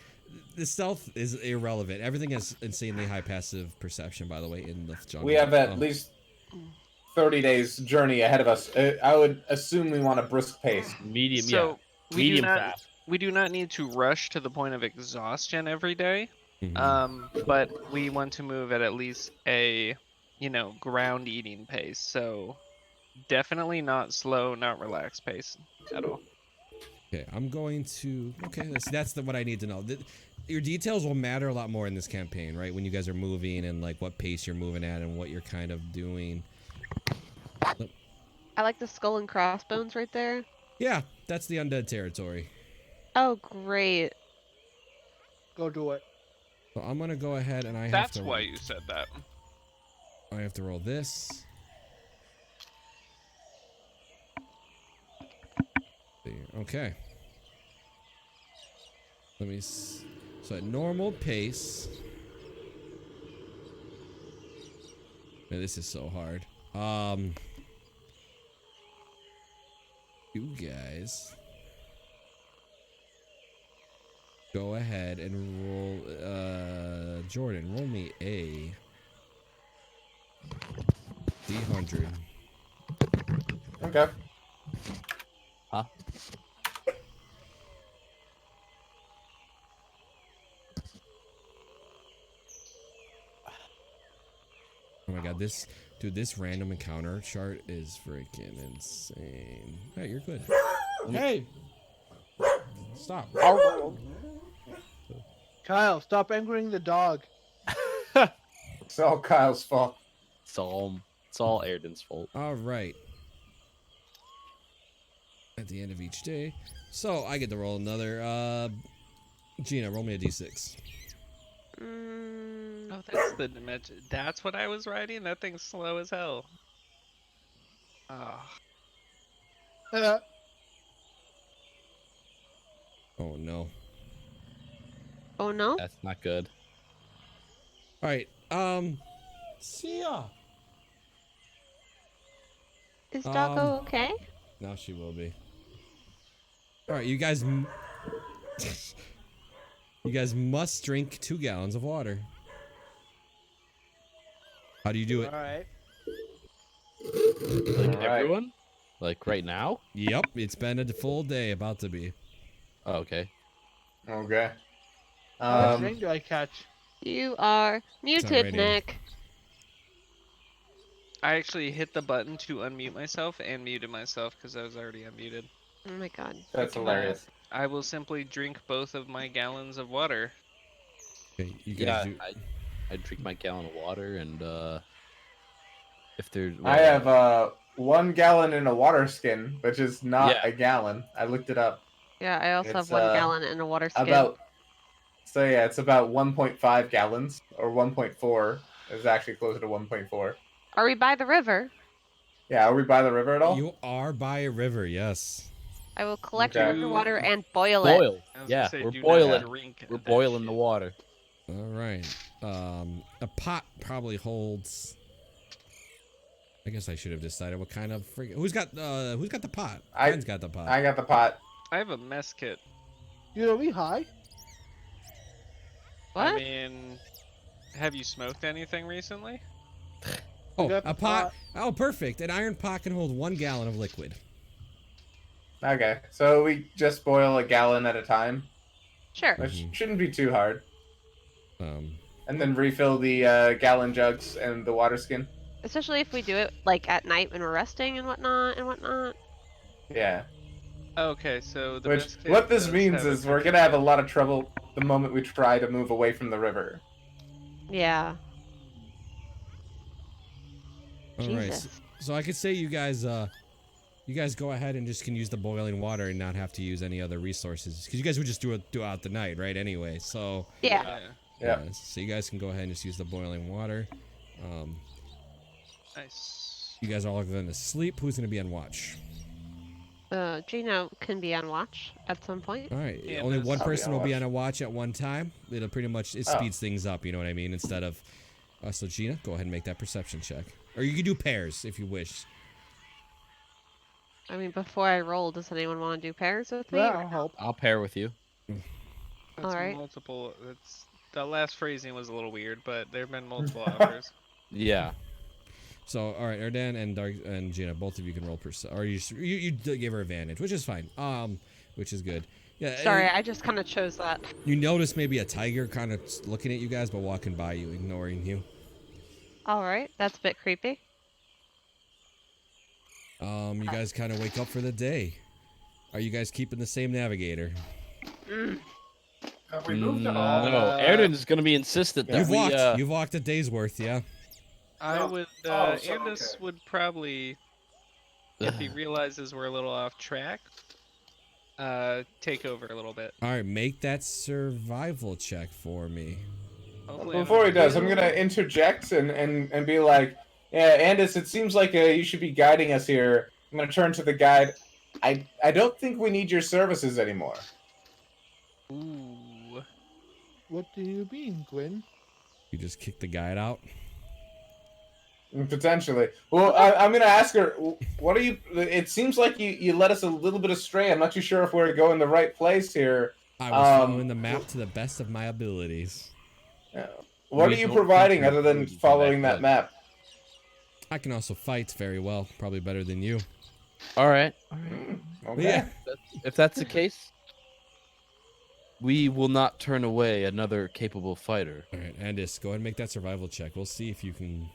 The stealth is irrelevant. Everything has insanely high passive perception, by the way, in the jungle. We have at Oh. least 30 days journey ahead of us. I would assume we want a brisk pace. Medium, So yeah. we Medium do not fast. we do not need to rush to the point of exhaustion every day. Mhm. But we want to move at least a, ground eating pace. So definitely not slow, not relaxed pace at all. Okay, I'm going to... Okay, that's what I need to know. Your details will matter a lot more in this campaign, right? When you guys are moving and like what pace you're moving at and what you're kind of doing. I like the skull and crossbones right there. Yeah, that's the undead territory. Oh, great. Go do it. So I'm gonna go ahead and I That's have to... why you said that. I have to roll this. Okay. Let me... So at normal pace... Man, this is so hard. You guys... Go ahead and roll... Jordan, roll me a... D100. Okay. Huh? Oh my god, this random encounter chart is freaking insane. Hey, you're good. Hey! Stop. Kyle, stop angering the dog. It's all Kyle's fault. It's all Airden's fault. Alright. At the end of each day. So, I get to roll another, Gina, roll me a d6. Mm, Oh, that's the dimension. That's what I was writing? That thing's slow as hell. Oh. Oh no. oh no? That's not good. Alright, see ya! Is Doggo Um, okay? Now she will be. Alright, you guys... You guys must drink 2 gallons of water. How do you do it? Alright. Like Alright. everyone? Like right now? Yep, it's been a full day, about to be. Oh, okay. Okay. How much rain do I catch? You are muted, radio. Nick. I actually hit the button to unmute myself and muted myself because I was already unmuted. Oh my god. That's hilarious. I will simply drink both of my gallons of water. Okay, you Yeah, guys do... I drink my gallon of water and if there's I have 1 gallon in a water skin, which is not Yeah. a gallon. I looked it up. Yeah, I also It's, have 1 gallon in a water skin. So yeah, it's about 1.5 gallons or 1.4. It's actually closer to 1.4. Are we by the river? Yeah, are we by the river at all? You are by a river, yes. I will collect Okay. river water and boil it. boil. I was Yeah, gonna say, we're do not boiling. drink We're that boiling the shit. water. Alright. A pot probably holds... I guess I should have decided what kind of who's got the pot? Ben's got the pot. I got the pot. I have a mess kit. You know me high? What? I mean, have you smoked anything recently? Oh, got a the pot. pot. Oh, perfect. An iron pot can hold 1 gallon of liquid. Okay, so we just boil a gallon at a time, Sure. which shouldn't be too hard. Um, And then refill the gallon jugs and the water skin. Especially if we do it like at night when we're resting and whatnot and whatnot. Yeah. Okay, so the Which, best case what this does means have a is we're cooking gonna have a kit. lot of trouble the moment we try to move away from the river. Yeah. all right. So, Jesus. so I could say you guys go ahead and just can use the boiling water and not have to use any other resources because you guys would just do it throughout the night, right? Anyway, so Yeah. Yeah. Yeah. so you guys can go ahead and just use the boiling water. Um, Nice. you guys are all going to sleep. Who's going to be on watch? Gino can be on watch at some point. All right. Yeah, Only that's- one I'll be person on will be watch. on a watch at one time. It'll pretty much Oh. speeds things up. You know what I mean? Instead of so Gina, go ahead and make that perception check, or you can do pairs if you wish. I mean, before I roll, does anyone want to do pairs with me? Yeah, or I'll no? help. I'll pair with you. That's Alright. multiple. That's that last phrasing was a little weird, but there have been multiple offers. Yeah. So, all right, Erdan and Dark and Gina, both of you can roll or you give her advantage, which is fine. Which is good. Yeah. Sorry, and I just kind of chose that. you notice maybe a tiger kind of looking at you guys, but walking by you, ignoring you. Alright, that's a bit creepy. You guys kind of wake up for the day. Are you guys keeping the same navigator? Have we moved at all? No, Erden's gonna be insistent that You've walked a day's worth, yeah. I Oh, would. oh, so- Andis okay. would probably, if he realizes we're a little off track, take over a little bit. All right, make that survival check for me. Hopefully I'm Before he not- does, I'm gonna interject and be like, yeah, Andis, it seems like you should be guiding us here. I'm gonna turn to the guide. I don't think we need your services anymore. Ooh. What do you mean, Gwyn? You just kick the guide out. Potentially. Well, I'm gonna ask her. What are you? It seems like you led us a little bit astray. I'm not too sure if we're going the right place here. I was following the map to the best of my abilities. What We are you don't providing think other you're than good. following that map? I can also fight very well, probably better than you. All right. Okay. Yeah. If that's the case, we will not turn away another capable fighter. All right, Andis, go ahead and make that survival check. We'll see if you can.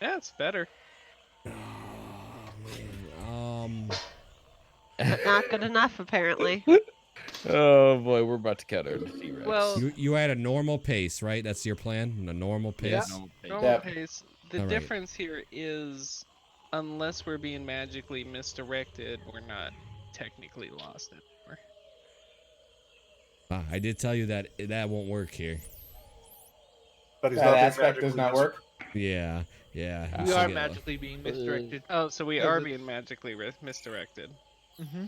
Yeah, it's better. But not good enough, apparently. Oh boy, we're about to cut our T-Rex. Well, You had a normal pace, right? That's your plan. A normal pace. normal Yeah. pace. The All right. difference here is, unless we're being magically misdirected, we're not technically lost anymore. I did tell you that that won't work here. But he's That not being aspect does magically not work. Yeah. Yeah. We still are get- magically being misdirected. Oh, so we Because are it's- being magically misdirected. Mm-hmm.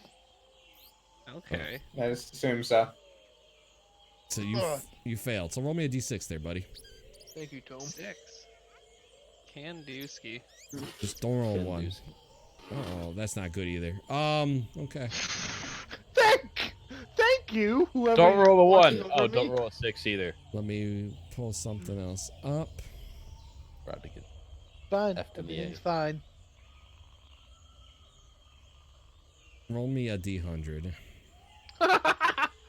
Okay. I just assume so. So you failed. So roll me a d6 there, buddy. Thank you, Tom. 6. Can do ski. Just don't roll Can one. do. Oh, that's not good either. Okay. Thank you, whoever. Don't roll a watching 1. over Oh, don't me. roll a 6 either. Let me pull something else up. About to get Fine. F to the A. Everything's fine. Roll me a d100. All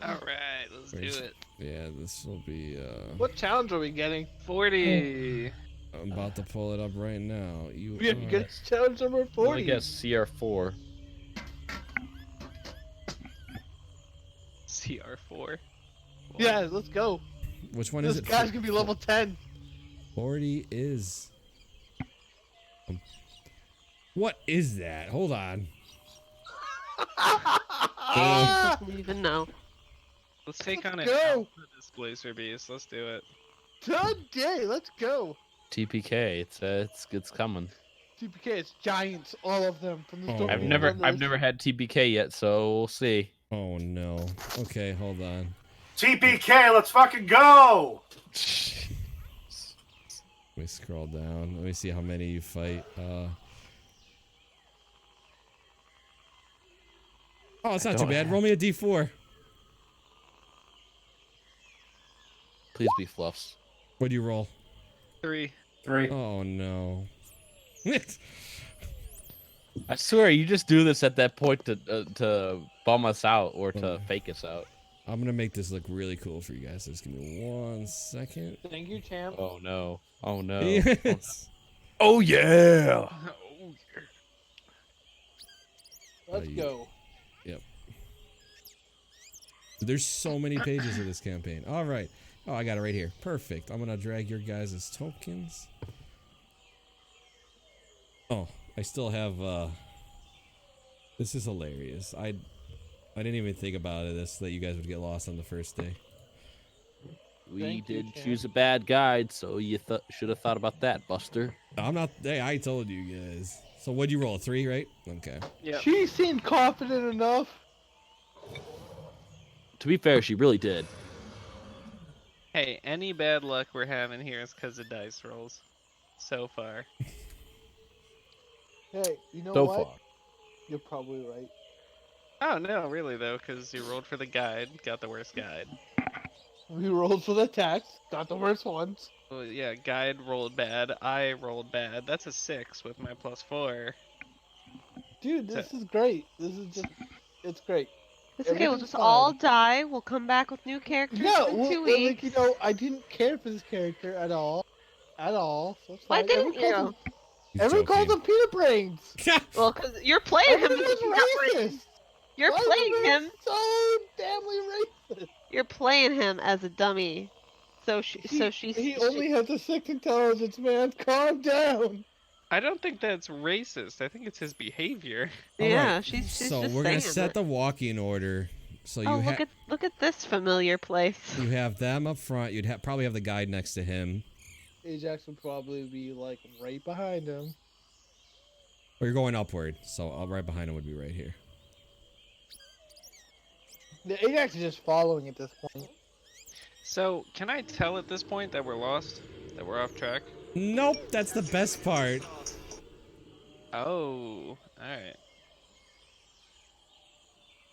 right, let's do Where's- it. Yeah, this will be. What challenge are we getting? 40. I'm about to pull it up right now. You. We have to get challenge number I 40. guess CR4. CR4. Yeah, let's go. Which one This is it? guy's gonna be level 10. 40 is. What is that? Hold on. I don't even know. Let's take on an Go. alpha displacer beast. Let's do it. Today, let's go. TPK. It's coming. TPK, it's giants, all of them from the Oh. story. I've Yeah. never had TPK yet, so we'll see. Oh no. Okay, hold on. TPK, let's fucking go! Let me scroll down. Let me see how many you fight. Oh, it's not too don't bad. Roll me a d4. Please be fluffs. What'd you roll? 3. 3. Oh no. I swear, you just do this at that point to bum us out or to Okay. fake us out. I'm gonna make this look really cool for you guys. So just give me 1 second. Thank you, champ. Oh no! Oh no! Oh, no. Yes. Oh yeah! Oh, Let's yeah. go. Yep. There's so many pages of this campaign. All right. Oh, I got it right here. Perfect. I'm gonna drag your guys' tokens. Oh, I still have. This is hilarious. I didn't even think about it. This that you guys would get lost on the first day. We Thank you, did champ. choose a bad guide, so you should have thought about that, Buster. I'm not. Hey, I told you guys. So what'd you roll? A 3, right? Okay. yeah. She seemed confident enough. To be fair, she really did. Hey, any bad luck we're having here is because of dice rolls. So far. Hey, you know So what? far. You're probably right. Oh no, really though, because you rolled for the guide, got the worst guide. We rolled for the tax, got the worst ones. Well, yeah, guide rolled bad. I rolled bad. That's a 6 with my +4. Dude, this is great. This is just, it's great. It's okay. We'll Everything's just all fine. die. We'll come back with new characters Yeah, in well, 2 like, weeks. you know, I didn't care for this character at all. At all. So it's Why fine. didn't you? He's Everyone calls joking. him Peanut Brains. Well, because you're playing him. Everyone as a peanut was brain. racist. You're Why is playing everyone him. so damnly racist? You're playing him as a dummy. So He only has a 6 intelligence, man. Calm down. I don't think that's racist. I think it's his behavior. All yeah, right, she's so just we're gonna saying set it. the walking order. So you Oh, have look at this familiar place. you have them up front. You'd probably have the guide next to him, Ajax would probably be like right behind him. or you're going upward. So right behind him would be right here. The Ajax is just following at this point. So, can I tell at this point that we're lost? That we're off track? Nope, that's the best part. Oh, alright.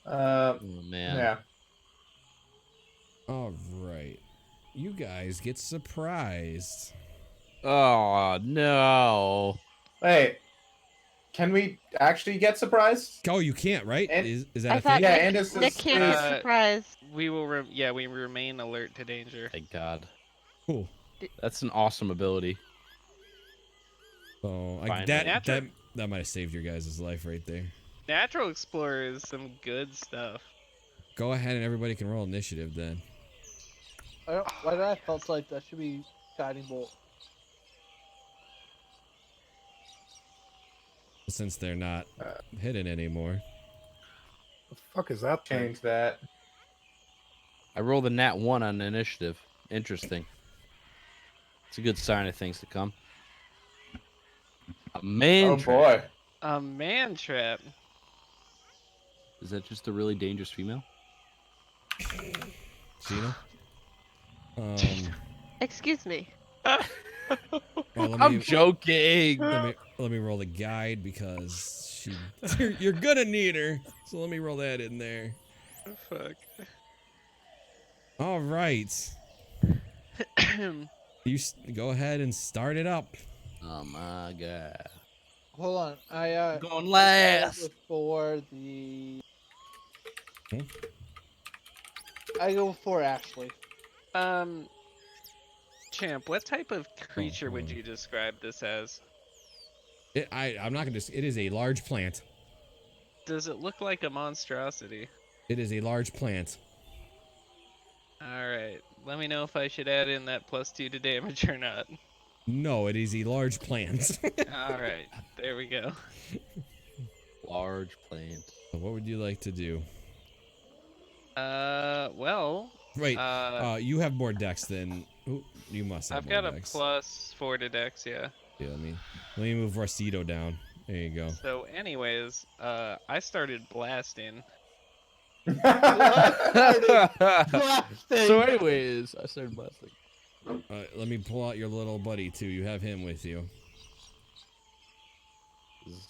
Oh man. Yeah. All right, you guys get surprised. Oh no. Wait. Can we actually get surprised? Oh, you can't, right? And- Is that I a thought thing? Yeah, Nick, and it's Nick just- can't uh, be surprised. We will, we remain alert to danger. Thank God. Cool. That's an awesome ability. So Finally. that might have saved your guys' life right there. Natural Explorer is some good stuff. Go ahead and everybody can roll initiative then. Why did I felt like that should be guiding bolt? Since they're not hidden anymore. The fuck is that thing? Change that. I rolled a nat 1 on initiative. Interesting. It's a good sign of things to come. A man Oh trap. boy. A man trap. Is that just a really dangerous female? Gina? Excuse me. I'm joking. Let me roll the guide because you're gonna need her. So let me roll that in there. Fuck. All right. Go ahead and start it up. Oh my God. Hold on, I Going last. before the. Hmm? I go before Ashley. Champ, what type of creature would hold on. you describe this as? I'm not gonna. It is a large plant. Does it look like a monstrosity? It is a large plant. Alright, let me know if I should add in that +2 to damage or not. No, it is a large plant. Alright, there we go. Large plant. So what would you like to do? Well, Wait, you have more dex than. Ooh, you must have I've more got a dex. +4 to dex, yeah. Yeah, let me move Rostito down. There you go. So anyways, I started blasting. So anyways, I started blasting. Let me pull out your little buddy too. You have him with you.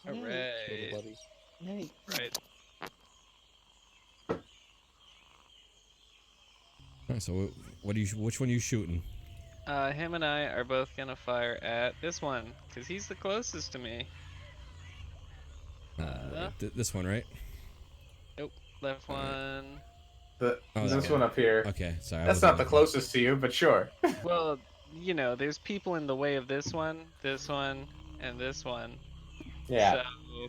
Alright. Nate. Right. Alright, so which one are you shooting? Him and I are both gonna fire at this one, because he's the closest to me. This one, right? Nope. Left one. Oh, This okay. one up here. Okay, sorry. I That's wasn't not the looking. closest to you, but sure. Well, you know, there's people in the way of this one, and this one. Yeah. So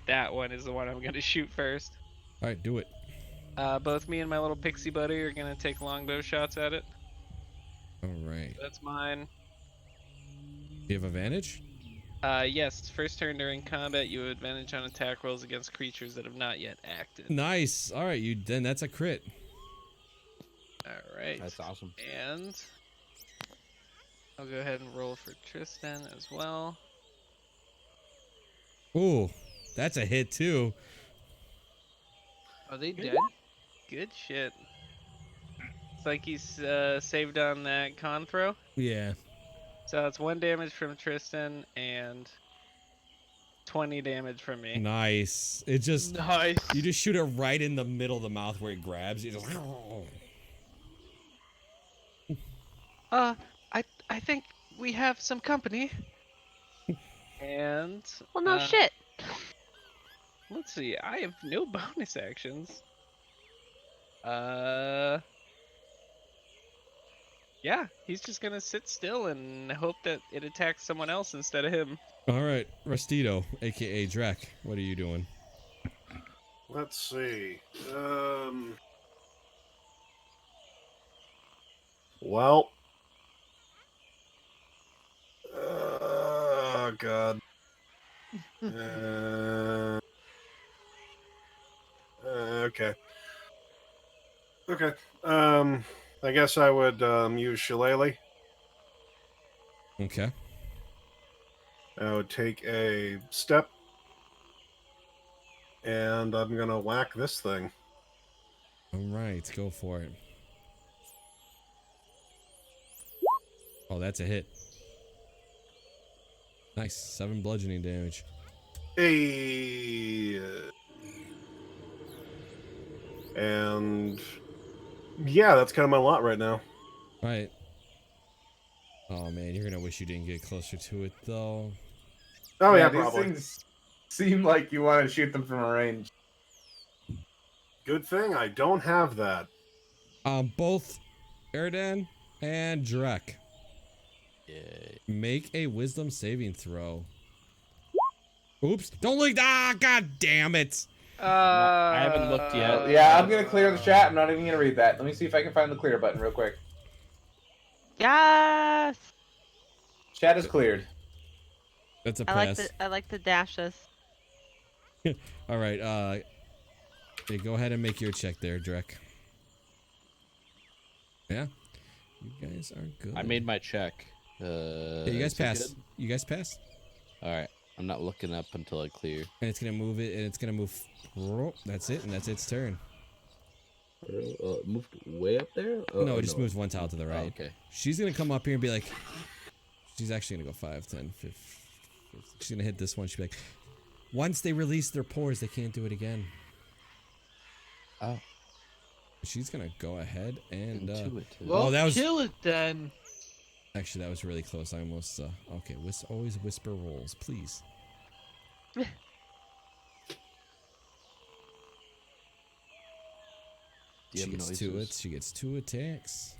that one is the one I'm gonna shoot first. All right, do it. Both me and my little pixie buddy are gonna take longbow shots at it. All right. That's mine. Do you have advantage? Yes. First turn during combat, you have advantage on attack rolls against creatures that have not yet acted. Nice. All right, then that's a crit. All right. That's awesome. And I'll go ahead and roll for Tristan as well. Ooh, that's a hit too. Are they dead? Good shit. It's like he's saved on that con throw. Yeah. So it's 1 damage from Tristan and 20 damage from me. Nice. It just Nice. you just shoot it right in the middle of the mouth where it grabs. You just. I think we have some company. And Well, no shit. let's see. I have no bonus actions. Yeah, he's just gonna sit still and hope that it attacks someone else instead of him. All right, Rustito, aka Drek, what are you doing? Let's see. Well. Oh God. Okay. Okay. I guess I would use Shillelagh. Okay. I would take a step, and I'm gonna whack this thing. All right, go for it. Oh, that's a hit. Nice, 7 bludgeoning damage. Hey. And yeah, that's kind of my lot right now. All right. Oh man, you're gonna wish you didn't get closer to it though. Oh yeah, these probably. things seem like you want to shoot them from a range. Good thing I don't have that. Both Erdan and Drek. Yay. Make a wisdom saving throw. Oops! Don't look! Ah! God damn it! I haven't looked yet. Yeah, I'm gonna clear the chat. I'm not even gonna read that. Let me see if I can find the clear button real quick. Yes. Chat is cleared. That's a I pass. like the dashes. All right. Okay, go ahead and make your check there, Drek. Yeah. You guys are good. I made my check. Yeah, you guys is it pass. good? You guys pass. All right. I'm not looking up until I clear. And it's gonna move it, and it's gonna move. That's it, and that's its turn. Moved way up there? No, it just moves one tile to the Oh, right. okay. She's gonna come up here and be like, she's actually gonna go 5, 10, 15. She's gonna hit this one. She'll be like, once they release their pores, they can't do it again. Oh. She's gonna go ahead and. Intuitive. Well, that was- kill it then. Actually, that was really close. I almost. Okay, always whisper rolls, please. She DM gets noises. she gets 2 attacks,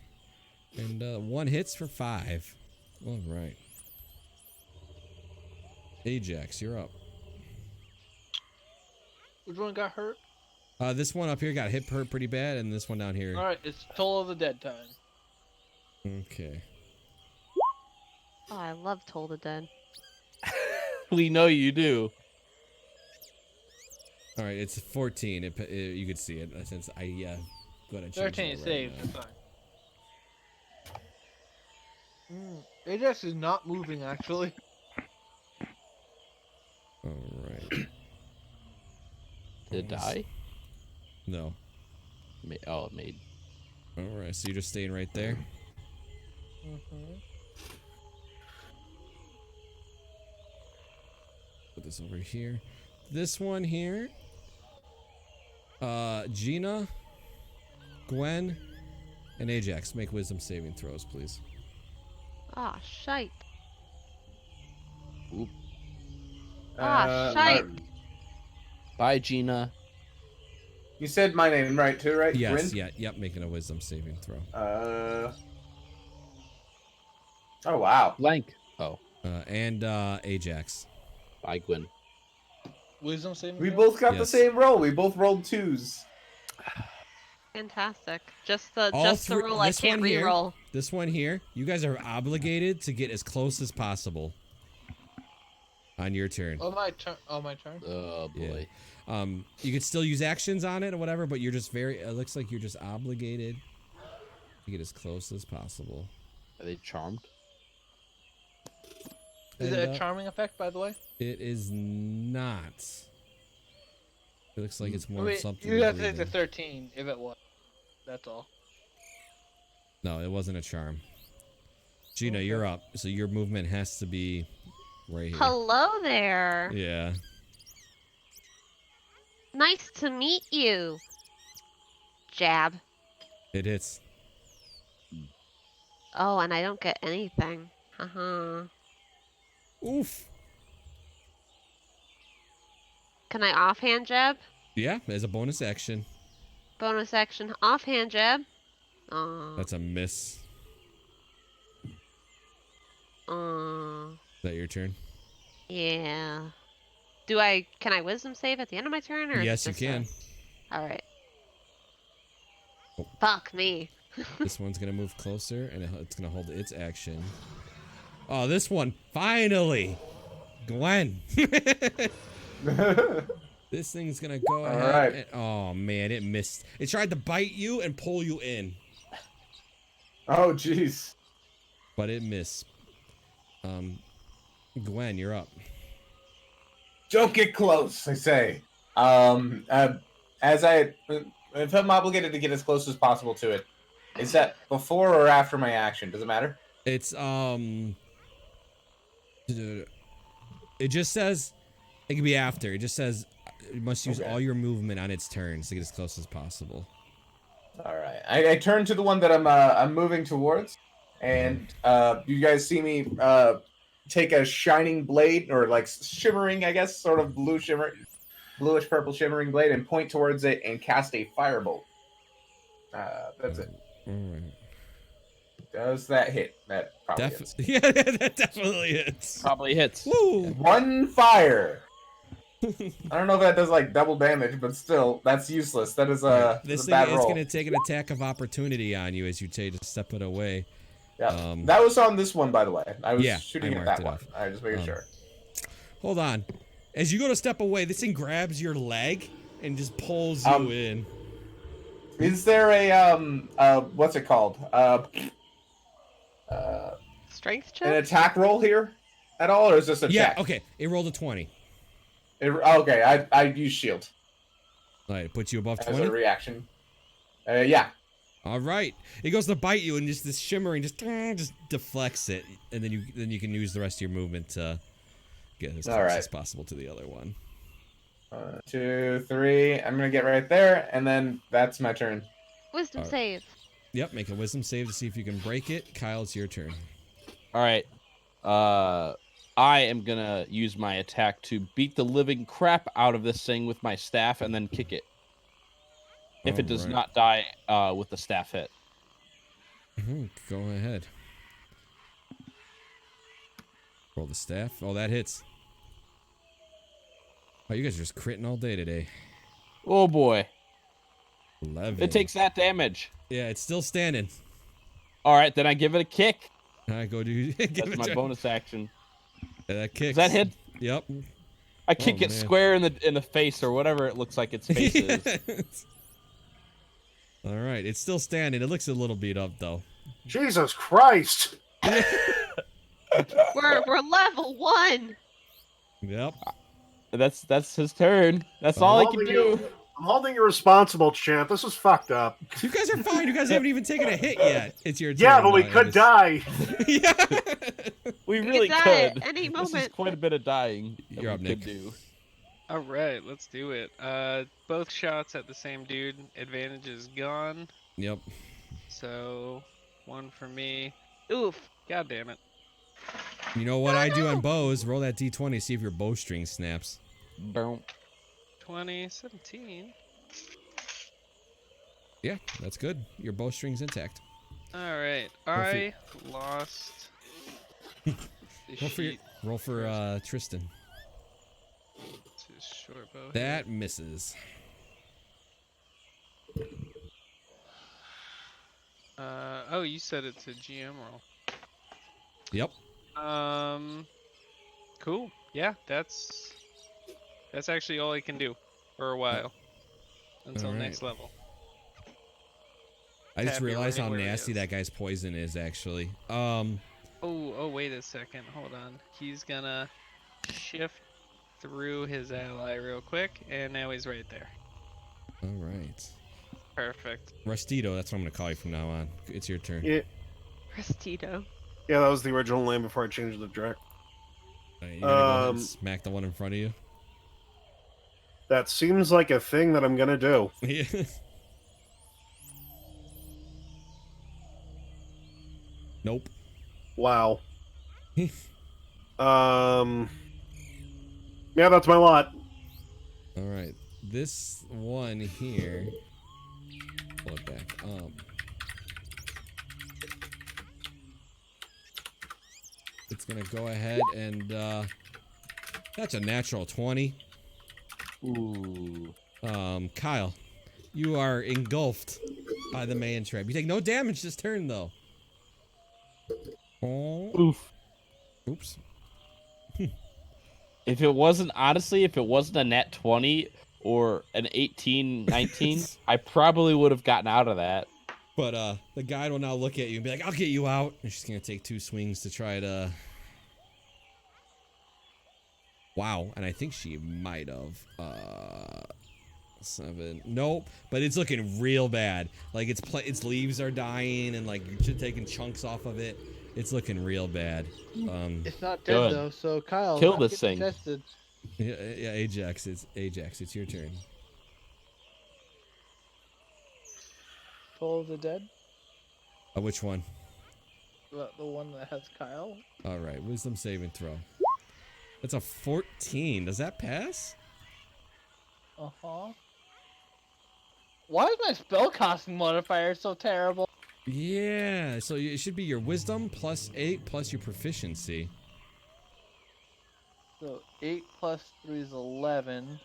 and 1 hits for 5. All right. Ajax, you're up. Which one got hurt? This one up here got hit pretty bad, and this one down here. All right, it's Toll of the Dead time. Okay. Oh, I love Toll the Dead. We know you do. All right, it's 14. You could see it since I go ahead and change 13 it is right saved. now. It's fine. Ajax is not moving actually. All right. Did it die? No. Oh, it made. All right, so you're just staying right there. Put this over here. This one here. Gina, Gwen, and Ajax, make wisdom saving throws, please. Ah, shite. Oop. Ah, shite. Bye, Gina. You said my name right too, right? Yes, Gwyn? yep, making a wisdom saving throw. Oh wow. Blank. Oh, And Ajax. bye, Gwen. Wisdom saving We throw? both got the Yes. same roll. We both rolled 2s. Fantastic. Just All the three. rule I This can't one here. reroll. This one here. You guys are obligated to get as close as possible. On your turn. Oh, my turn. Oh, my turn. Oh boy. You could still use actions on it or whatever, but you're just it looks like you're just obligated to get as close as possible. Are they charmed? Is And, it a charming effect, by the way? It is not. It looks like it's more I mean, something. you have to believe take the in. 13 if it was. That's all. No, it wasn't a charm. Gina, you're up. So your movement has to be right here. Hello there. Yeah. Nice to meet you. Jab. It hits. Oh, and I don't get anything. Oof. Can I offhand jab? Yeah, as a bonus action. Bonus action offhand jab. Aw. That's a miss. Aw. Is that your turn? Yeah. Can I wisdom save at the end of my turn, or is it Yes, you just can. All right. Oh. Fuck me. This one's gonna move closer, and it's gonna hold its action. Oh, this one finally, Gwen. This thing's gonna go ahead. right. And, oh man, it missed. It tried to bite you and pull you in, Oh jeez. but it missed. Gwen, you're up. Don't get close, I say. If I'm obligated to get as close as possible to it, is that before or after my action? Does it matter? It's It just says it can be after. It just says you must use Okay. all your movement on its turns to get as close as possible. All right. I turn to the one that I'm moving towards, and you guys see me take a shining blade, or like shimmering, I guess, sort of bluish purple shimmering blade, and point towards it and cast a firebolt. That's it. All right. Does that hit? That probably hits. Yeah, that definitely hits. Probably hits. Woo! One fire. I don't know if that does like double damage, but still, that's useless. That is This a thing bad is roll. going to take an attack of opportunity on you as you take to step it away. Yeah, that was on this one, by the way. I was Yeah, shooting I at marked that it one. off. I just making sure. Hold on. As you go to step away, this thing grabs your leg and just pulls you in. Is there a what's it called? Strength An check? attack roll here at all, or is this a Yeah, check? okay. It rolled a 20. Okay, I use shield All right, it puts you above as 20. a reaction. Yeah. All right. It goes to bite you, and just this shimmering just deflects it, and then you can use the rest of your movement to get as close All right. as possible to the other one. 1, 2, 3. I'm gonna get right there, and then that's my turn. Wisdom Alright. save. Yep, make a wisdom save to see if you can break it. Kyle, it's your turn. All right. I am gonna use my attack to beat the living crap out of this thing with my staff and then kick it. If it does Alright. not die with the staff hit. Go ahead. Roll the staff. Oh, that hits. Oh, you guys are just critting all day today. Oh boy. 11. It takes that damage. Yeah, it's still standing. All right, then I give it a kick. All right, go do. Give That's it a my try. bonus action. Yeah, that kicks. Does that hit? Yep. I kick it man. square in the face or whatever it looks like its face is. All right, it's still standing. It looks a little beat up though. Jesus Christ! We're level 1. Yep. That's his turn. That's all I can do. I'm holding you responsible, champ. This is fucked up. You guys are fine. You guys haven't even taken a hit yet. It's your turn. Yeah, but we now, could Amos. die. Yeah. We really die could. at any This is moment. quite a bit of dying. that You're we up, could Nick. do. All right, let's do it. Both shots at the same dude. Advantage is gone. Yep. So, one for me. Oof. God damn it. You know what I do on bows? Roll that d20, see if your bowstring snaps. Boom. 20, 17. Yeah, that's good. Your bowstring's intact. All right, for your- I lost. the sheet Roll for Tristan. to short bow. That misses. Oh, you said it's a GM roll. Yep. Cool. Yeah, that's actually all I can do for a while until Alright. next level. I just Tap you realized right how where it nasty is. that guy's poison is, actually. Oh, wait a second. Hold on. He's gonna shift through his ally real quick, and now he's right there. Alright. Perfect. Rustito, that's what I'm gonna call you from now on. It's your turn. Yeah, Restito. yeah, that was the original name before I changed the direct. Alright, you're gonna go ahead and smack the one in front of you? That seems like a thing that I'm gonna do. Yeah. Nope. Wow. Yeah, that's my lot. Alright. This one here. Pull it back up. It's gonna go ahead and that's a natural 20. Ooh. Kyle, you are engulfed by the man trap. You take no damage this turn though. Oh. Oof. Oops. If it wasn't a nat 20 or an 18, 19, I probably would have gotten out of that. But the guide will now look at you and be like, I'll get you out. And she's gonna take 2 swings to try to. Wow, and I think she might have 7. Nope, but it's looking real bad. Like its leaves are dying and like you're taking chunks off of it. It's looking real bad. It's not dead Good. though, so Kyle, Kill come this get thing. Tested. Yeah, Ajax, it's your turn. Toll of the Dead, Which one? the one that has Kyle. All right, wisdom saving throw. That's a 14. Does that pass? Uh-huh. Why is my spellcasting modifier so terrible? Yeah, so it should be your wisdom plus 8 plus your proficiency. So 8 plus 3 is 11.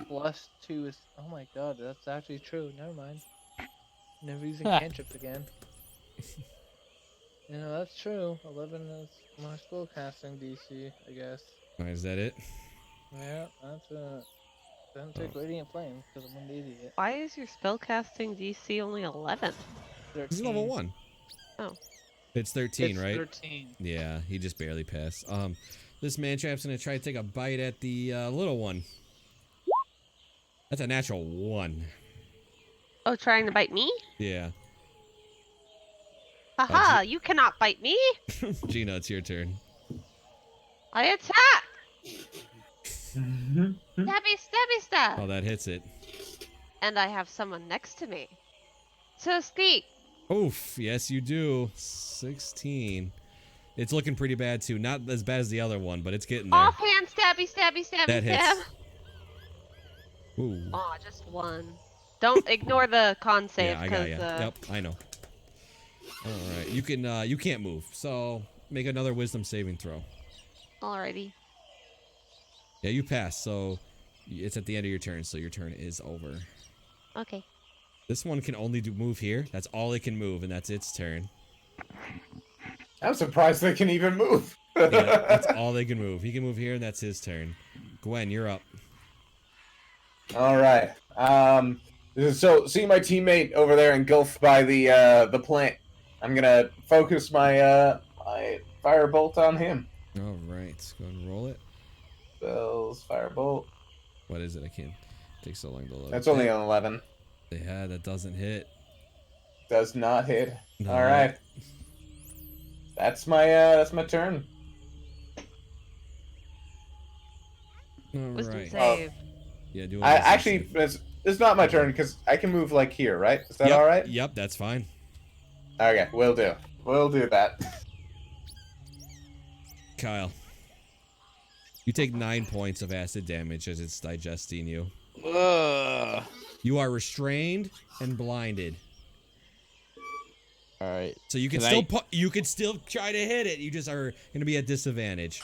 Plus 2 is... Oh my god, that's actually true. Never mind. Never using cantrips again. You know, that's true. 11 is my spellcasting DC, I guess. All right, is that it? Yeah, that's it. Doesn't take Radiant Flame, because I'm an idiot. Why is your spellcasting DC only 11? 13. He's level 1. Oh. It's 13, It's right? 13. Yeah, he just barely passed. This man trap's gonna try to take a bite at the little one. That's a natural 1. Oh, trying to bite me? Yeah. Haha, you cannot bite me! Gina, it's your turn. I attack! Stabby, stabby, stab! Oh, that hits it. And I have someone next to me. So speak! Oof, yes you do. 16. It's looking pretty bad too. Not as bad as the other one, but it's getting there. Offhand, stabby, stabby, stabby, That stab! hits. Ooh. Aw, just 1. Don't ignore the con save, Yeah, I got because, ya. Yep, I know. Alright, you can, you can't move, so make another wisdom saving throw. Alrighty. Yeah, you pass, so it's at the end of your turn, so your turn is over. Okay. This one can only move here. That's all it can move, and that's its turn. I'm surprised they can even move. Yeah, that's all they can move. He can move here, and that's his turn. Gwen, you're up. All right. So seeing my teammate over there engulfed by the plant, I'm gonna focus my my firebolt on him. All right, go ahead and roll it. Spells firebolt. What is it? I can't. It takes so long to load. That's only an 11. Yeah, that doesn't hit. Does not hit. No. All right. That's my turn. All Wisdom right. save. Yeah, do. I actually it's not my turn because I can move like here, right? Is that Yep, all right? Yep, that's fine. Okay, will do. We'll do that. Kyle. You take 9 points of acid damage as it's digesting you. Ugh. You are restrained and blinded. All right. So you can still try to hit it. You just are gonna be at disadvantage.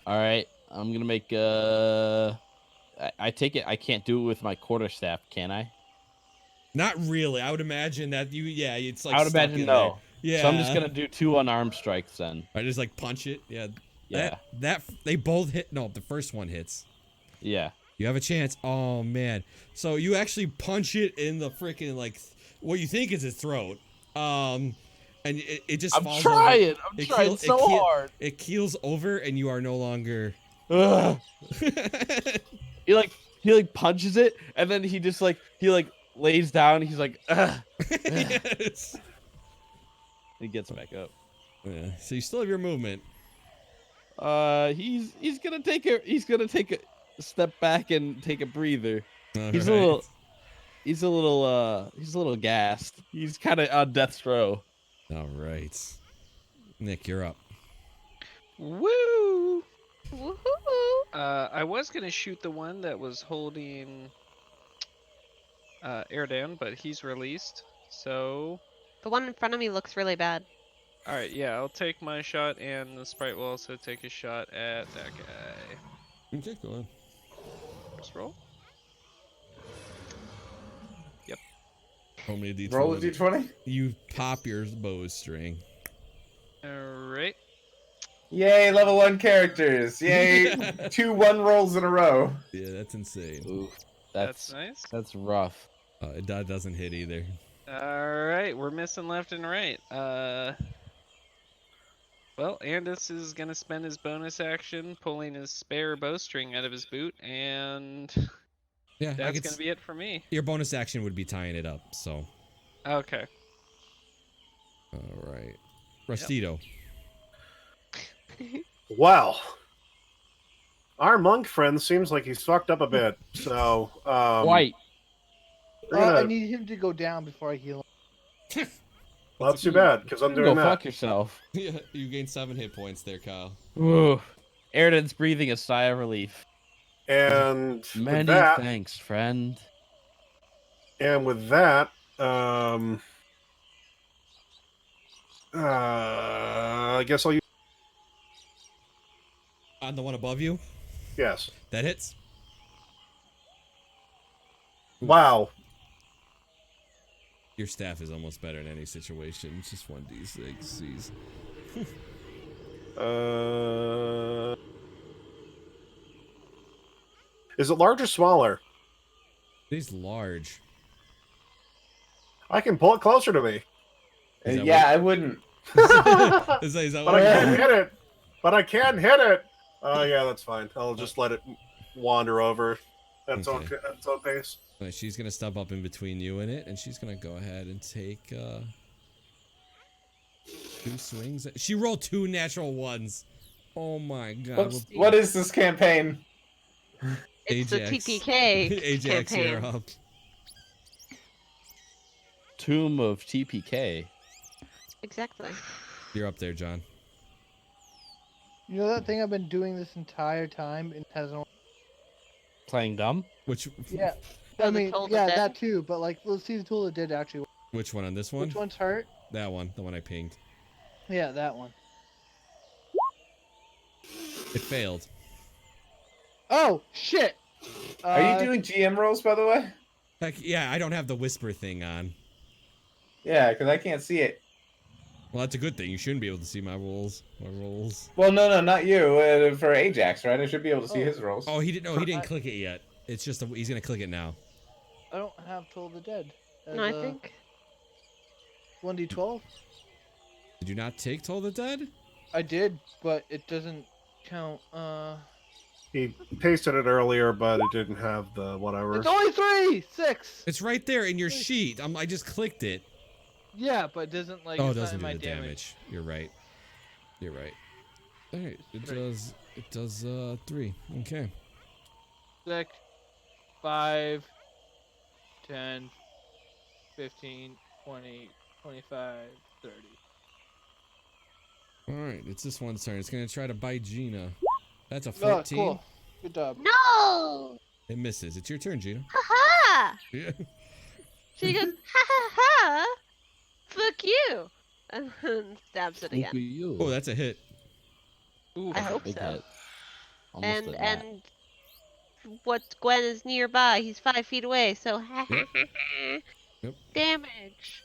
All right. I'm gonna make I take it I can't do it with my quarterstaff, can I? Not really. I would imagine that it's like I would stuck imagine in there. no. Yeah. So I'm just gonna do 2 unarmed strikes then. I just like punch it. Yeah. Yeah. That they both hit. No, the first one hits. Yeah. You have a chance. Oh man. So you actually punch it in the freaking like what you think is its throat. And it just I'm falls trying. over. I'm trying so hard. It keels over and you are no longer Ugh. He like punches it and then he just like lays down. He's like, ugh. Yes. He gets back up. Yeah. So you still have your movement. He's gonna take a step back and take a breather. He's All a little gassed. He's kind of on death's row. All right. Nick, you're up. Woo! Woohoo! I was gonna shoot the one that was holding air down, but he's released. So, The one in front of me looks really bad. all right, yeah, I'll take my shot, and the sprite will also take a shot at that guy. Okay, go on. Just roll. Yep. Roll me a d20. Roll a d20. You pop your bowstring. All right. Yay, level 1 characters. Yay, 2 1 rolls in a row. Yeah, that's insane. Ooh, That's nice. that's rough. That doesn't hit either. All right, we're missing left and right. Well, Andis is gonna spend his bonus action pulling his spare bowstring out of his boot, and Yeah, that's gonna be it for me. Your bonus action would be tying it up, so. Okay. All right. Rustito. Well, our monk friend seems like he's fucked up a bit. So, White. we're gonna- I need him to go down before I heal him. well, that's too bad because I'm Go doing that. fuck yourself. Yeah, you gained 7 hit points there, Kyle. Ooh. Airden's breathing a sigh of relief. And with Many that, thanks, friend. I guess I'll use. On the one above you? Yes. That hits? Wow. Your staff is almost better in any situation. It's just 1d6. Jeez. Is it large or smaller? He's large. I can pull it closer to me. Is that Yeah, I wouldn't. Is that But I what can't hit it. But I can hit it. Oh, yeah, that's fine. I'll just let it wander over at its own pace. Right, she's gonna step up in between you and it, and she's gonna go ahead and take 2 swings. She rolled 2 natural ones. Oh my god. What is this campaign? It's Ajax. the TPK Ajax, campaign. you're up. Tomb of TPK. Exactly. You're up there, John. You know that thing I've been doing this entire time and hasn't. Playing dumb? Which Yeah. Oh, I the mean, Toll of yeah, the Dead? that too. But like, let's see the tool that did actually. which one on this one? Which one's hurt? That one, the one I pinged. Yeah, that one. It failed. Oh shit! Are you doing GM rolls, by the way? Heck, yeah, I don't have the whisper thing on. Yeah, because I can't see it. Well, that's a good thing. You shouldn't be able to see my rolls. Well, no, not you. For Ajax, right? I should be able to see his rolls. Oh, he didn't. No, he didn't click it yet. It's just he's gonna click it now. I don't have Toll of the Dead. No, I think 1d12. Did you not take Toll the Dead? I did, but it doesn't count. He pasted it earlier, but it didn't have the whatever. It's only 3, 6. It's right there in your sheet. I just clicked it. Yeah, but it doesn't like. Oh, it it's not doesn't in do my the damage. You're right. You're right. All right, it does 3. Okay. 6, 5, 10, 15, 20, 25, 30. All right, it's this one's turn. It's gonna try to bite Gina. That's a Oh, 14. cool. Good job. No! It misses. It's your turn, Gina. Ha ha! Yeah. She goes, ha ha ha! Fuck you! And then stabs it Look again. at you. Oh, that's a hit. I hope Big so. hit. Almost And a nat. what Gwen is nearby. He's 5 feet away, so Yep. Yep. damage.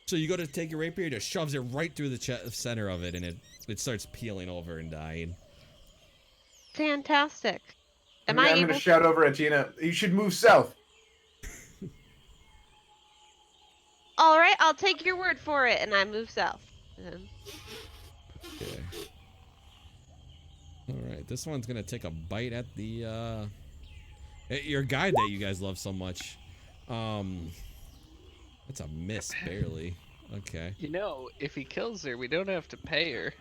So you go to take your rapier, just shoves it right through the center of it, and it starts peeling over and dying. Fantastic. Am I'm I going able to shout over at Gina, you should move south. All right, I'll take your word for it, and I move south. Okay. All right, this one's gonna take a bite at the your guide that you guys love so much. That's a miss, barely. Okay. You know, if he kills her, we don't have to pay her.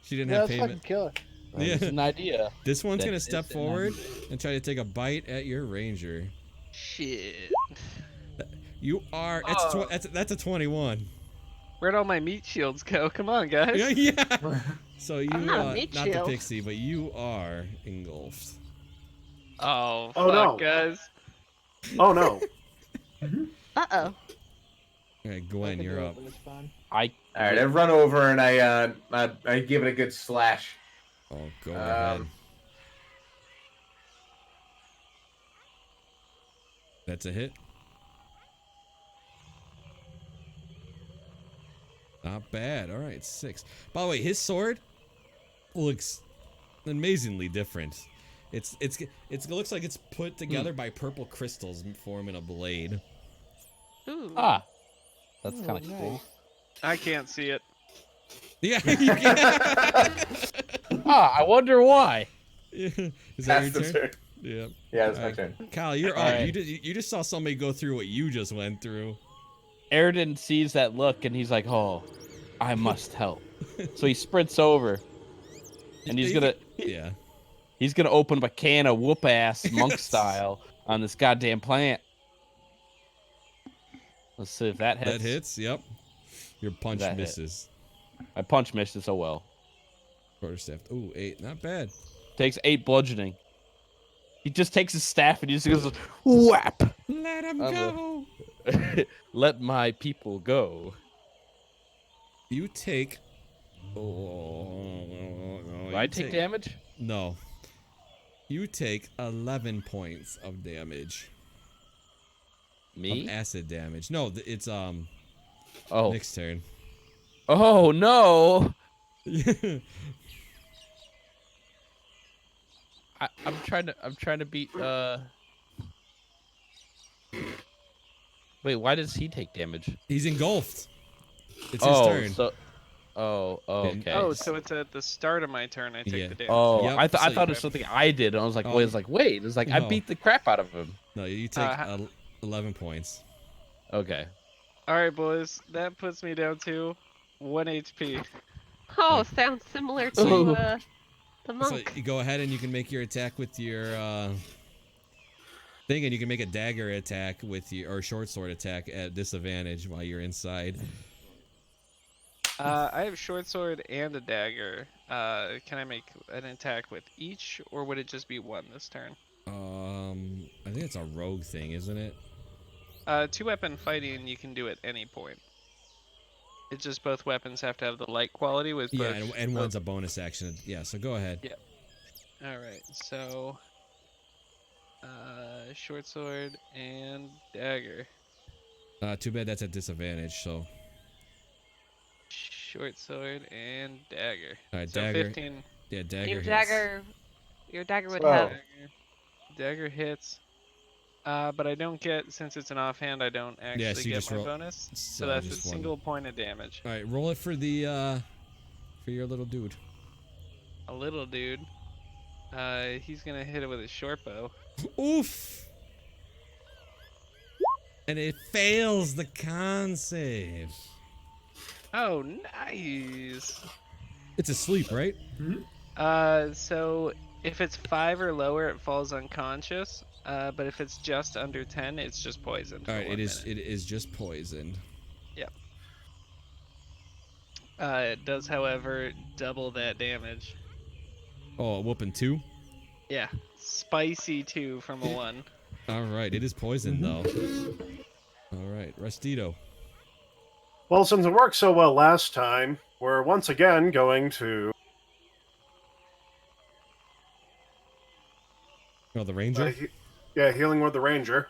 She didn't Yeah, have let's fucking payment. kill her. That's Yeah. an idea. This one's That gonna is step an forward idea. and try to take a bite at your ranger. Shit. You are. That's a 21. Where'd all my meat shields go? Come on, guys. Yeah, yeah. So you, I'm not a meat not the shield. pixie, but you are engulfed. Oh, Oh, fuck, no. guys. Oh no. Uh-oh. All right, Gwen, I can you're do it, up. but it's fine. I All right, I run over and I give it a good slash. Oh, go ahead. That's a hit. Not bad. All right, 6. By the way, his sword looks amazingly different. It looks like it's put together by purple crystals forming a blade. Ooh. ah, that's Oh, kind of nice. cool. I can't see it. Yeah. You can. Ah, I wonder why. Is that That's your the turn? turn. Yeah. Yeah, that's my Alright. turn. Kyle, you're All up. right. You just saw somebody go through what you just went through. Airden sees that look and he's like, "Oh, I must help." So he sprints over and he's gonna Yeah. he's gonna open a can of whoop ass monk style on this goddamn plant. Let's see if that hits. That hits. Yep. Your punch That hit. misses. My punch missed it so well. Quarterstaff. Ooh, 8. Not bad. Takes 8 bludgeoning. He just takes his staff and he just goes whap. Let him I'm go. Let my people go. You take. Oh. Do I take damage? No. You take 11 points of damage. Me? Of acid damage. No, it's Oh. Nick's turn. Oh no. I'm trying to beat Wait, why does he take damage? He's engulfed. It's his turn. So okay. Oh, so it's at the start of my turn I take Yeah. the damage. Oh, Yep, I so thought it you- was something I did, and I was like, Oh, wait, it's like I no. beat the crap out of him. No, you take Uh, 11 points. Okay. Alright, boys. That puts me down to 1 HP. Oh, sounds similar to Ooh. the So monk. you go ahead and you can make your attack with your thing, and you can make a dagger attack with your or short sword attack at disadvantage while you're inside. I have short sword and a dagger. Can I make an attack with each, or would it just be one this turn? I think it's a rogue thing, isn't it? 2-weapon fighting you can do at any point. It's just both weapons have to have the light quality with Yeah, both. and one's a bonus action. Yeah, so go ahead. Yeah. Alright, so short sword and dagger. Too bad that's at disadvantage. So, Short sword and dagger. all right, So dagger. 15. Yeah, dagger. Your hits. dagger would 12. have. Dagger hits. But I don't get, since it's an offhand, I don't actually so you get just my roll- bonus. so So that's a just one. single point of damage. All right, roll it for the for your little dude. A little dude. He's gonna hit it with his short bow. Oof. And it fails the con save. Oh, nice. It's asleep, right? So if it's 5 or lower, it falls unconscious. But if it's just under 10, it's just poisoned. All for right, 1 it is. minute. It is just poisoned. It does, however, double that damage. Oh, a whooping 2? Yeah. Spicy 2 from a 1. All right, it is poison though. All right, Rustito. Well, since it worked so well last time, we're once again going to Oh, the ranger. healing with the ranger.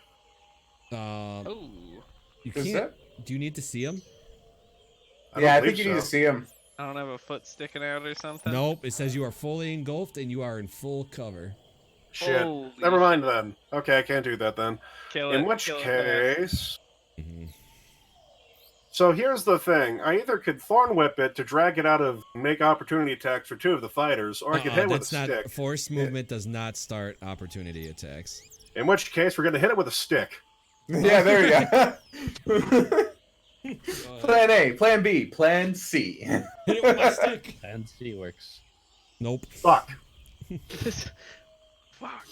Oh. You Is can't. that? Do you need to see him? Yeah, I believe think you need to so. see him. I don't have a foot sticking out or something? Nope. It says you are fully engulfed and you are in full cover. Shit. Holy Never mind then. Okay, I can't do that then. Kill In it. which Kill it fast. case. Mhm. So here's the thing. I either could Thorn Whip it to drag it out of make opportunity attacks for 2 of the fighters, or I could hit it with a That's not stick. force movement. Does not start opportunity attacks. In which case, we're going to hit it with a stick. Yeah, there you go. Plan A, Plan B, Plan C. Hit it with my stick. And C works. Nope. Fuck. Fuck.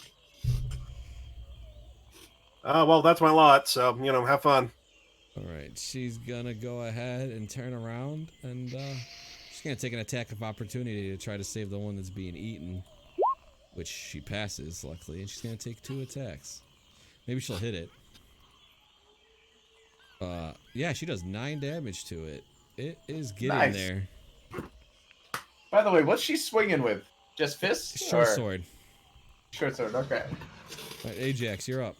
Well, that's my lot, so, have fun. All right, she's gonna go ahead and turn around, and she's gonna take an attack of opportunity to try to save the one that's being eaten, which she passes, luckily, and she's gonna take 2 attacks. Maybe she'll hit it. Yeah, she does 9 damage to it. It is getting Nice. there. By the way, what's she swinging with? Just fists? Short or- sword. Short sword, okay. All right, Ajax, you're up.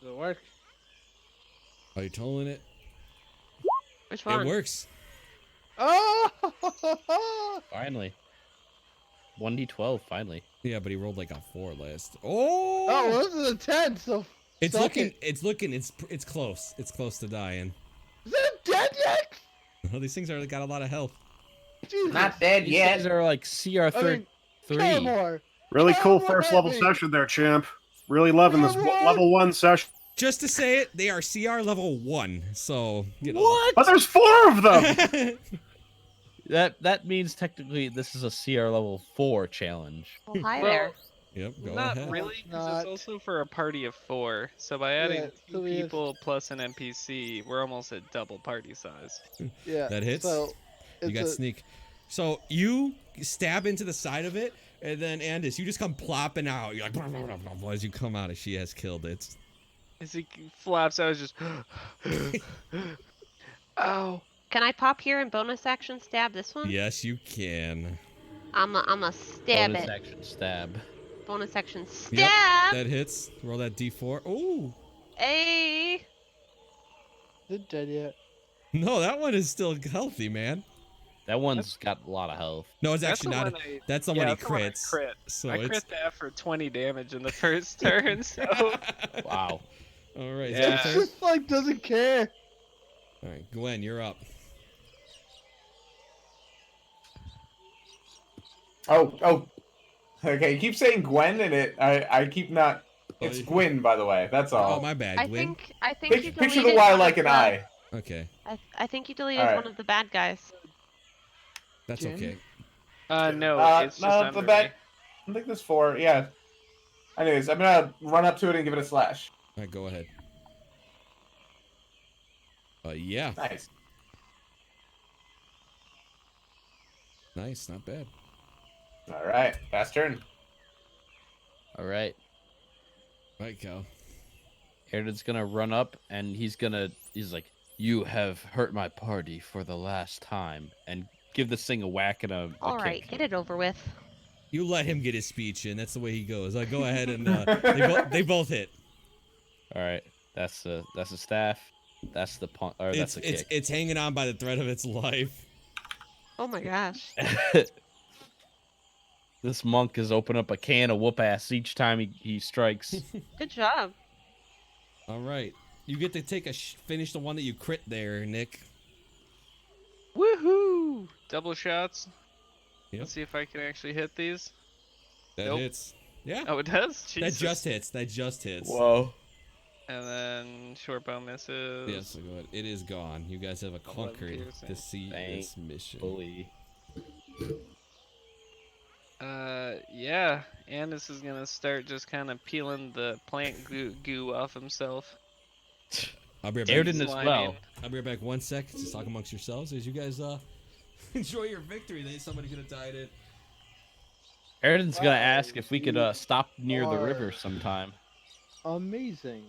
Does it work? Are you tolling it? Which one? It works. Oh! Finally. 1d12, finally. Yeah, but he rolled like a 4 last. Oh, Oh! this is a 10, so It's suck looking. it. It's close. It's close to dying. Is it dead yet? These things are got a lot of health. Jesus. Not dead These yet. things are like CR I third mean, 3. more. Really cool Oh, first level heavy. session there, champ. Really loving this Alright. level 1 session. Just to say it, they are CR level 1. So you know. What? But there's 4 of them! That means technically this is a CR level 4 challenge. Well, hi Well, there. Yep. Go Not ahead. really, because Not. it's also for a party of 4. So by adding Yeah, 2 so we have- people plus an NPC, we're almost at double party size. Yeah. That hits. So, You it's got a, sneak. So you stab into the side of it, and then Andis, you just come plopping out. You're like, blah, blah, blah, blah, blah, as you come out, as she has killed it. As he flaps out, just. Ow. Can I pop here and bonus action stab this one? Yes, you can. I'm a stab Bonus it. action stab. Bonus action stab. Yep, that hits. Roll that D4. Ooh. A. is it dead yet? No, that one is still healthy, man. That one's got a lot of health. No, it's That's actually the not. one I- That's the yeah, one he that's the one I crits. crit. So I it's. crit that for 20 damage in the first turn, so. Wow. All right, is Yeah. that It's your turn? just like doesn't care. All right, Gwen, you're up. Oh. Okay, you keep saying Gwen and I keep not. It's you- Gwyn, by the way. That's all. Oh, my bad, I Gwen. think you deleted Picture the Y one like of an the- I. Okay, I think you deleted Alright. one of the bad guys. that's Jim? okay. No, it's just No, under the back. me. I think there's 4. Yeah. Anyways, I'm gonna run up to it and give it a slash. All right, go ahead. Yeah, Nice. nice, not bad. All right, fast turn. All right. Right, Cal. Airden's gonna run up and he's like, "You have hurt my party for the last time," and give this thing a whack and a All right, kick. get it over with. You let him get his speech in. That's the way he goes. Go ahead and they both hit. All right, that's the staff. That's the punt, or that's the kick. It's hanging on by the thread of its life. Oh my gosh. This monk has opened up a can of whoop ass each time he strikes. Good job. All right, you get to take finish the one that you crit there, Nick. Woohoo! Double shots. Yep. Let's see if I can actually hit these. That Nope. hits. Yeah, Oh, it does? that Jesus. just hits. That just hits. Whoa. And then short bow misses. Yes, so go ahead. It is gone. You guys have 11 conquered piercing. to see this mission. Bully. Yeah. Andis is gonna start just kind of peeling the plant goo off himself. I'll be right back. Airden as well. I'll be right back 1 sec. Just talk amongst yourselves as you guys enjoy your victory. Then somebody could have died it. Airden's gonna Wow, ask if we could you stop near the river are- sometime. Amazing.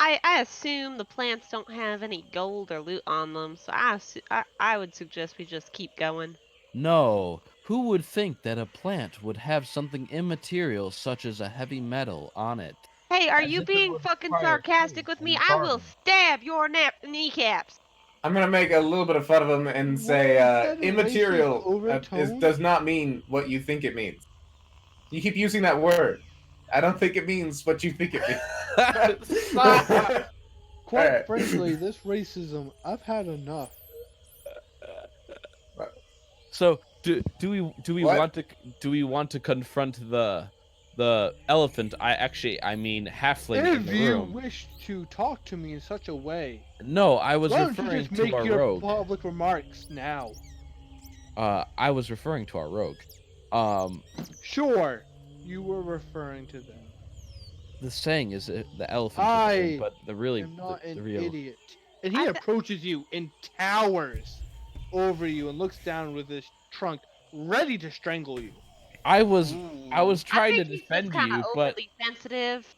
I assume the plants don't have any gold or loot on them, so I would suggest we just keep going. No, who would think that a plant would have something immaterial such as a heavy metal on it? Hey, are As you if it being would fucking require sarcastic with cave me? and I will carving. stab your kneecaps. I'm gonna make a little bit of fun of him and say, Why is that a immaterial racist overtone? does not mean what you think it means. You keep using that word. I don't think it means what you think it means. Stop. Quite Alright. frankly, this racism, I've had enough. So do we What? want to confront the elephant? I mean halfling in If the you room. wish to talk to me in such a way, No, I was why don't you referring just to make our your rogue. public remarks now? I was referring to our rogue. Sure, you were referring to them. The saying is the elephant, in the room, I but the really I'm not the an real. idiot. And he approaches you and towers over you and looks down with his trunk, ready to strangle you. I was I trying to think he's just defend kind of you, but overly sensitive.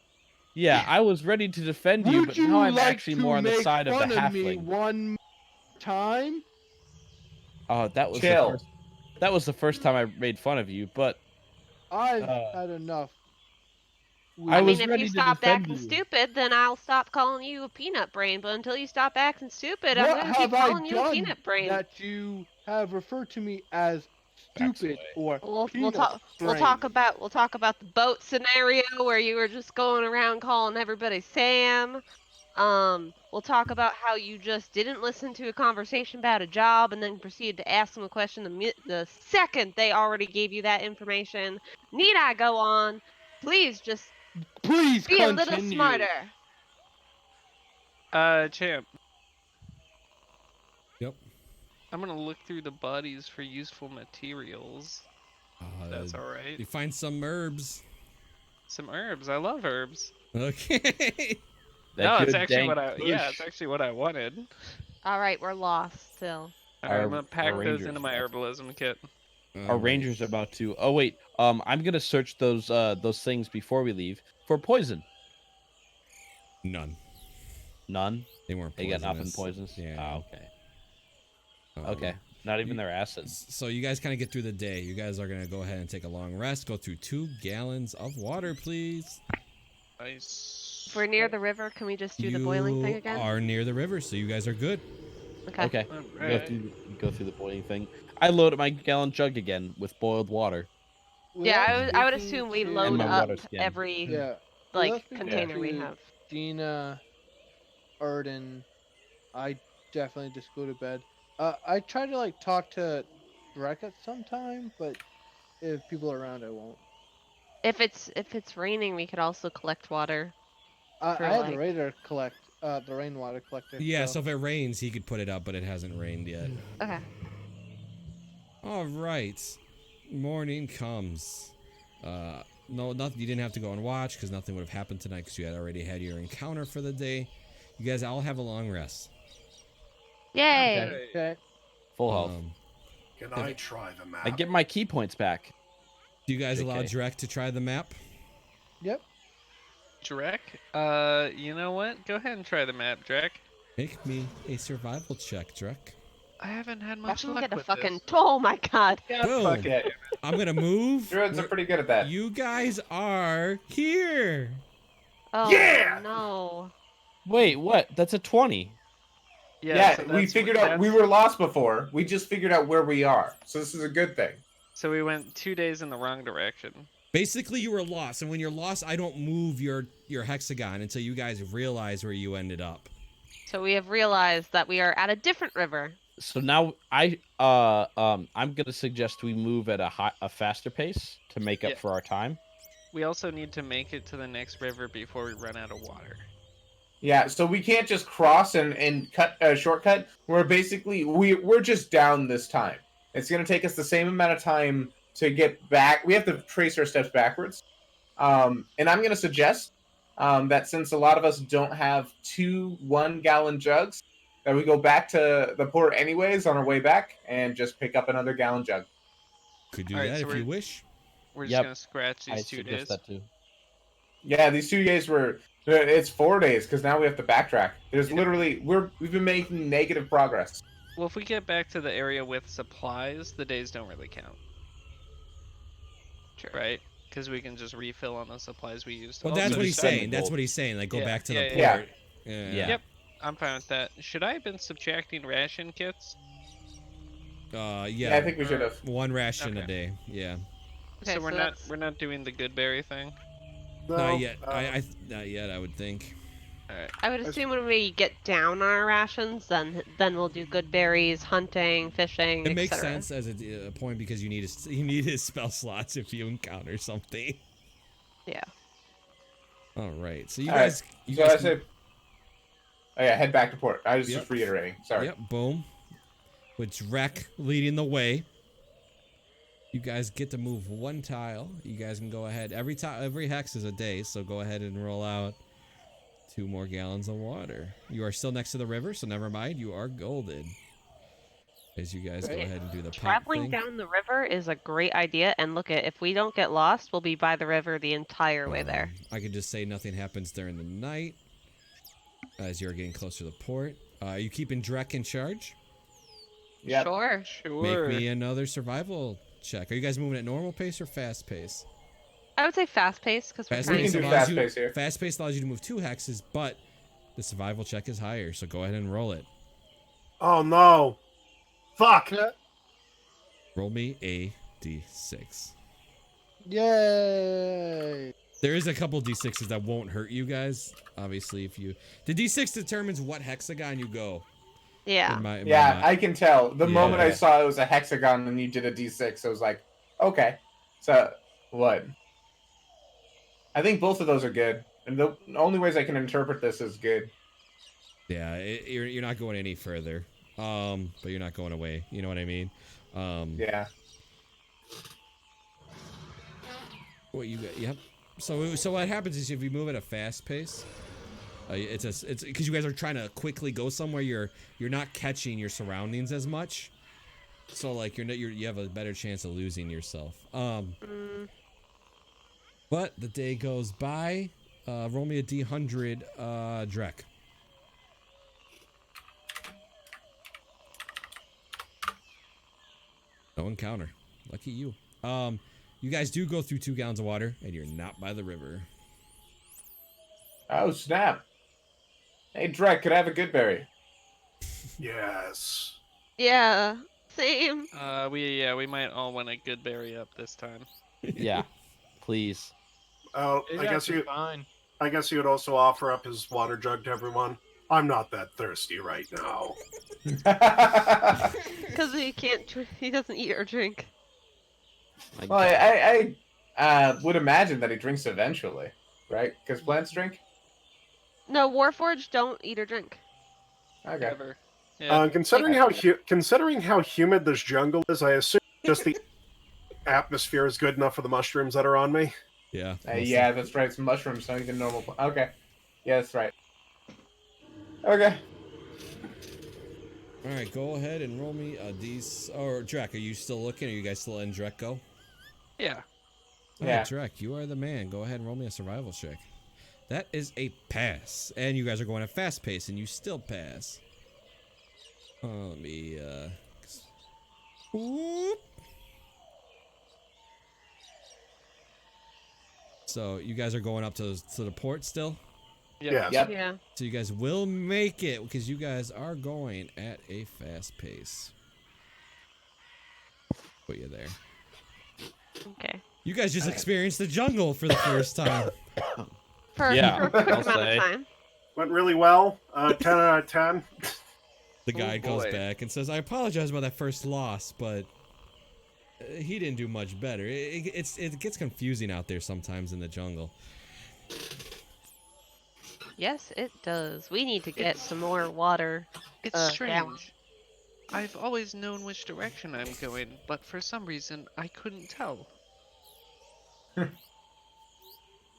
yeah, I was ready to defend you, Would but you now I'm like actually to more on the make side of the fun of me halfling. one time? That was Chill. the first time I made fun of you, but I've Uh, had enough. I I was mean, if ready you to stopped defend acting you. stupid, then I'll stop calling you a peanut brain. But until you stop acting stupid, I'm What gonna keep have I calling you a done peanut brain. that you have referred to me as stupid or We'll peanut talk. We'll brain? talk about the boat scenario where you were just going around calling everybody Sam. We'll talk about how you just didn't listen to a conversation about a job and then proceeded to ask them a question the second they already gave you that information. Need I go on? Please just Please be a little continue. smarter. Champ, Yep. I'm gonna look through the bodies for useful materials. That's all right. You find some herbs. Some herbs. I love herbs. Okay. No, it's good actually dank what I. Yeah, bush. it's actually what I wanted. All right, we're lost still. All right, I'm Our- gonna our pack those ranger's into my about- herbalism kit. Our ranger's about to. Oh wait, I'm gonna search those things before we leave for poison. None. None. They weren't They poisonous. got nothing poisonous. Yeah. Ah, okay. Um, Okay. Not even their acid. So you guys kind of get through the day. You guys are gonna go ahead and take a long rest. Go through 2 gallons of water, please. Nice. If we're near the river, can we just do the boiling thing again? You are near the river, so you guys are good. Okay. Alright. Go through the boiling thing. I load up my gallon jug again with boiled water. Yeah, I would Without assume speaking we to- load my up water skin. every Yeah. like without speaking container we to have. Gina, Arden, I definitely just go to bed. I try to like talk to Drek at some time, but if people are around, I won't. If it's raining, we could also collect water. I For, had like- the radar collect the rainwater collector. Yeah, so if it rains, he could put it up, but it hasn't rained yet. Okay. All right. Morning comes. No, nothing. You didn't have to go and watch because nothing would have happened tonight because you had already had your encounter for the day. You guys all have a long rest. Yay! Okay. Full health. Can I try the map? I get my key points back. Do you guys allow JK. Drek to try the map? Yep. Drek? You know what? Go ahead and try the map, Drek. Make me a survival check, Drek. I haven't had much I'm luck gonna with fucking. this. Oh my god! Boom. Fuck it. I'm gonna move. Druids are pretty good at that. You guys are here. Oh Yeah! no! Wait, what? That's a 20. Yeah, so we that's- figured out we that's- were lost before. We just figured out where we are. So this is a good thing. So we went 2 days in the wrong direction. Basically, you were lost, and when you're lost, I don't move your hexagon until you guys realize where you ended up. So we have realized that we are at a different river. So now I'm gonna suggest we move at a faster pace to make up Yeah. for our time. We also need to make it to the next river before we run out of water. Yeah, so we can't just cross and cut a shortcut. We're basically we're just down this time. It's gonna take us the same amount of time to get back. We have to trace our steps backwards. And I'm going to suggest that since a lot of us don't have 2 1-gallon jugs, that we go back to the port anyways on our way back and just pick up another gallon jug. Could do Alright, that so if you wish. We're just Yep. gonna scratch I these 2 suggest days. that too. Yeah, these 2 days were. It's 4 days because now we have to backtrack. There's Yep. literally we've been making negative progress. Well, if we get back to the area with supplies, the days don't really count. Sure. Right? Because we can just refill on the supplies we used. Well, that's Also, what he's should I- saying. That's what he's saying. Like, go Yeah, back to yeah, the yeah. port. Yeah. Yeah. Yep. I'm fine with that. Should I have been subtracting ration kits? Yeah. Yeah, I think we should have. 1 ration a Okay. day. Yeah. Okay, So we're so not that's- we're not doing the good berry thing. No, Not yet. Not yet. I would think. All right. I would assume when we get down on our rations, then we'll do good berries, hunting, fishing, It makes etc. sense as a point because you need his spell slots if you encounter something. Yeah. All right. So you All right, guys. You so guys. I say. Oh yeah, head back to port. I was Yep. just reiterating. Sorry. Yep. Boom. With Drek leading the way. You guys get to move 1 tile. You guys can go ahead. Every hex is a day, so go ahead and roll out 2 more gallons of water. You are still next to the river, so never mind. You are golden. As you guys go Great. ahead and do the pump Traveling thing. down the river is a great idea, and look at if we don't get lost, we'll be by the river the entire way there. I could just say nothing happens during the night as you're getting closer to the port. Are you keeping Drek in charge? Yep. Sure. Sure. Make me another survival check. Are you guys moving at normal pace or fast pace? I would say fast paced because we're Fast We trying can pace do to. allows fast you. pace here. Fast pace allows you to move 2 hexes, but the survival check is higher. So go ahead and roll it. Oh no! Fuck! Roll me a d6. Yay! There is a couple d6s that won't hurt you guys. Obviously, if you the d6 determines what hexagon you go. Yeah. In my Yeah, mind. I can tell. The moment I Yeah. saw it was a hexagon and you did a d6, I was like, okay. So, what? I think both of those are good. And the only ways I can interpret this is good. Yeah, you're not going any further. But you're not going away. You know what I mean? Yeah. What you got? Yep. So what happens is if you move at a fast pace, it's because you guys are trying to quickly go somewhere. You're not catching your surroundings as much. So like you have a better chance of losing yourself. But the day goes by. Roll me a d100, Drek. No encounter. Lucky you. You guys do go through 2 gallons of water, and you're not by the river. Oh, snap. Hey, Drek, could I have a good berry? Yes. Yeah. Same. We might all want a good berry up this time. Yeah. Please. Oh, It's I guess actually you. fine. I guess he would also offer up his water jug to everyone. I'm not that thirsty right now. Because he can't. He doesn't eat or drink. Well, I would imagine that he drinks eventually, right? Because plants drink? No, Warforged don't eat or drink. Okay. Never. Yeah. Considering how humid this jungle is, I assume just the atmosphere is good enough for the mushrooms that are on me. Yeah. Yeah, that's right. It's mushrooms, not even normal. Okay. Yeah, that's right. Okay. All right, go ahead and roll me a d. Or Drek, are you still looking? Are you guys still letting Drek go? Yeah. All Yeah. right, Drek, you are the man. Go ahead and roll me a survival check. That is a pass, and you guys are going at fast pace, and you still pass. Let me. Whoop. So you guys are going up to the port still. Yes. Yep. Yeah. So you guys will make it because you guys are going at a fast pace. Put you there. Okay. You guys just experienced the jungle for the first time. For Yeah, a quick I'll amount say. of time. Went really well. 10 out of 10. The guy goes boy. back and says, "I apologize about that first loss, but he didn't do much better. It gets confusing out there sometimes in the jungle." Yes, it does. We need to get some more water. It's down. strange. I've always known which direction I'm going, but for some reason I couldn't tell. Yeah,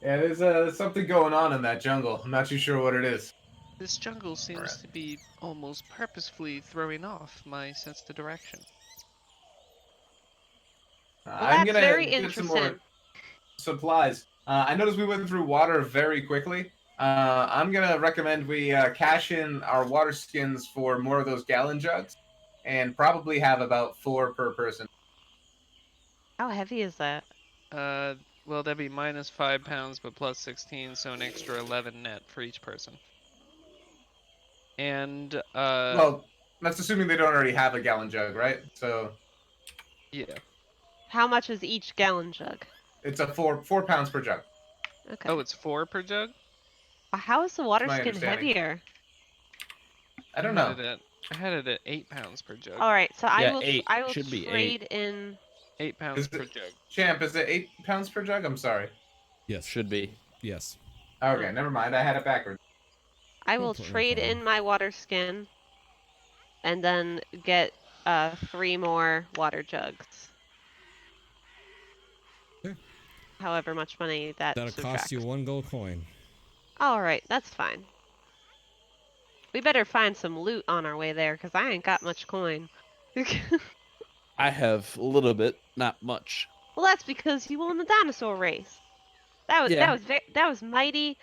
there's something going on in that jungle. I'm not too sure what it is. This jungle seems to be almost purposefully throwing off my sense of direction. Well, I'm that's gonna very get some more interesting. supplies. I noticed we went through water very quickly. I'm gonna recommend we cash in our water skins for more of those gallon jugs, and probably have about 4 per person. How heavy is that? Well, that'd be minus 5 pounds, but plus 16, so an extra 11 net for each person. And, Well, that's assuming they don't already have a gallon jug, right? So yeah. How much is each gallon jug? it's a 4 pounds per jug. Okay. Oh, it's 4 per jug? How is the That's water my skin understanding. heavier? I don't know. I had it at 8 pounds per jug. All right, so Yeah, I will should be 8. trade in. 8 pounds Is per it, jug. Champ, is it 8 pounds per jug? I'm sorry. Yes. Should be. Yes. Okay, never mind. I had it backwards. I No will problem. trade in my water skin, and then get 3 more water jugs. Okay. However much money that That'll subtracts. cost you 1 gold coin. All right, that's fine. We better find some loot on our way there, because I ain't got much coin. I have a little bit, not much. Well, that's because you won the dinosaur race. That was mighty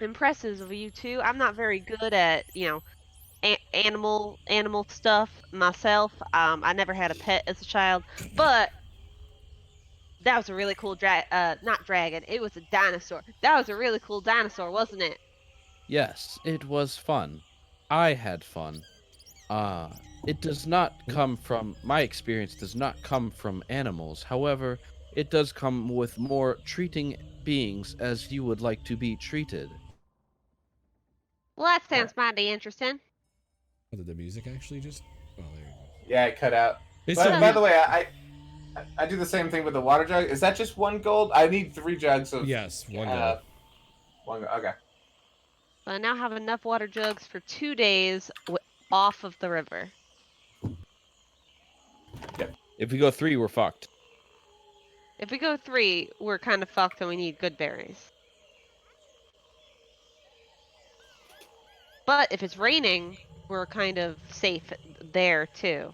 impressive of you two. I'm not very good at, animal stuff myself. I never had a pet as a child, but that was a really cool not dragon. It was a dinosaur. That was a really cool dinosaur, wasn't it? Yes, it was fun. I had fun. It does not come from my experience does not come from animals. However, it does come with more treating beings as you would like to be treated. Well, that sounds mighty interesting. Oh, did the music actually just? Oh, there you go. Yeah, it cut out. It's But so by the way, I do the same thing with the water jug. Is that just 1 gold? I need 3 jugs of. Yes, 1 gold. 1 gold. Okay. I now have enough water jugs for 2 days off of the river. If we go 3, we're fucked. If we go 3, we're kind of fucked and we need good berries. But if it's raining, we're kind of safe there too.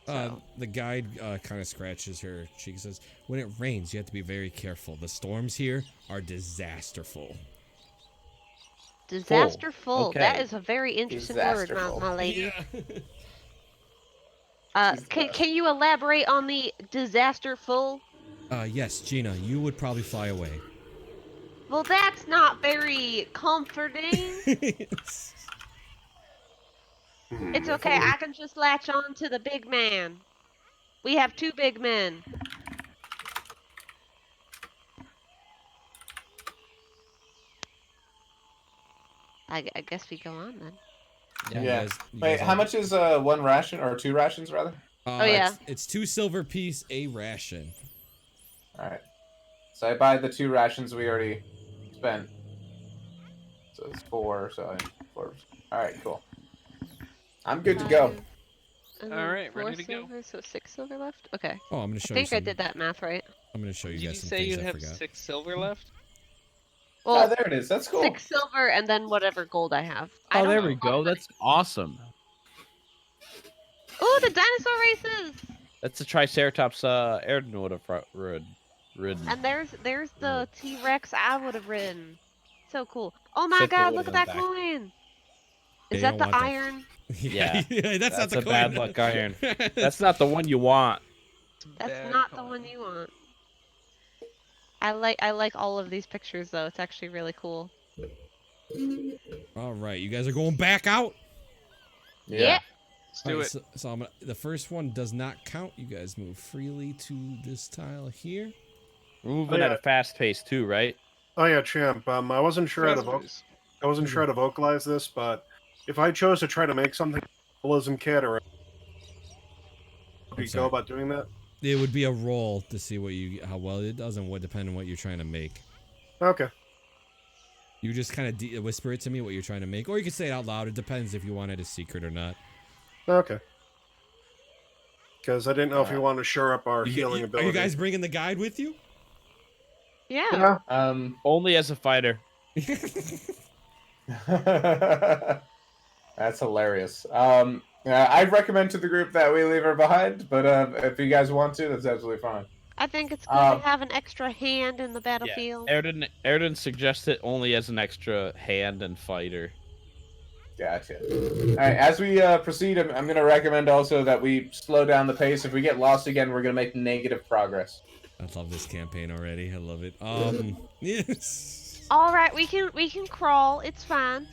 So. The guide kind of scratches her cheek and says, when it rains, you have to be very careful. The storms here are disasterful. Disasterful. Okay. That is a very interesting word, my lady. Yeah. Can you elaborate on the disasterful? Yes, Gina, you would probably fly away. Well, that's not very comforting. It's okay. I can just latch on to the big man. We have 2 big men. I guess we go on then. Yeah. You Wait, guys how all- much is 1 ration or 2 rations rather? Oh, yeah. It's 2 silver piece, a ration. All right. So I buy the 2 rations we already spent. So it's 4. So 4. All right, cool. I'm good to go. And All then right, 4 ready to go. silver, so 6 silver left? Okay. Oh, I'm gonna I show think you I some. did that math right. I'm gonna show you Did you guys some say things you I have forgot. 6 silver left? Well, Oh, there it is. That's cool. 6 silver and then whatever gold I have. I Oh, don't there know. we go. That's awesome. Oh, the dinosaur races! That's the Triceratops Erden would have ridden. And there's the T-Rex I would have ridden. So cool. Oh my Except it god, would've look at been that back. coin! They Is that don't the want that. iron? Yeah. That's not the a coin. bad luck iron. That's not the one you want. It's a That's bad not the coin. one you want. I like all of these pictures though. It's actually really cool. All right, you guys are going back out. Yeah. Let's do Alright, it. So I'm gonna, the first one does not count. You guys move freely to this tile here. We're moving Oh, at yeah. a fast pace too, right? Oh yeah, champ. I wasn't sure how to Thrusters. I wasn't sure how to vocalize this, but if I chose to try to make something cannibalism kit, or how do you sorry. go about doing that? It would be a roll to see how well it does, and what depend on what you're trying to make. Okay. You just kind of whisper it to me what you're trying to make, or you can say it out loud. It depends if you want it a secret or not. Okay. Because I didn't know if you wanted to shore up our You- healing you- ability. Are you guys bringing the guide with you? Yeah. Yeah. Only as a fighter. That's hilarious. I'd recommend to the group that we leave her behind, but if you guys want to, that's absolutely fine. I think it's good to Um, have an extra hand in the Yeah. battlefield. Erden suggests it only as an extra hand and fighter. Gotcha. All right, as we proceed, I'm going to recommend also that we slow down the pace. If we get lost again, we're going to make negative progress. I love this campaign already. I love it. Yes. All right, we can crawl. It's fine.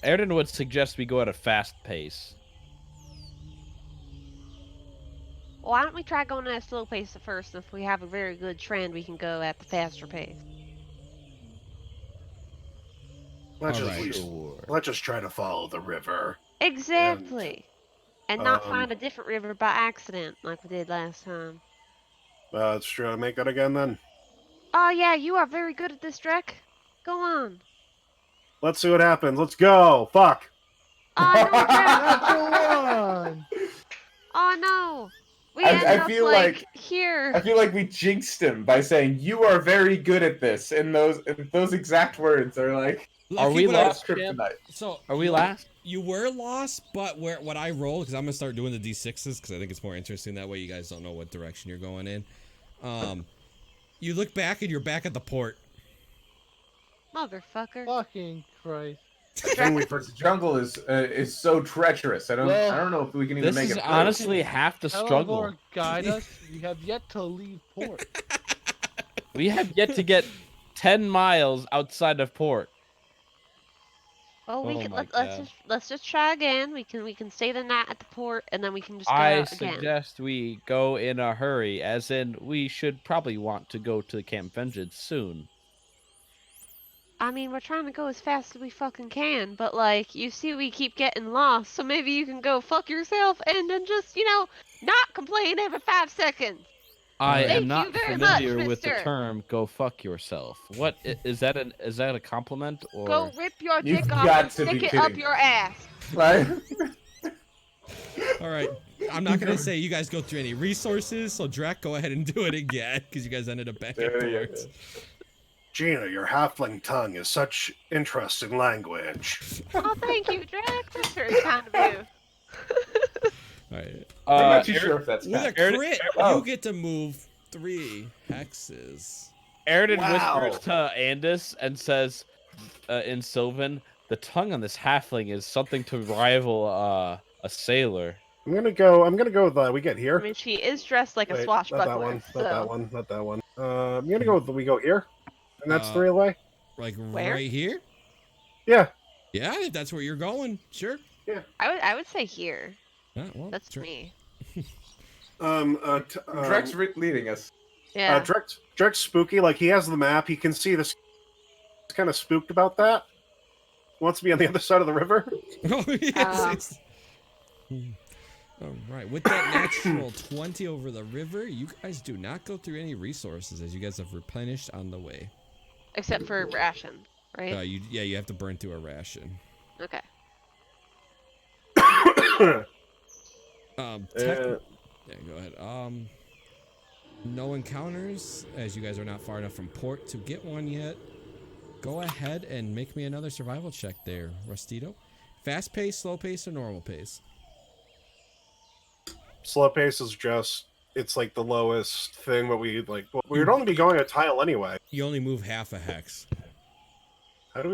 Erden would suggest we go at a fast pace. Why don't we try going at a slow pace at first? If we have a very good trend, we can go at the faster pace. Let's just, Alright. let's just try to follow the river. Exactly. And not um, find a different river by accident like we did last time. Let's try to make that again then. Oh yeah, you are very good at this, Drek. Go on. Let's see what happens. Let's go. Fuck. Oh no, Drek. Natural one. Oh no. We I ended up feel like like- here. I feel like we jinxed him by saying you are very good at this. In those exact words are like Are we what I- lost, champ? kryptonite. So Are we last? You were lost, but what I rolled, because I'm gonna start doing the d6s, because I think it's more interesting that way. You guys don't know what direction you're going in. You look back and you're back at the port. Motherfucker. Fucking Christ. The thing with the jungle is so treacherous. I don't know if we can even This make is it. through. honestly half the struggle. Elevor, guide us. We have yet to leave port. We have yet to get 10 miles outside of port. Well, we Oh can my let's just try again. We can stay the night at the port, and then we can just go I out again. suggest we go in a hurry, as in we should probably want to go to Camp Vengeance soon. I mean, we're trying to go as fast as we fucking can, but like, you see, we keep getting lost. So maybe you can go fuck yourself, and then just not complain every 5 seconds. I Thank am you not very much, familiar with the mister. term "go fuck yourself." What is that? Is that a compliment or? Go rip your You've dick off got and to be stick it up kidding. your ass. Right? All right. I'm not gonna say you guys go through any resources, so Drac, go ahead and do it again, because you guys ended up back at There you port. go. Gina, your halfling tongue is such interesting language. Oh, thank you, Drac. That's very kind of you. All right. I'm not too sure if that's With a fact. crit, Oh. you get to move 3 hexes. Erden Wow. whispers to Andis and says, in Sylvan, "The tongue on this halfling is something to rival a sailor." I'm gonna go with we get I here. mean, she is dressed like a Wait, swashbuckler. not that one, so. not that one, not that one. I'm gonna go with we go here. And that's 3 away? Like Where? right here? Yeah. Yeah, if that's where you're going, sure. I would say here. Yeah, well, That's sure. me. Drek's leading us. Yeah. Drek's spooky. Like, he has the map. He can see this. He's kind of spooked about that. Wants to be on the other side of the river. Oh, yes. All right. With that natural 20 over the river, you guys do not go through any resources as you guys have replenished on the way. Except for ration, right? You have to burn through a ration. Okay. Yeah, go ahead. No encounters, as you guys are not far enough from port to get one yet. Go ahead and make me another survival check there, Rustito. Fast pace, slow pace, or normal pace? Slow pace is just, it's like the lowest thing, but we would only be going a tile anyway. You only move half a hex. How do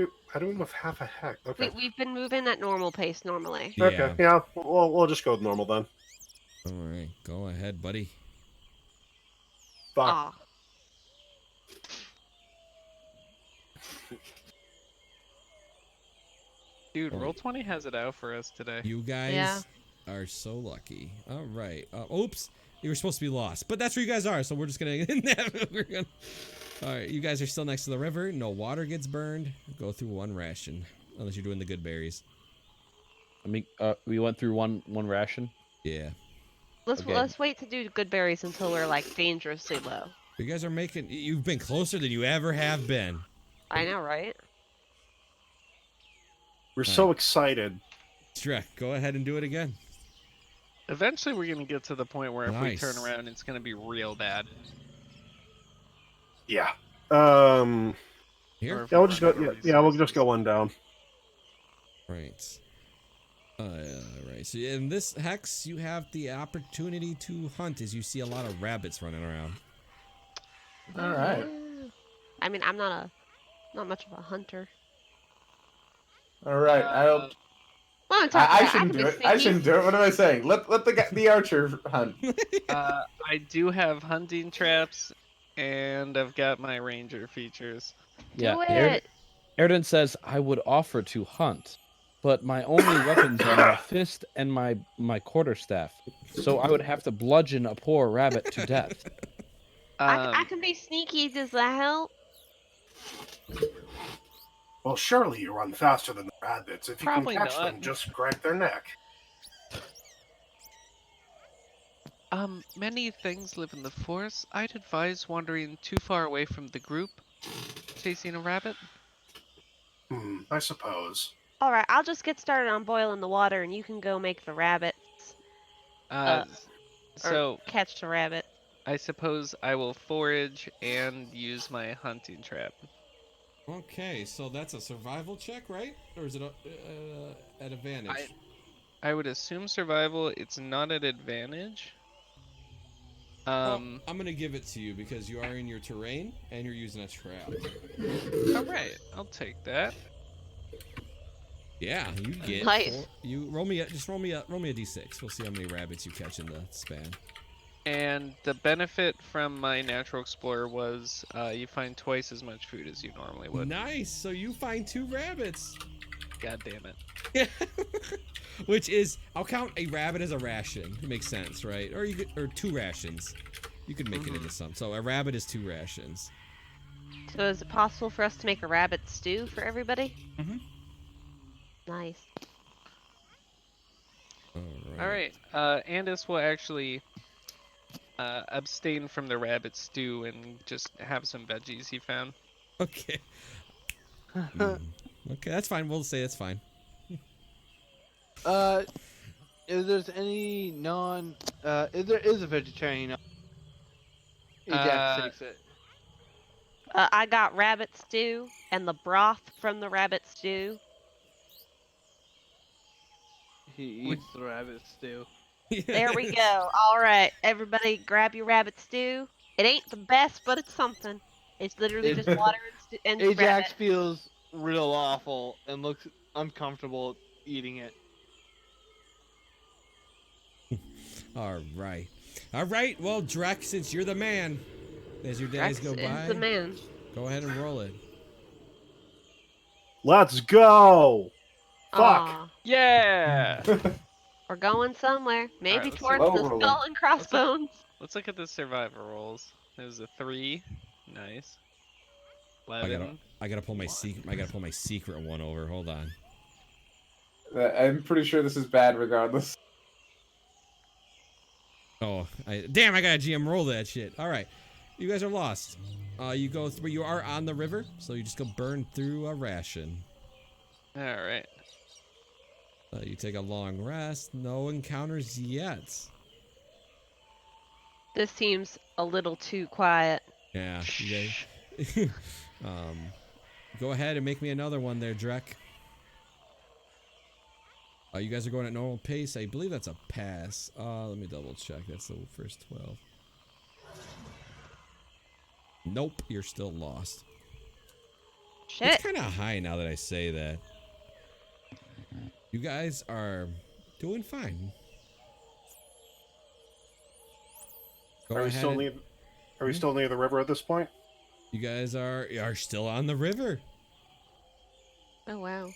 we move half a heck? Okay. We've been moving at normal pace normally. Okay, yeah, we'll just go with normal then. All right, go ahead, buddy. Fuck. Aw. Dude, Roll20 has it out for us today. You guys Yeah. are so lucky. All right. Oops. You were supposed to be lost, but that's where you guys are. So we're just gonna. All right. You guys are still next to the river. No water gets burned. Go through 1 ration, unless you're doing the good berries. I mean, we went through one ration. Yeah. Let's wait to do good berries until we're like dangerously low. You guys are making. You've been closer than you ever have been. I know, right? We're so excited. Strek, go ahead and do it again. Eventually, we're gonna get to the point where if we turn Nice. around, it's gonna be real bad. Yeah. Here? Or if Yeah, we we'll just go. run out of Yeah, we'll just resources. go one down. Right. Right. So in this hex, you have the opportunity to hunt as you see a lot of rabbits running around. All right. Yeah. I mean, I'm not much of a hunter. All right. What am I talking I about? shouldn't can do be it. I sneaky. shouldn't do it. What am I saying? Let the archer hunt. I do have hunting traps, and I've got my ranger features. Yeah, Do it. Erden says, I would offer to hunt, but my only weapons are my fist and my quarterstaff, so I would have to bludgeon a poor rabbit to death. I can be sneaky. Does that help? Well, surely you run faster than the rabbits. If you Probably can catch not. them, just crack their neck. Many things live in the forest. I'd advise wandering too far away from the group, chasing a rabbit. I suppose. All right, I'll just get started on boiling the water, and you can go make the rabbits. Or So catch the rabbit. I suppose I will forage and use my hunting trap. Okay, so that's a survival check, right? Or is it at advantage? I would assume survival. It's not at advantage. Well, I'm gonna give it to you because you are in your terrain and you're using a trap. All right, I'll take that. Yeah, you get. Nice. You roll me a d6. We'll see how many rabbits you catch in the span. And the benefit from my natural explorer was you find twice as much food as you normally would. Nice. So you find 2 rabbits. God damn it. Which is, I'll count a rabbit as a ration. It makes sense, right? Or you could, or 2 rations. You could make it into some. So a rabbit is 2 rations. So is it possible for us to make a rabbit stew for everybody? Mhm. Nice. All right. Andis will actually abstain from the rabbit stew and just have some veggies he found. Okay. Okay, that's fine. We'll say that's fine. If there's any if there is a vegetarian, Ajax takes it. I got rabbit stew and the broth from the rabbit stew. He eats the rabbit stew. There we go. All right, everybody, grab your rabbit stew. It ain't the best, but it's something. It's literally just water and Ajax rabbit. feels real awful and looks uncomfortable eating it. All right. All right. Well, Drek, since you're the man, as your days Rex go is by, the man. go ahead and roll it. Let's go! Fuck! Aw, Yeah. we're going somewhere. Maybe let's see. towards Low the rolling. skull and crossbones. Let's look at the survivor rolls. There's a 3. Nice. I 11. gotta pull my secret one over. Hold on. I'm pretty sure this is bad regardless. Oh, damn! I gotta GM roll that shit. All right, you guys are lost. You go through. You are on the river, so you just go burn through a ration. All right. You take a long rest. No encounters yet. This seems a little too quiet. Yeah, you guys. Go ahead and make me another one there, Drek. You guys are going at normal pace. I believe that's a pass. Let me double check. That's the first 12. Nope, you're still lost. Shit. It's kind of high now that I say that. You guys are doing fine. Go Are we ahead still and- near? Are we still near the river at this point? You guys are still on the river. Oh wow.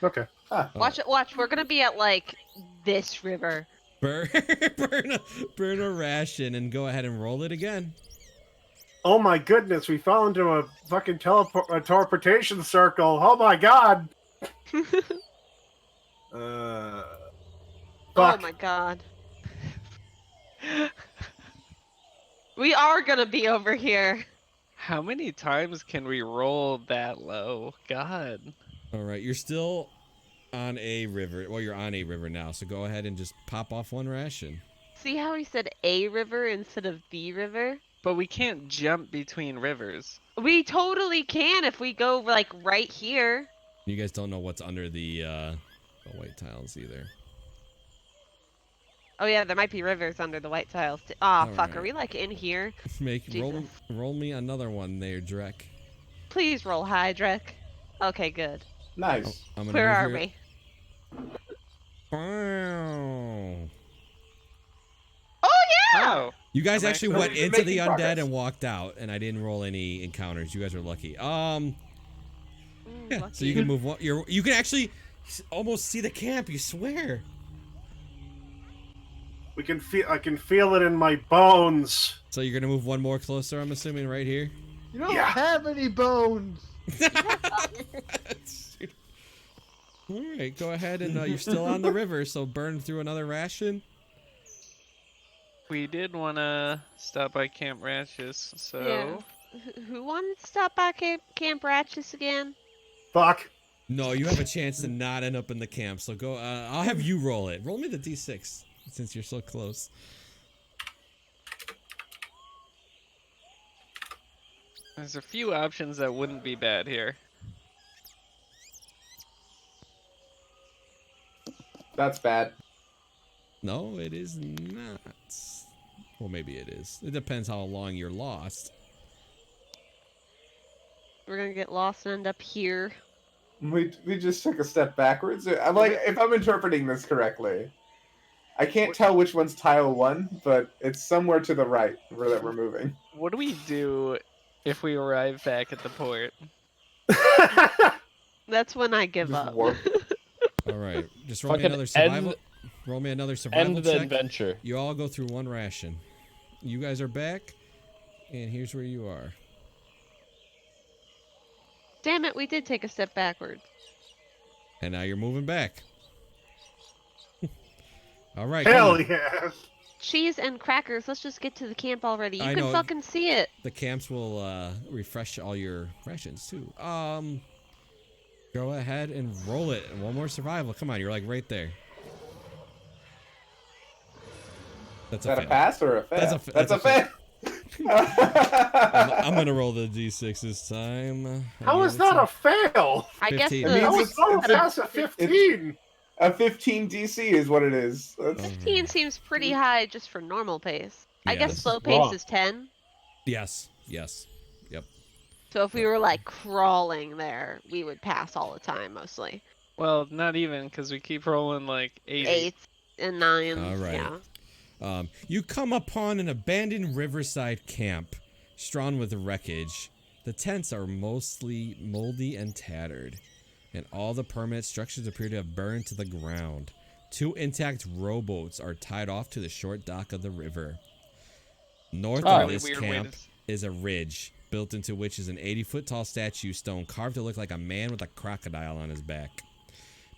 Okay. Watch it. Watch. We're gonna be at like this river. Burn a ration and go ahead and roll it again. Oh my goodness, we fell into a fucking teleportation circle. Oh my god. Oh Fuck. my god. We are gonna be over here. How many times can we roll that low? God. All right, you're still on a river. Well, you're on a river now, so go ahead and just pop off one ration. See how he said a river instead of the river? But we can't jump between rivers. We totally can if we go like right here. You guys don't know what's under the white tiles either. Oh yeah, there might be rivers under the white tiles too. Aw, fuck, Alright. are we like in here? Jesus. roll me another one there, Drek. Please roll high, Drek. Okay, good. Nice. I'm gonna Where move are your- we? Wow. Oh yeah! Oh. You guys I'm actually actually went into the making undead progress. and walked out, and I didn't roll any encounters. You guys are lucky. Yeah, so you can move one. You can actually almost see the camp. You swear. I can feel it in my bones. So you're gonna move one more closer. I'm assuming right here. You don't Yeah. have any bones. All right, go ahead and you're still on the river, so burn through another ration. We did want to stop by Camp Ratchus, so Yeah. Who wanted to stop by Camp Ratchus again? Fuck. No, you have a chance to not end up in the camp. So go. I'll have you roll it. Roll me the d6 since you're so close. there's a few options that wouldn't be bad here. That's bad. No, it is not. Well, maybe it is. It depends how long you're lost. We're gonna get lost and end up here. We just took a step backwards. I'm like, if I'm interpreting this correctly, I can't tell which one's tile 1, but it's somewhere to the right where that we're moving. What do we do if we arrive back at the port? That's when I give Just up. warp. All right, just roll me Fucking another survival. Roll me another survival End the check. adventure. You all go through one ration. You guys are back, and here's where you are. Damn it, we did take a step backwards. And now you're moving back. All right. Hell come on. yeah. Cheese and crackers, let's just get to the camp already. You I can know. fucking see it. The camps will refresh all your rations too. Go ahead and roll it. And one more survival. Come on, you're like right there. That's Is that a fail. pass or a fail? That's a fail. fail. I'm gonna roll the d6 this time. How is that a fail? I guess 15. the It That means was it's- so it's a- fast at 15. A 15 DC is what it is. That's, 15 seems pretty high just for normal pace. I Yeah, guess this slow is pace wrong. is 10. Yes. Yes. Yep. So if we were like crawling there, we would pass all the time mostly. Well, not even, because we keep rolling like 80. 8s and 9s. All right. Yeah. You come upon an abandoned riverside camp, strewn with wreckage. The tents are mostly moldy and tattered, and all the permanent structures appear to have burned to the ground. 2 intact rowboats are tied off to the short dock of the river. North of Really this weird way camp to- is a ridge, built into which is an 80-foot tall statue stone carved to look like a man with a crocodile on his back.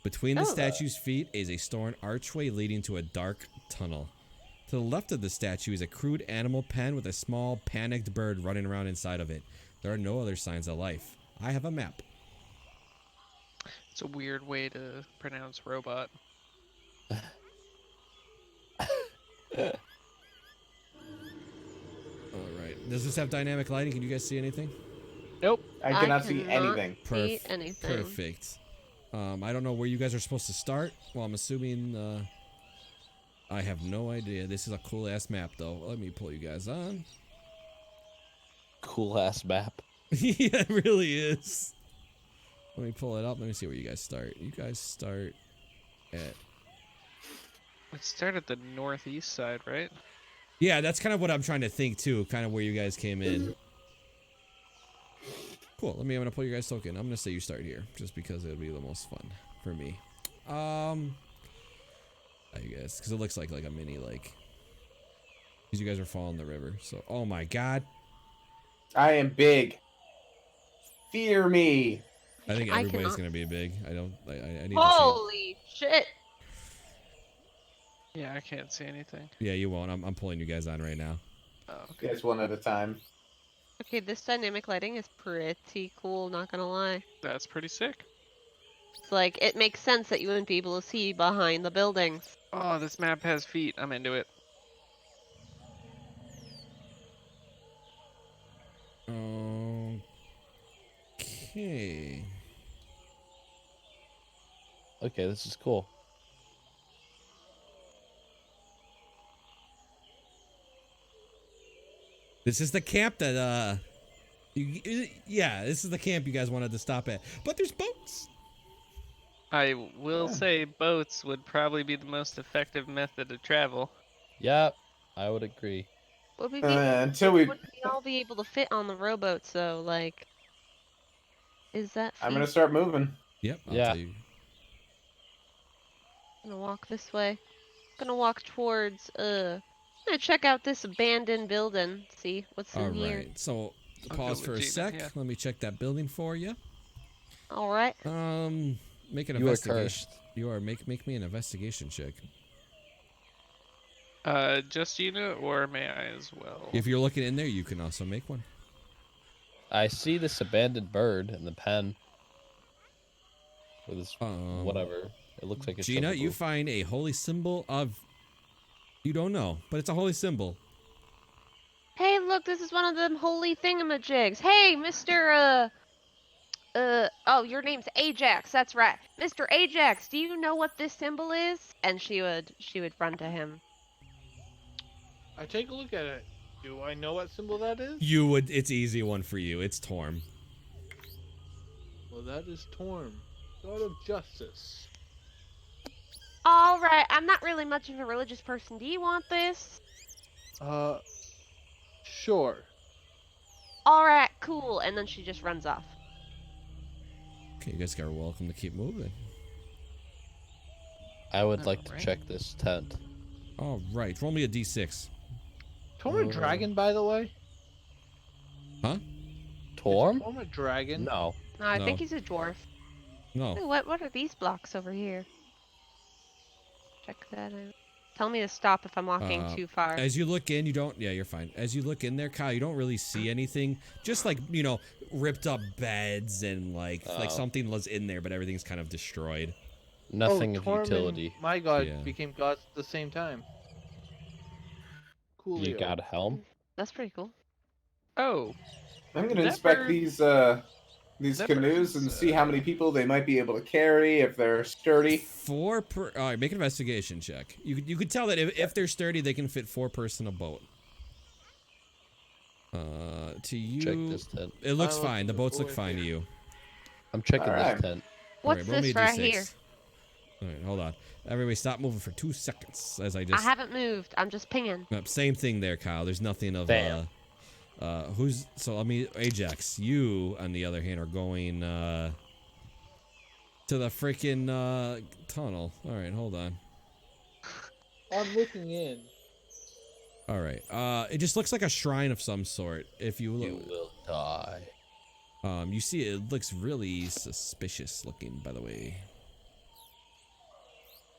Between the Oh. statue's feet is a stone archway leading to a dark tunnel. To the left of the statue is a crude animal pen with a small, panicked bird running around inside of it. There are no other signs of life. I have a map. It's a weird way to pronounce robot. Alright. Does this have dynamic lighting? Can you guys see anything? Nope. I cannot see cannot anything. See anything. Perfect. I don't know where you guys are supposed to start. Well, I'm assuming, I have no idea. This is a cool ass map, though. Let me pull you guys on. Cool ass map. Yeah, it really is. Let me pull it up. Let me see where you guys start. You guys start at... Let's start at the northeast side, right? Yeah, that's kind of what I'm trying to think, too. Kind of where you guys came in. Cool. I'm gonna pull your guys' token. I'm gonna say you start here, just because it'll be the most fun for me. I guess, because it looks like a mini lake. Because you guys are following the river. So, oh my god. I am big. Fear me. I think I everybody's cannot- gonna be big. I need to Holy shit! Yeah, I can't see anything. see. Yeah, you won't. I'm pulling you guys on right now. Oh, okay. Guys, one at a time. Okay, this dynamic lighting is pretty cool, not gonna lie. That's pretty sick. It's like, it makes sense that you wouldn't be able to see behind the buildings. Oh, this map has feet. I'm into it. Okay. Okay, this is cool. This is the camp that yeah, this is the camp you guys wanted to stop at. But there's boats. I will say boats would probably be the most effective method of travel. Yep, I would agree. Would we Until we, would we all be able to fit on the rowboats though? Like, is that I'm gonna feasible? start moving. Yep, I'll Yeah. tell you. Gonna walk this way. Gonna walk towards gonna check out this abandoned building. See what's All in here. right. So I'll pause go for a with Gina, sec. yeah. Let me check that building for you. All right. Make an You are investigation. cursed. You are make me an investigation check. Just Gina, or may I as well? If you're looking in there, you can also make one. I see this abandoned bird in the pen. With this whatever. It looks like it's Gina, you find a holy symbol of. You don't know, but it's a holy symbol. Hey, look, this is one of them holy thingamajigs. Hey, Mr. Oh, your name's Ajax. That's right, Mr. Ajax. Do you know what this symbol is? And she would run to him. I take a look at it. Do I know what symbol that is? You would. It's easy one for you. It's Torm. Well, that is Torm, God of Justice. All right, I'm not really much of a religious person. Do you want this? Sure. All right, cool. And then she just runs off. Okay, you guys are welcome to keep moving. I would like to Alright. check this tent. All right, roll me a d6. Torm a dragon, by the way? Huh? Torm? Torm a dragon? No. No, I think No. he's a dwarf. No. Ooh, what are these blocks over here? Check that out. Tell me to stop if I'm walking too far. As you look in, you don't. Yeah, you're fine. As you look in there, Kyle, you don't really see anything. Just like ripped up beds and like something was in there, but everything's kind of destroyed. Nothing oh, of Torm utility. And my god Yeah. became gods at the same time. Coolio. You got a helm? That's pretty cool. Oh, I'm gonna That inspect bird- these that canoes bird's, and see how many people they might be able to carry, if they're sturdy. 4 per. All right, make an investigation check. You could tell that if they're sturdy, they can fit 4 person a boat. To you, Check this tent. it looks I fine. The looked boats look before fine to you. I'm checking Alright. this tent. What's All right, roll me this a right D6. here? All right, hold on. Everybody, stop moving for 2 seconds. As I I just. haven't moved. I'm just pinging. Same thing there, Kyle. There's nothing of Bam. who's so let me Ajax, you on the other hand are going to the freaking tunnel. All right, hold on. I'm looking in. All right. It just looks like a shrine of some sort. If you You look, will die. you see it looks really suspicious looking, by the way.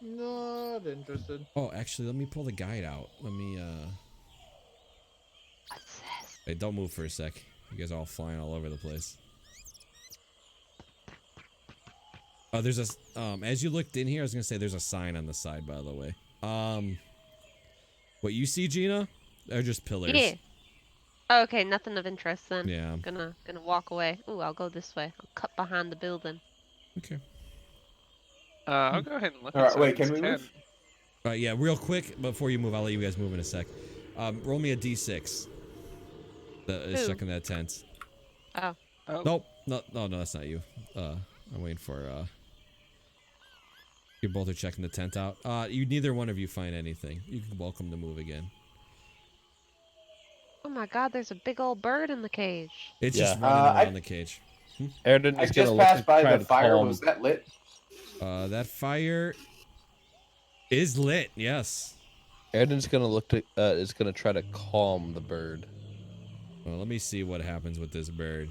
Not interested. Oh, actually, let me pull the guide out. Let me What's this? hey, don't move for a sec. You guys are all flying all over the place. Oh, there's a as you looked in here, I was gonna say there's a sign on the side, by the way. What you see, Gina? They're just pillars. Yeah. Oh, okay, nothing of interest then. Yeah. Gonna walk away. Ooh, I'll go this way. I'll cut behind the building. Okay. I'll go ahead and look. All right, inside wait, this can we tent. move? All right, yeah, real quick before you move, I'll let you guys move in a sec. Roll me a d6. That is Who? checking that tent. Oh. Oh, Nope. No, that's not you. I'm waiting for you both are checking the tent out. You neither one of you find anything. You can welcome to move again. Oh my god, there's a big old bird in the cage. It's Yeah. just running I- around the cage. Erden I is gonna just look passed and by try the to fire. calm. Was that lit? That fire is lit. Yes. Erden's gonna look to is gonna try to calm the bird. Well, let me see what happens with this bird.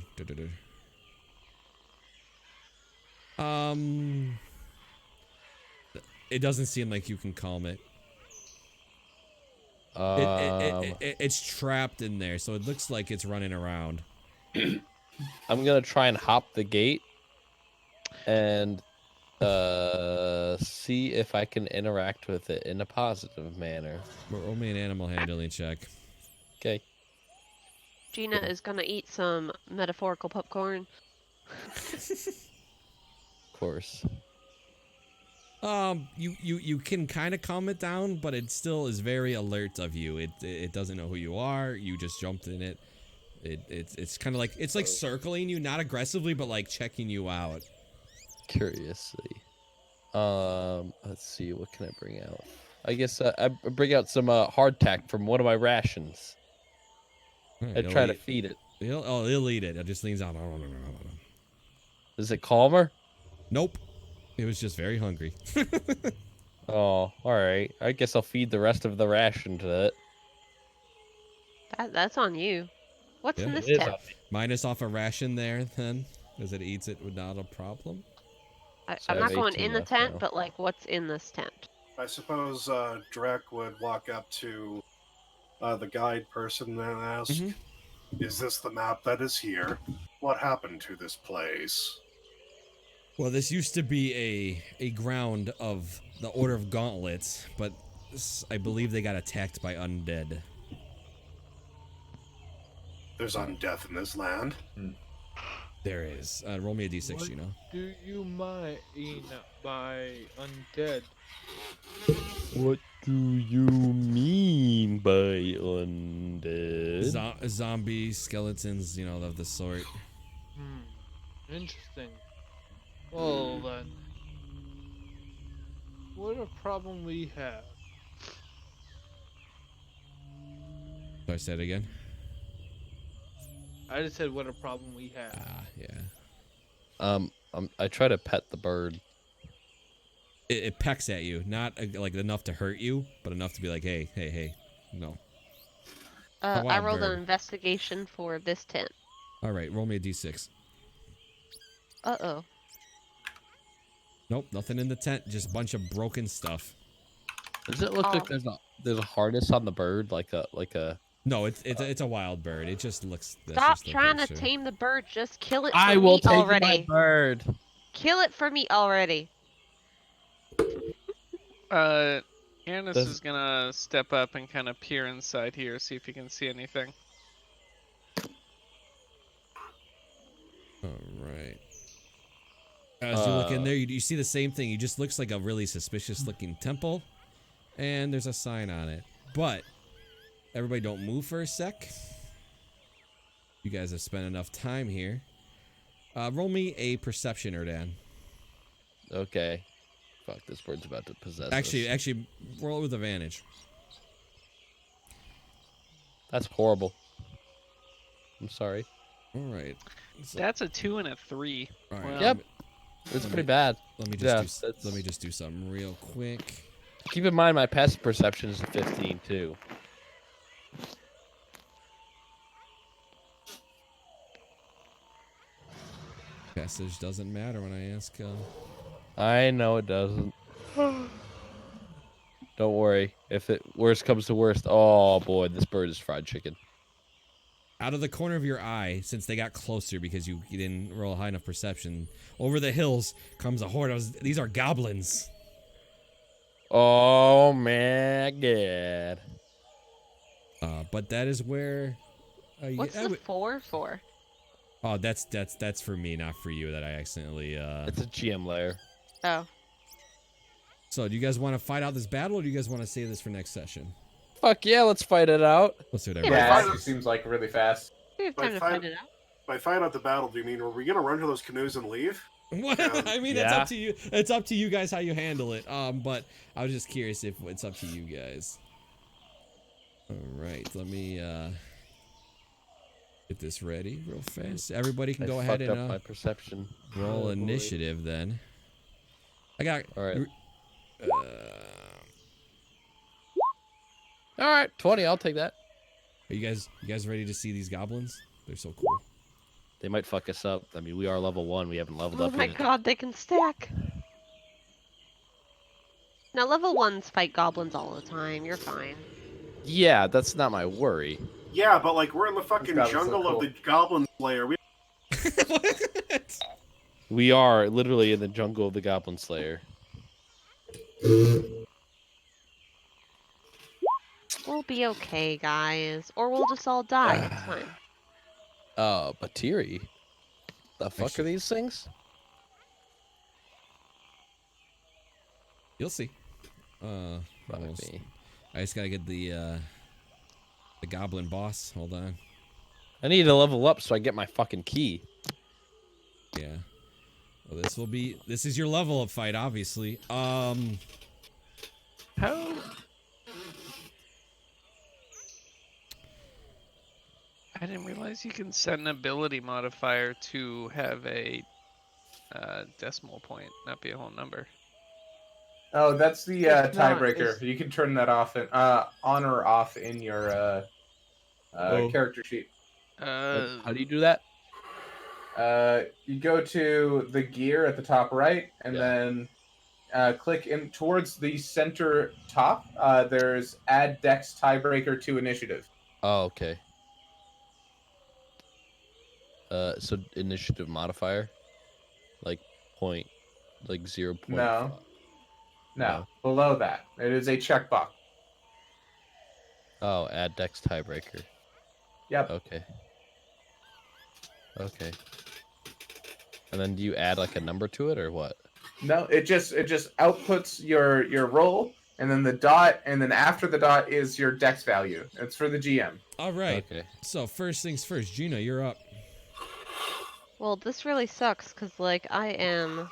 It doesn't seem like you can calm it. It's trapped in there, so it looks like it's running around. I'm gonna try and hop the gate, and See if I can interact with it in a positive manner. Roll me an animal handling check. Okay. Gina is gonna eat some metaphorical popcorn. Of course. You can kind of calm it down, but it still is very alert of you. It doesn't know who you are. You just jumped in it. It's kind of like it's like circling you, not aggressively, but like checking you out. Curiously. Let's see. What can I bring out? I guess I bring out some hardtack from one of my rations. All right, I he'll try to eat- feed it. He'll eat it. It just leans out. Is it calmer? Nope. It was just very hungry. Oh, all right. I guess I'll feed the rest of the ration to it. That's on you. What's Yeah. in It this is tent? on me. Minus off a ration there, then, as it eats it without a problem. I'm So I not have going 18 in the left tent, now. but like, what's in this tent? I suppose Drek would walk up to the guide person and ask, "Is this the map that is here? What happened to this place?" Well, this used to be a ground of the Order of Gauntlets, but I believe they got attacked by undead. There's undeath in this land. There is. Roll me a d6, What you know. do you mean by undead? What do you mean by undead? Zombies, skeletons, you know, of the sort. Interesting. Well then, what a problem we have. So I said it again. I just said what a problem we have. Ah, yeah. I try to pet the bird. It pecks at you, not like enough to hurt you, but enough to be like, hey, no. A I wild rolled bird. an investigation for this tent. All right, roll me a d6. Uh-oh. Nope, nothing in the tent. Just a bunch of broken stuff. Does it look like there's a harness on the bird, like a? No, it's a wild bird. It just looks. That's Stop just the trying to picture. tame the bird. Just kill it for I will me take already. my bird. Kill it for me already. Candace Does- is gonna step up and kind of peer inside here, see if he can see anything. All right. As you look in there, you see the same thing. It just looks like a really suspicious-looking temple, and there's a sign on it. But everybody, don't move for a sec. You guys have spent enough time here. Roll me a perception, Erdan. Okay. Fuck, this bird's about to possess us. Actually, roll it with advantage. That's horrible. I'm sorry. All right. So, That's a 2 and a 3. all right. Wow. Yep. It's pretty bad. Let me Yeah, just let me just do something real quick. Keep in mind my passive perception is a 15 too. Passage doesn't matter when I ask. I know it doesn't. Don't worry. If it worst comes to worst, oh boy, this bird is fried chicken. Out of the corner of your eye, since they got closer because you didn't roll a high enough perception, over the hills comes a horde. These are goblins. Oh my god. But that is where. What's the 4 for? Oh, that's for me, not for you. That I accidentally. It's a GM layer. Oh. So, do you guys want to fight out this battle, or do you guys want to save this for next session? Fuck yeah, let's fight it out. Let's see what Yeah, everybody Yeah, says. it seems like really fast. We have time to find it out. By fight out the battle, do you mean, are we gonna run to those canoes and leave? What? I mean, it's up to you. It's up to you guys how you handle it. But I was just curious if it's up to you guys. All right, let me get this ready real fast. Everybody can go ahead fucked up and my perception. roll Oh, boy. initiative then. I got. All right. All right, 20. I'll take that. Are you guys ready to see these goblins? They're so cool. They might fuck us up. I mean, we are level 1. We haven't leveled Oh up my yet. god, they can stack. Now, level 1s fight goblins all the time. You're fine. Yeah, that's not my worry. Yeah, but like we're in the fucking goblins look jungle cool. of the Goblin Slayer. We What? We are literally in the jungle of the Goblin Slayer. We'll be okay, guys. Or we'll just all die. It's fine. Batiri. The fuck are Actually- these things? You'll see. Fuck Almost. me. I just gotta get the goblin boss. Hold on. I need to level up so I get my fucking key. Yeah. Well, this is your level up fight, obviously. How? I didn't realize you can set an ability modifier to have a decimal point, not be a whole number. Oh, that's the It's not, tiebreaker. it's- You can turn that off and on or off in your character sheet. How do you do that? You go to the gear at the top right, and Yeah. then click in towards the center top. There's add Dex tiebreaker to initiative. Oh, okay. So initiative modifier, like point, like 0.5. No. No, No. below that. It is a checkbox. Oh, add Dex tiebreaker. Yep. Okay. Okay. And then do you add like a number to it or what? No, it just outputs your roll, and then the dot, and then after the dot is your Dex value. It's for the GM. All right. Okay. So first things first, Gina, you're up. Well, this really sucks because, like, I am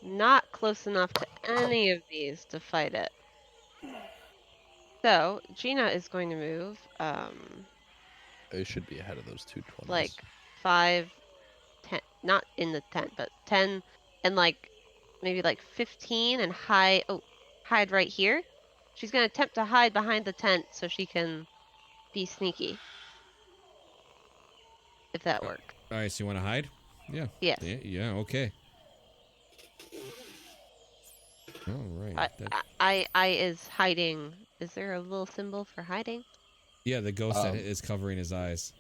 not close enough to any of these to fight it. So, Gina is going to move, It should be ahead of those 220s. like 5, 10, not in the tent, but 10 and like maybe like 15 and hide right here. She's going to attempt to hide behind the tent so she can be sneaky. If that works. All right, so you want to hide? Yeah. Yes. Yeah, okay. All right. I is hiding. Is there a little symbol for hiding? Yeah, the ghost that is covering his eyes.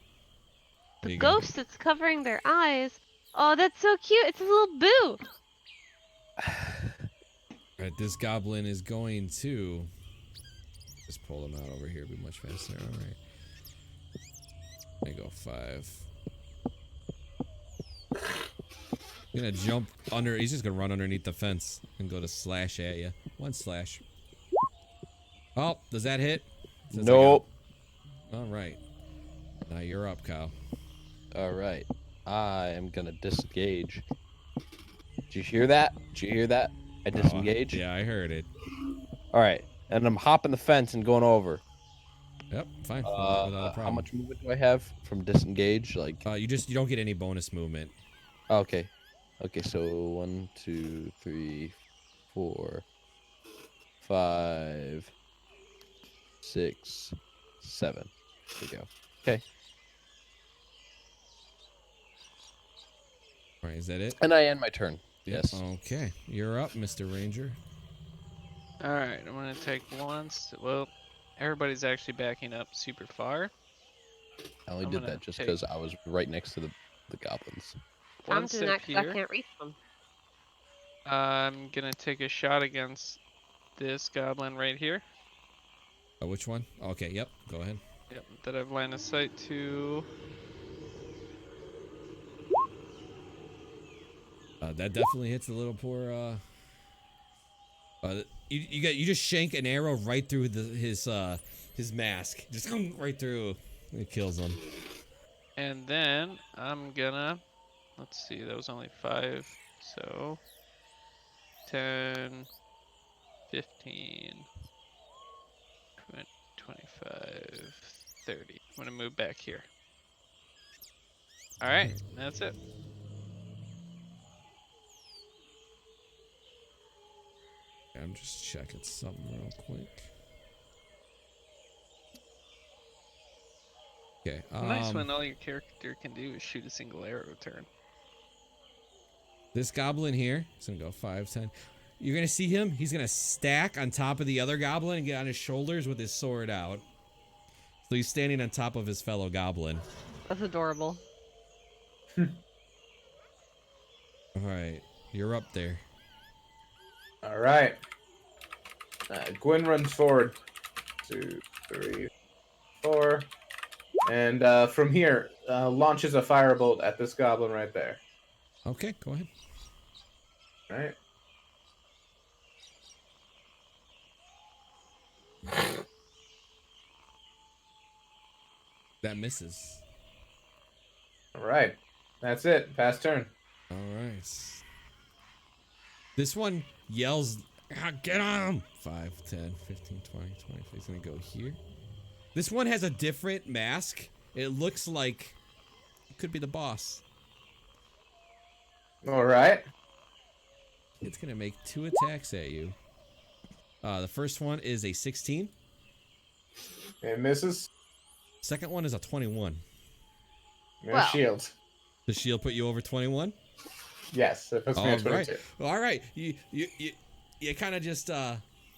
There The you go. ghost that's covering their eyes. Oh, that's so cute. It's a little boo. All right, this goblin is going to just pull him out over here. Be much faster. All right. There you go. 5. He's gonna jump under. He's just gonna run underneath the fence and go to slash at you. 1 slash. Oh, does that hit? Says I got- Nope. All right. Now you're up, Kyle. All right. I am gonna disengage. Did you hear that? Did you hear that? I disengage. Yeah, I heard it. All right. And I'm hopping the fence and going over. Yep, fine. Without a problem. How much movement do I have from disengage? Like, You don't get any bonus movement. okay. Okay, so 1, 2, 3, 4, 5, 6, 7. There we go. Okay. All right, is that it? And I end my turn. Yes. Okay, you're up, Mr. Ranger. All right, I'm gonna take once. Well, everybody's actually backing up super far. I only I'm did gonna that just take- because I was right next to the goblins. I'm One doing step that 'cause I here. can't reach them. I'm gonna take a shot against this goblin right here. Oh, which one? Okay, yep. Go ahead. Yep, that I've line of sight to. That definitely hits the little poor. You just shank an arrow right through his mask, just right through. It kills him. And then I'm gonna, let's see, that was only 5, so 10, 15, 20, 25, 30. I'm gonna move back here. All right, that's it. I'm just checking something real quick. Okay. Nice when all your character can do is shoot a single arrow a turn. This goblin here is gonna go 5, 10. You're gonna see him. He's gonna stack on top of the other goblin and get on his shoulders with his sword out. So he's standing on top of his fellow goblin. That's adorable. All All right, you're up there. All right. Gwyn runs forward. 2, 3, 4. And from here, launches a firebolt at this goblin right there. Okay, go ahead. Right? That misses. All right. That's it. Pass turn. All right. This one yells, "Ah, get on him!" 5, 10, 15, 20, 20. He's going to go here. This one has a different mask. It looks like it could be the boss. All right. It's going to make 2 attacks at you. The first one is a 16. It misses. Second one is a 21. No Well. shield. The shield put you over 21? Yes, it puts me at All right. 22. All right. You kind of just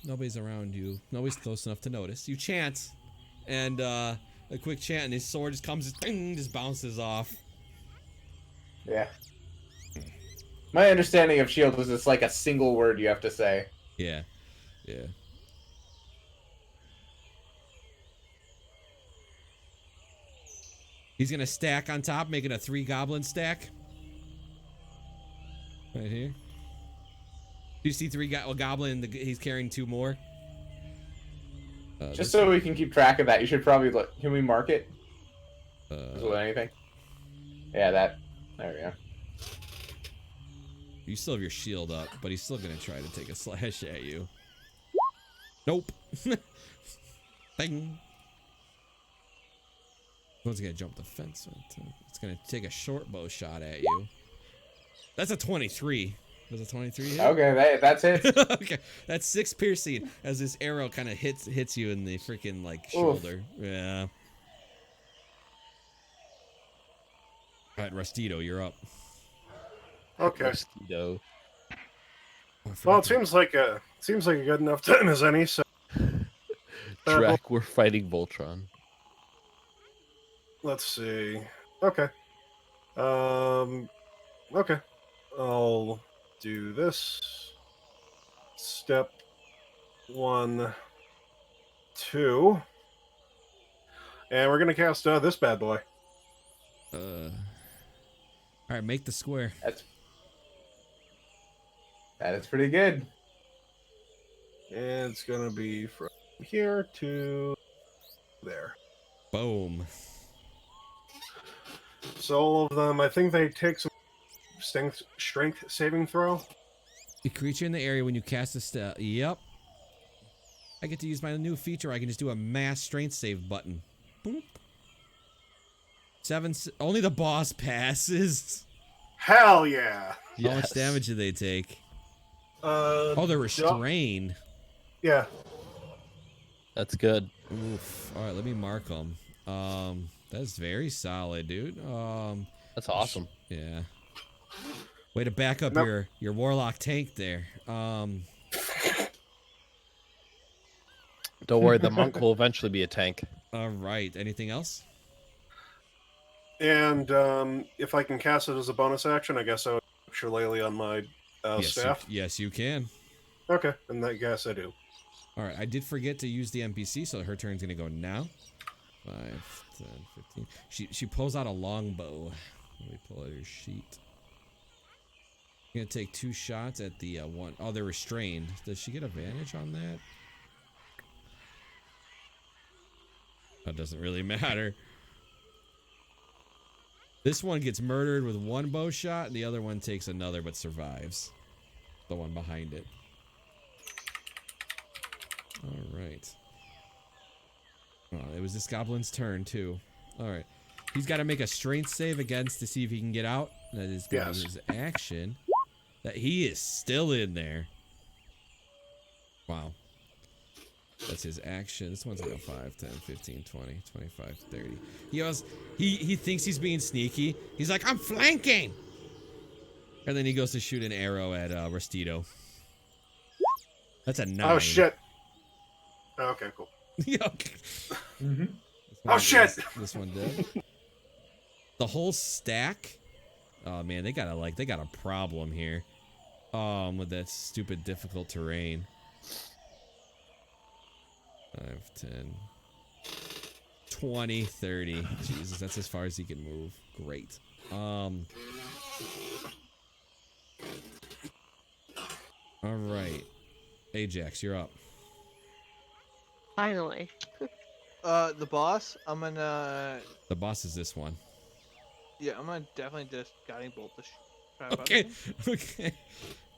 nobody's around you. Nobody's close enough to notice. You chant, and a quick chant, and his sword just comes, ding, just bounces off. Yeah. My understanding of shield is it's like a single word you have to say. Yeah. Yeah. He's gonna stack on top, making a 3 goblin stack. Right here. Do you see 3 goblin? He's carrying 2 more. Just so we can keep track of that, you should probably look. Can we mark it? Is it anything? Yeah, that. There we go. You still have your shield up, but he's still gonna try to take a slash at you. Nope. Bang. One's gonna jump the fence. It's gonna take a short bow shot at you. That's a 23. Was it 23 hit? Okay, that's it. Okay, that's 6 piercing as this arrow kind of hits you in the freaking like shoulder. Oof. Yeah. All right, Rustido, you're up. Okay. Rustido. Well, it seems like a good enough time as any. So Drac, we're fighting Voltron. let's see. Okay. Okay. I'll do this. Step 1, 2. And we're gonna cast this bad boy. All right, make the square. That is pretty good. And it's gonna be from here to there. Boom. So all of them, I think they take some strength saving throw. A creature in the area when you cast a spell. Yep. I get to use my new feature. I can just do a mass strength save button. Boop. 7. Only the boss passes. Hell yeah! How much damage do they take? Oh, they're restrained. Yeah. That's good. Oof. All right, let me mark them. That's very solid, dude. That's awesome. Yeah. Way to back up your warlock tank there. Don't worry, the monk will eventually be a tank. All right. Anything else? And if I can cast it as a bonus action, I guess I would Shillelagh on my staff. Yes, you can. Okay, in that case I do. All right. I did forget to use the NPC, so her turn's gonna go now. 5, 10, 15. She pulls out a longbow. Let me pull out her sheet. Gonna take 2 shots at the one. Oh, they're restrained. Does she get advantage on that? That doesn't really matter. This one gets murdered with 1 bow shot, and the other one takes another but survives. The one behind it. All right. Oh, it was this goblin's turn too. All right. He's got to make a strength save against to see if he can get out. That is going to be his action. That he is still in there. Wow. That's his action. This one's going to go 5, 10, 15, 20, 25, 30. He thinks he's being sneaky. He's like, I'm flanking! And then he goes to shoot an arrow at Rustido. That's a 9. Oh, shit. Okay, cool. Okay. Oh, shit! This one did. The whole stack Oh man, they got a problem here. With that stupid difficult terrain. 5, 10, 20, 30. Jesus, that's as far as he can move. Great. All right. Ajax, you're up. Finally. The boss, I'm gonna. The boss is this one. Yeah, I'm gonna definitely just guiding bolt the crap out of Okay. him. Okay.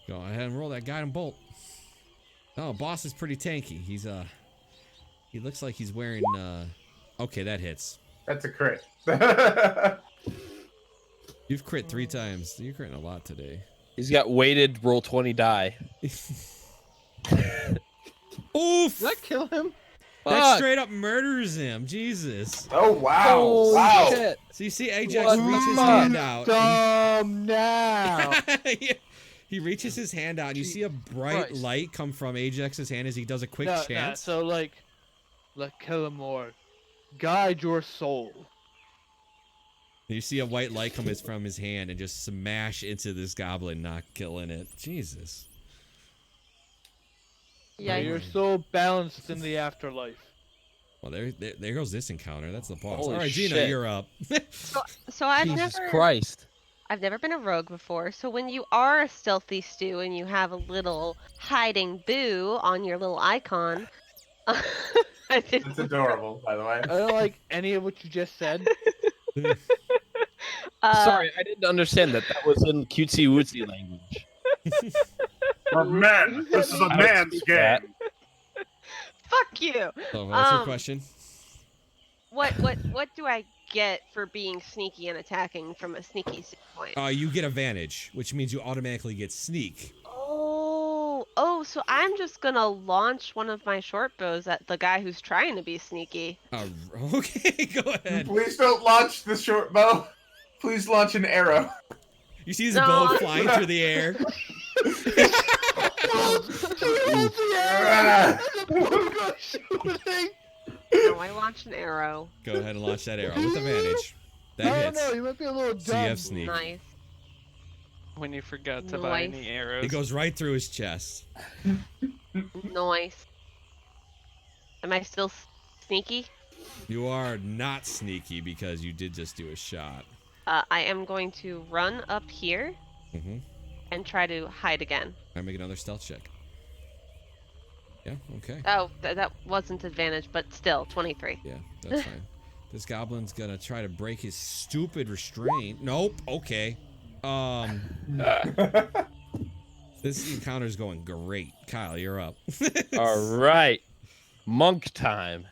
Go ahead and roll that guiding bolt. Oh, boss is pretty tanky. He's he looks like he's wearing okay, that hits. That's a crit. You've crit 3 times. You're critting a lot today. He's got weighted Roll20 die. Oof! Did I kill him? That Fuck. straight up murders him. Jesus. Oh wow! Holy Wow! shit. So you see Ajax What reach his the hand out. Dumb now. He reaches his hand out, and you see a bright Christ. light come from Ajax's hand as he does a quick No, chance. so like Killamore, guide your soul. And you see a white light come from his hand and just smash into this goblin, not killing it. Jesus. May Yikes. your soul balanced in the afterlife. Well, there goes this encounter. That's the boss. Holy All right, Gina, shit. you're up. So I've Jesus never Christ. I've never been a rogue before, so when you are a stealthy stew and you have a little hiding boo on your little icon, I didn't It's adorable, by the way. I don't like any of what you just said. Sorry, I didn't understand that. That was in cutesy wootsy language. For men, this is a I would man's speak that. game. Fuck you. So what's your Um, question? What do I get for being sneaky and attacking from a sneaky standpoint? You get advantage, which means you automatically get sneak. Oh, so I'm just gonna launch one of my short bows at the guy who's trying to be sneaky. Okay, go ahead. Please don't launch the short bow. Please launch an arrow. You see his No. bow flying through the air. No, I launched an arrow. Go ahead and launch that arrow with advantage. That No, hits. no, you might be a little So you dumb. have sneak. Nice. When you forgot to buy Nice. any arrows. It goes right through his chest. Nice. Am I still sneaky? You are not sneaky because you did just do a shot. I am going to run up here Mm-hmm. and try to hide again. I make another stealth check. Yeah, okay. Oh, that wasn't advantage, but still, 23. Yeah, that's fine. This goblin's gonna try to break his stupid restraint. Nope, okay. This encounter's going great. Kyle, you're up. All right. Monk time.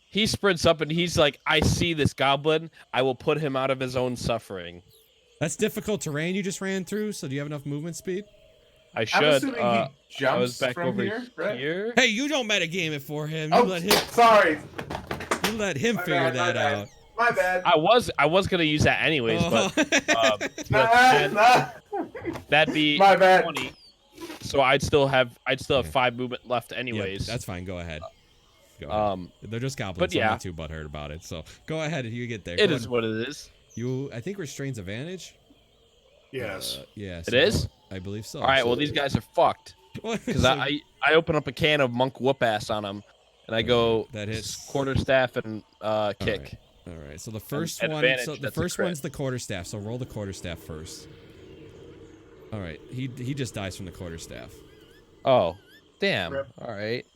He sprints up and he's like, I see this goblin. I will put him out of his own suffering. That's difficult terrain you just ran through, so do you have enough movement speed? I I'm should. assuming he I jumps was back from over here, right? here. Hey, you don't metagame it for him. You Oh, let him sorry. figure bad, my that bad. out. My bad. I was gonna use that anyways, but that'd be My bad. 20. So I'd still have 5 movement left Yeah, anyways. that's fine. Go ahead. Go ahead. They're just goblins. but So I'm yeah. not too butthurt about it. So go ahead and you get there. It Go is ahead. what it is. I think restraints advantage. Yes. Yeah. It is? I believe so. All right, well these guys are fucked because So I open up a can of monk whoop ass on them, and I go that hits. quarterstaff and kick. All right. So the first At one. advantage, So the that's a first crit. one's the quarterstaff. So roll the quarterstaff first. All right. He just dies from the quarterstaff. Oh, damn. Rip. All right.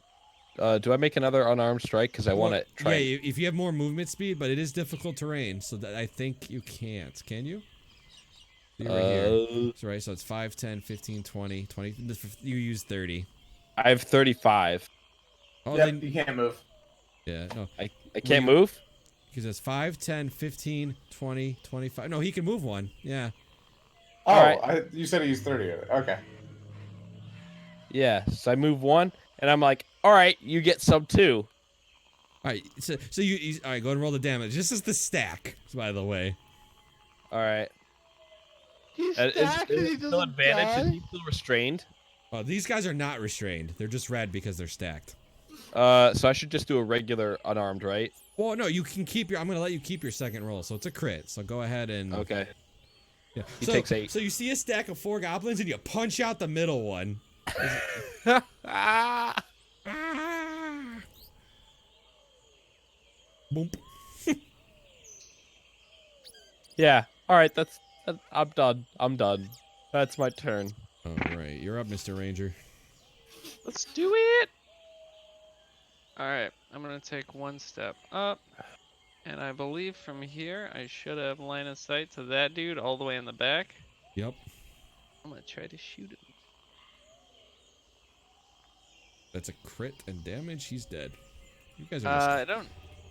Do I make another unarmed strike? Because I want to try. Yeah, if you have more movement speed, but it is difficult terrain, so that I think you can't. Can you? You're right here. So, right, so it's 5, 10, 15, 20, 20. You use 30. I have 35. Oh, Yep, then, you can't move. yeah, no. I can't move. Because it's 5, 10, 15, 20, 25. No, he can move one. Yeah. Oh, Alright. you said he used 30 of it. Okay. Yeah. So I move one, and I'm like, all right, you get some too. All right, so all right, go ahead and roll the damage. This is the stack, by the way. All right. He's Is stacked and he it still doesn't advantage? Is die? he still restrained? Oh, these guys are not restrained. They're just red because they're stacked. So I should just do a regular unarmed, right? Well, no, you can keep your. I'm gonna let you keep your second roll, so it's a crit. So go ahead and. Okay. Yeah. He so, takes 8. So you see a stack of 4 goblins and you punch out the middle one. Ah! Boom. Yeah. All right. I'm done. I'm done. That's my turn. All right, you're up, Mr. Ranger. Let's do it. All right, I'm gonna take one step up, and I believe from here I should have line of sight to that dude all the way in the back. Yep. I'm gonna try to shoot him. That's a crit and damage. He's dead. You guys are just...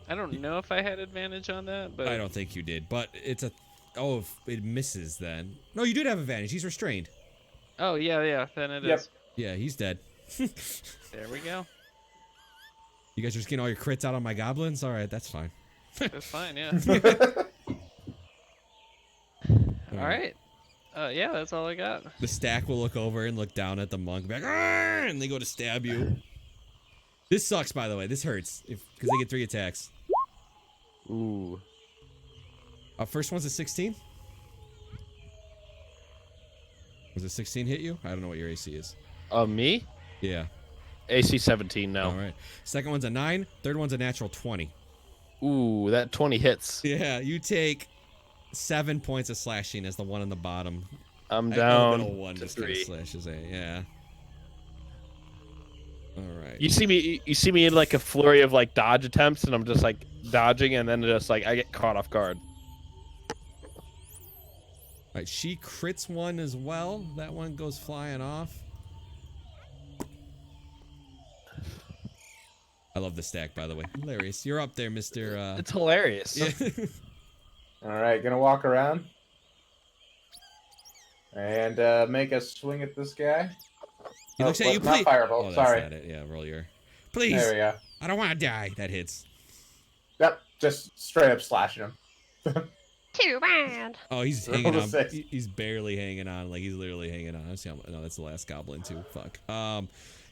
I don't know if I had advantage on that, but I don't think you did, but it's a... Oh, if it misses then. No, you did have advantage. He's restrained. oh yeah, then it is. Yep. Yeah, he's dead. There we go. You guys are just getting all your crits out on my goblins? Alright, that's fine. That's fine, yeah. All All right. Yeah, that's all I got. The stack will look over and look down at the monk, back, and they go to stab you. This sucks, by the way. This hurts because they get 3 attacks. Ooh. First one's a 16. Was a 16 hit you? I don't know what your AC is. Me? Yeah. AC 17 now. All right. Second one's a 9. Third one's a natural 20. Ooh, that 20 hits. Yeah, you take 7 points of slashing as the one on the bottom. I'm The down middle one to just kind of 3. slashes at. Yeah. All right. You see me in like a flurry of like dodge attempts, and I'm just like dodging, and then just like I get caught off guard. All right, she crits one as well. That one goes flying off. I love the stack, by the way. Hilarious. You're up there, Mr. It's hilarious. Yeah. All right, gonna walk around and make a swing at this guy. He looks at you, not please. fireball. Oh, that's Sorry. not it. Yeah, roll your. Please. There we go. I don't want to die. That hits. Yep, just straight up slashing him. Too bad. Oh, he's Roll hanging a on. 6. He's barely hanging on. Like he's literally hanging on. Let's see how, no, that's the last goblin too. Fuck.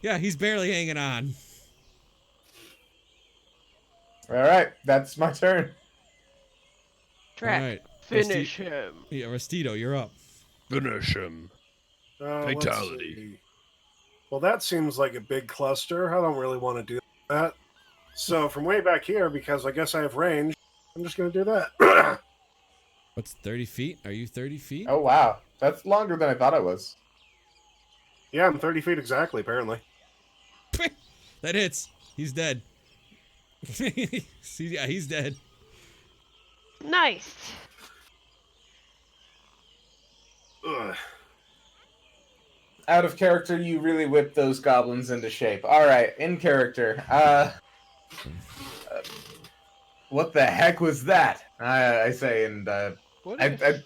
Yeah, he's barely hanging on. All right, that's my turn. Trek. All right. Finish him. Yeah, Restido, you're up. Finish him. Let's Fatality. see. Well, that seems like a big cluster. I don't really want to do that. So from way back here, because I guess I have range, I'm just going to do that. What's 30 feet? Are you 30 feet? Oh wow, that's longer than I thought it was. Yeah, I'm 30 feet exactly, apparently. That hits. He's dead. See, yeah, he's dead. Nice. Ugh. Out of character, you really whipped those goblins into shape. All right, in character. What the heck was that? I say, and What I is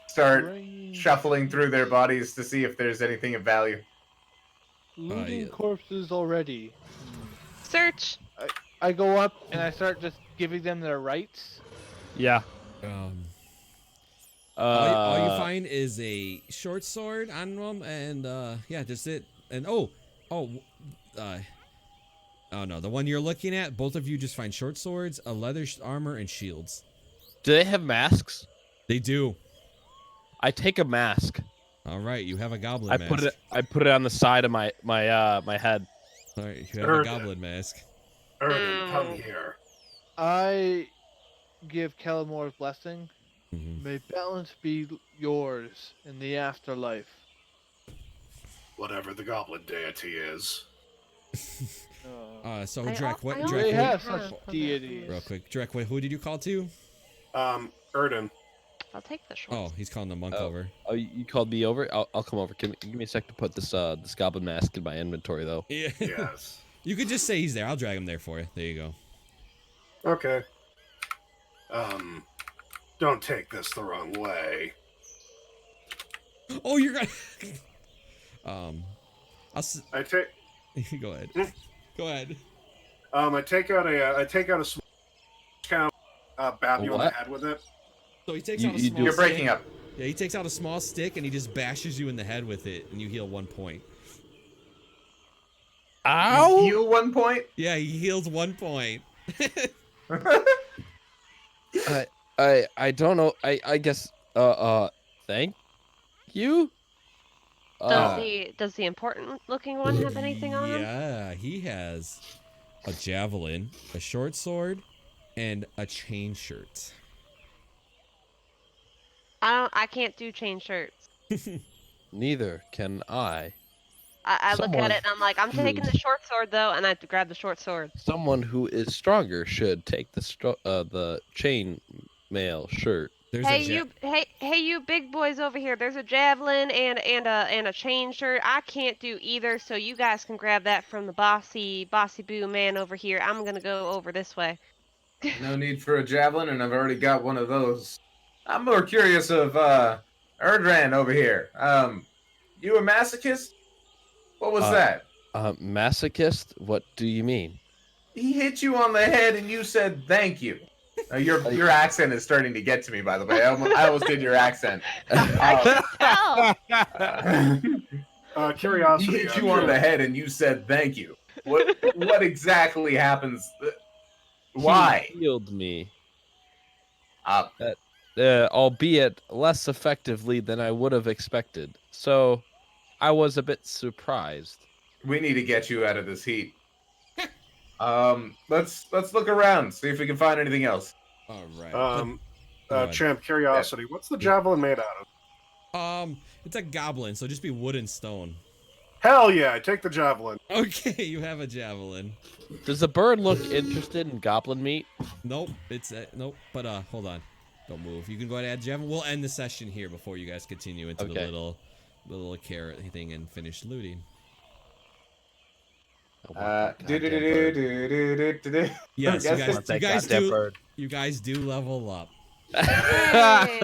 start strange shuffling through their bodies to see if there's anything of value. looting yeah. corpses already? Search. I go up and I start just giving them their rights. Yeah. All you find is a short sword on them, and yeah, just it. And oh no, the one you're looking at, both of you just find short swords, a leather armor, and shields. Do they have masks? They do. I take a mask. All right, you have a goblin I mask. put it on the side of my head. All right, you have a goblin mask. Erden, come here. I give Kellamor's blessing. Mhm. May balance be yours in the afterlife. Whatever the goblin deity is. So I Drek, what? I Drek, They already have what, such a deities. real quick, Drek, who did you call to? Erden. I'll take the short. Oh, he's calling the monk Oh. over. Oh, you called me over? I'll come over. Give me a sec to put this goblin mask in my inventory though. Yeah. Yes. You could just say he's there. I'll drag him there for you. There you go. Okay. Don't take this the wrong way. Oh, you're gonna. I take Go ahead. Go ahead. I take out a small kind of bap you on the What? head with it. So he takes You- out a you small. do- You're stick. breaking up. Yeah, he takes out a small stick and he just bashes you in the head with it, and you heal 1 point. Ow! Heal 1 point. Yeah, he heals 1 point. I don't know. I guess Thank you. Does Uh, the important looking one have anything on him? Yeah, he has a javelin, a short sword, and a chain shirt. I can't do chain shirts. Neither can I. I look at Someone it and I'm like, I'm who taking the short sword though, and I have to grab the short sword. someone who is stronger should take the chain mail shirt. There's a Hey you, hey you big boys over here. There's a javelin and a chain shirt. I can't do either, so you guys can grab that from the bossy boo man over here. I'm gonna go over this way. no need for a javelin, and I've already got one of those. I'm more curious of Erdran over here. You a masochist? What was Uh, that? Masochist? What do you mean? He hit you on the head, and you said thank you. Your accent is starting to get to me. By the way, I almost did your accent. I can tell. He Curiosity. hit you on the head, and you said thank you. What exactly happens? Why? He healed me, Uh, albeit less effectively than I would have expected. So I was a bit surprised. we need to get you out of this heat. Let's look around, see if we can find anything else. All right. Go ahead. Champ, curiosity. What's the javelin made out of? It's a goblin, so just be wood and stone. Hell yeah! I take the javelin. Okay, you have a javelin. Does the bird look interested in goblin meat? Nope, it's nope. But hold on, don't move. You can go ahead and add javelin. We'll end the session here before you guys continue into Okay. the little carrot thing and finish looting. Do-do-do-do-do-do-do-do. Yes, Yes, you guys That do. goddamn bird. You guys do level up. Hey.